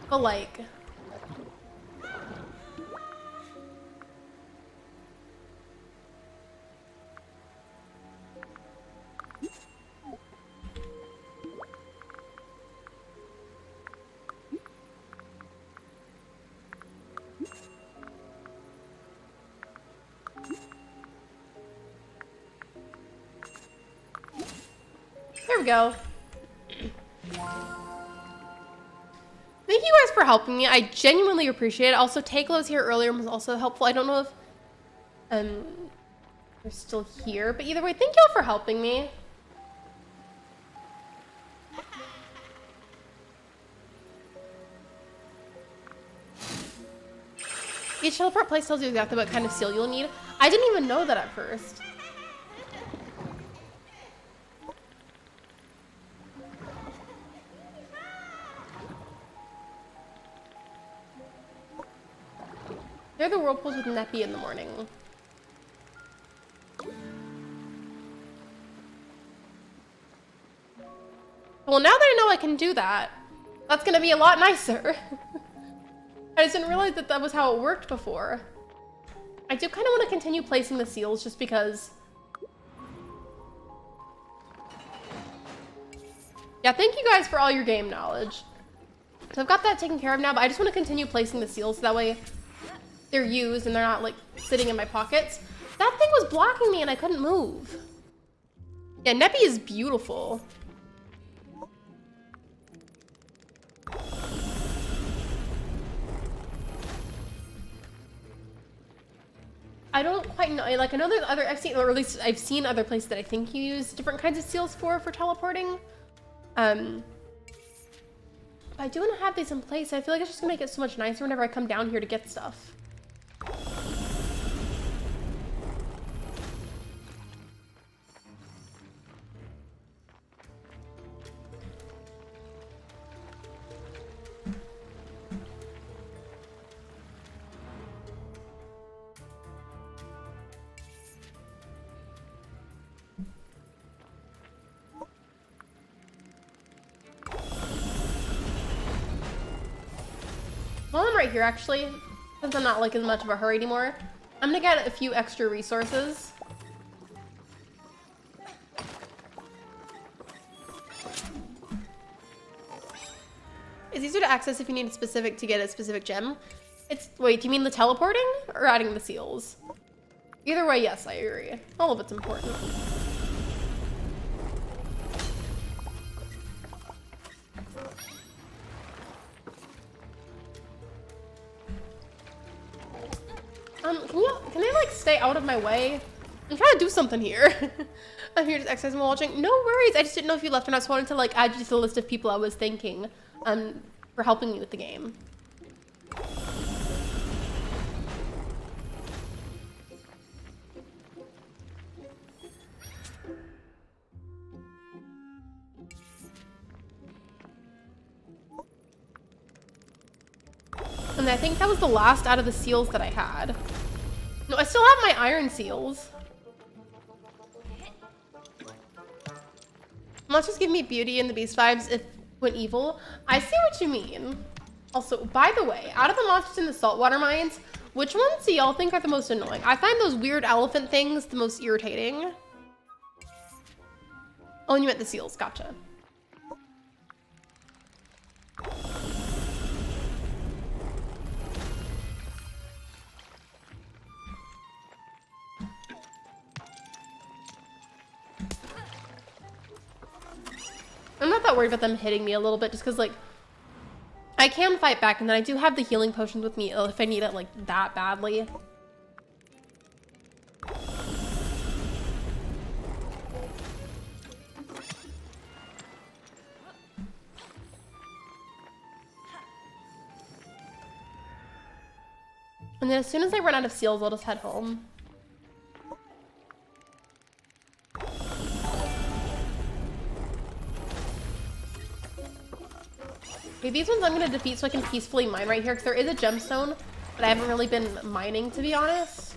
but like, There we go. Thank you guys for helping me. I genuinely appreciate it. Also, Takelo's here earlier was also helpful. I don't know if they're still here, but either way, thank y'all for helping me. Each teleport place tells you exactly what kind of seal you'll need. I didn't even know that at first. They're the whirlpools with Neppy in the morning. Well, now that I know I can do that, that's gonna be a lot nicer. I just didn't realize that that was how it worked before. I do kind of want to continue placing the seals just because... Yeah, thank you guys for all your game knowledge. So I've got that taken care of now, but I just want to continue placing the seals so that way they're used and they're not like sitting in my pockets. That thing was blocking me and I couldn't move. Yeah, Neppy is beautiful. I don't quite know, like I know there's other, or at least I've seen other places that I think you use different kinds of seals for teleporting. But I do want to have these in place. I feel like it's just gonna make it so much nicer whenever I come down here to get stuff. Well, I'm right here actually, since I'm not like in much of a hurry anymore. I'm gonna get a few extra resources. It's easier to access if you need to get a specific gem. Wait, do you mean the teleporting or adding the seals? Either way, yes, I agree. All of it's important. Can I like stay out of my way? I'm trying to do something here. I'm here just exercising while watching. No worries. I just didn't know if you left or not, so I wanted to like add you to the list of people I was thanking for helping me with the game. And I think that was the last out of the seals that I had. No, I still have my iron seals. Monsters give me beauty and the beast vibes if when evil. I see what you mean. Also, by the way, out of the monsters in the saltwater mines, which ones do y'all think are the most annoying? I find those weird elephant things the most irritating. Oh, and you meant the seals. Gotcha. I'm not that worried about them hitting me a little bit just because, like, I can fight back and then I do have the healing potions with me if I need it, like, that badly. And then as soon as I run out of seals, I'll just head home. Okay, these ones I'm gonna defeat so I can peacefully mine right here because there is a gemstone, but I haven't really been mining, to be honest.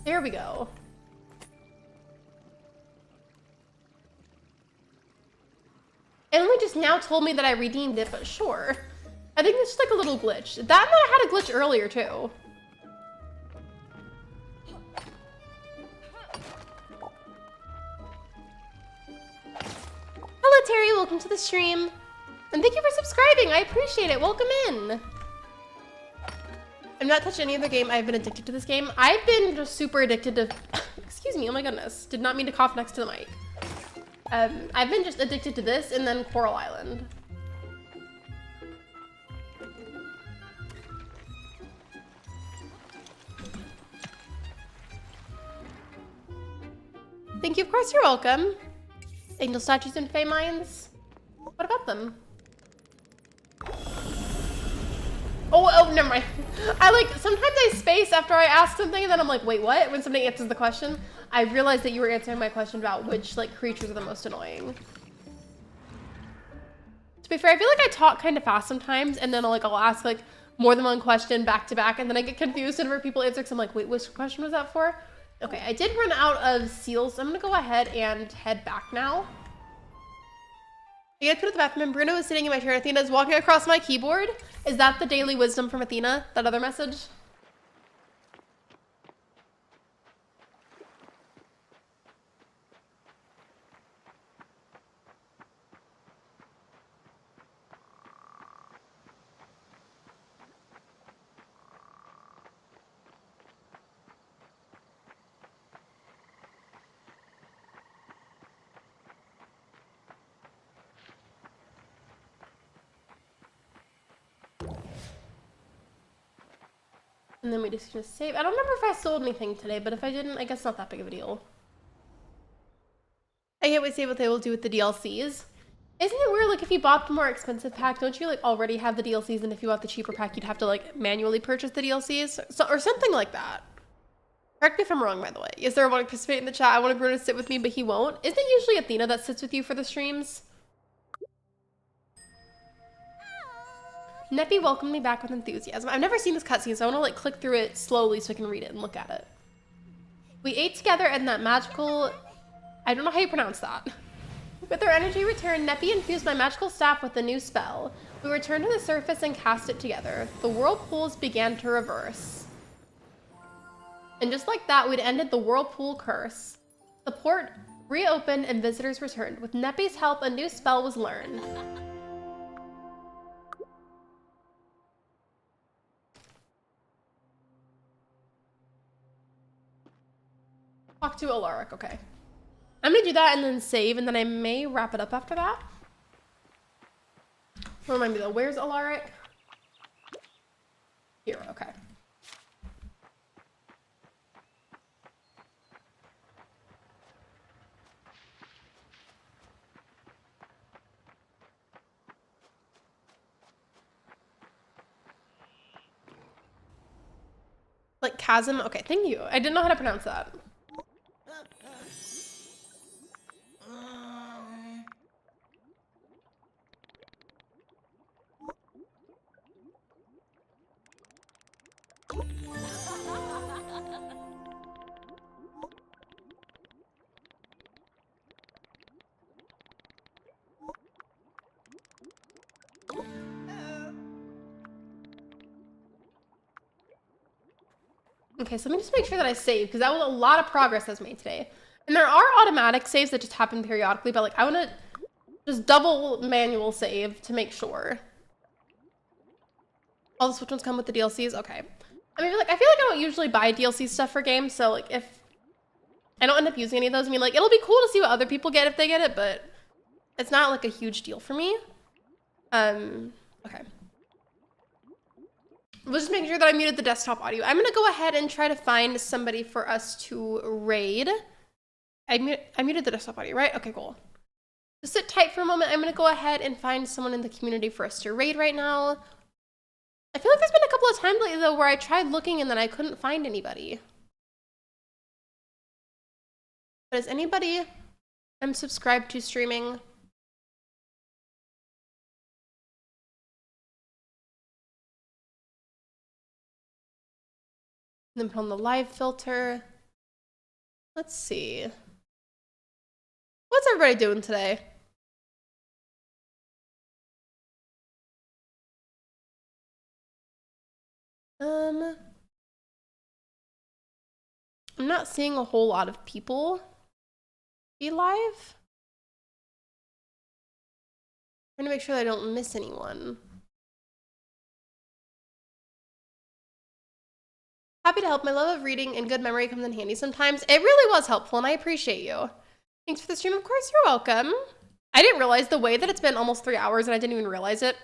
There we go. It only just now told me that I redeemed it, but sure. I think it's just like a little glitch. That one I had a glitch earlier too. welcome to the stream. And thank you for subscribing. I appreciate it. Welcome in. I've not touched any other game. I've been addicted to this game. I've been just super addicted to, excuse me, oh my goodness. Did not mean to cough next to the mic. I've been just addicted to this and then Coral Island. Thank you, of course, you're welcome. Angel statues and Fey mines. What about them? Oh, never mind. Sometimes I space after I ask something and then I'm like, wait, what? When somebody answers the question, I realized that you were answering my question about which creatures are the most annoying. To be fair, I feel like I talk kind of fast sometimes and then I'll ask more than one question back to back and then I get confused whenever people answer because I'm like, wait, which question was that for? Okay, I did run out of seals, so I'm gonna go ahead and head back now. I gotta go to the bathroom and Bruno is sitting in my chair. Athena is walking across my keyboard. Is that the daily wisdom from Athena? That other message? And then we just gonna save. I don't remember if I sold anything today, but if I didn't, I guess not that big of a deal. I can't wait to see what they will do with the DLCs. Isn't it weird, if you bought the more expensive pack, don't you already have the DLCs, and if you bought the cheaper pack, you'd have to manually purchase the DLCs? Or something like that. Correct me if I'm wrong, by the way. Is there one to participate in the chat? I wanted Bruno to sit with me, but he won't. Isn't it usually Athena that sits with you for the streams? Neppy welcomed me back with enthusiasm. I've never seen this cutscene, so I want to click through it slowly so I can read it and look at it. We ate together in that magical... I don't know how you pronounce that. With our energy returned, Neppy infused my magical staff with a new spell. We returned to the surface and cast it together. The whirlpools began to reverse. And just like that, we'd ended the whirlpool curse. The port reopened and visitors returned. With Neppy's help, a new spell was learned. Talk to Alaric, okay. I'm gonna do that and then save, and then I may wrap it up after that. Remind me though, where's Alaric? Here, okay. Chasm? Okay, thank you. I didn't know how to pronounce that. Okay, so let me just make sure that I save, because that was a lot of progress that's made today. And there are automatic saves that just happen periodically, but I want to just double manual save to make sure. All the Switch ones come with the DLCs? Okay. I mean, I feel like I don't usually buy DLC stuff for games, so if I don't end up using any of those, I mean, it'll be cool to see what other people get if they get it, but it's not a huge deal for me. Okay. We'll just make sure that I muted the desktop audio. I'm gonna go ahead and try to find somebody for us to raid. I muted the desktop audio, right? Okay, cool. Just sit tight for a moment. I'm gonna go ahead and find someone in the community for us to raid right now. I feel like there's been a couple of times lately though where I tried looking and then I couldn't find anybody. But is anybody I'm subscribed to streaming? And then put on the live filter. Let's see. What's everybody doing today? I'm not seeing a whole lot of people be live. Trying to make sure that I don't miss anyone. Happy to help. My love of reading and good memory comes in handy sometimes. It really was helpful, and I appreciate you. Thanks for the stream. Of course, you're welcome. I didn't realize the way that it's been almost 3 hours, and I didn't even realize it.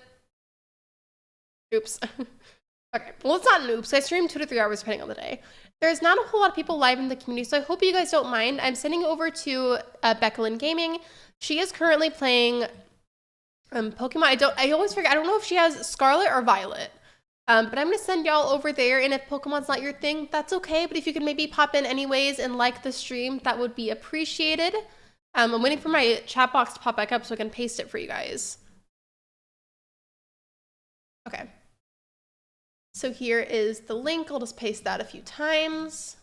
Oops. Okay, well, it's not an oops. I stream 2 to 3 hours depending on the day. There's not a whole lot of people live in the community, so I hope you guys don't mind. I'm sending over to Becklyn Gaming. She is currently playing Pokemon. I always forget. I don't know if she has Scarlet or Violet. But I'm gonna send y'all over there, and if Pokemon's not your thing, that's okay. But if you could maybe pop in anyways and like the stream, that would be appreciated. I'm waiting for my chat box to pop back up so I can paste it for you guys. Okay. So here is the link. I'll just paste that a few times.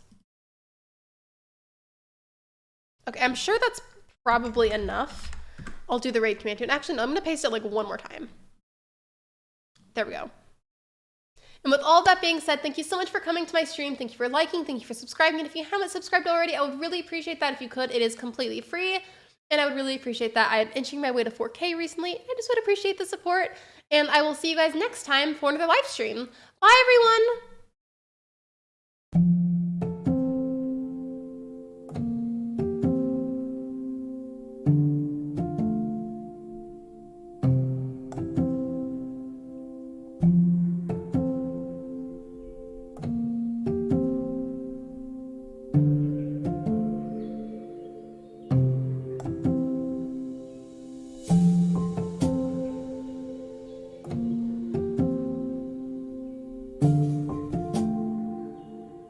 Okay, I'm sure that's probably enough. I'll do the raid command too. And actually, no, I'm gonna paste it like one more time. There we go. And with all that being said, thank you so much for coming to my stream. Thank you for liking, thank you for subscribing. And if you haven't subscribed already, I would really appreciate that if you could. It is completely free. And I would really appreciate that. I am inching my way to 4K recently. I just would appreciate the support. And I will see you guys next time for another live stream. Bye, everyone.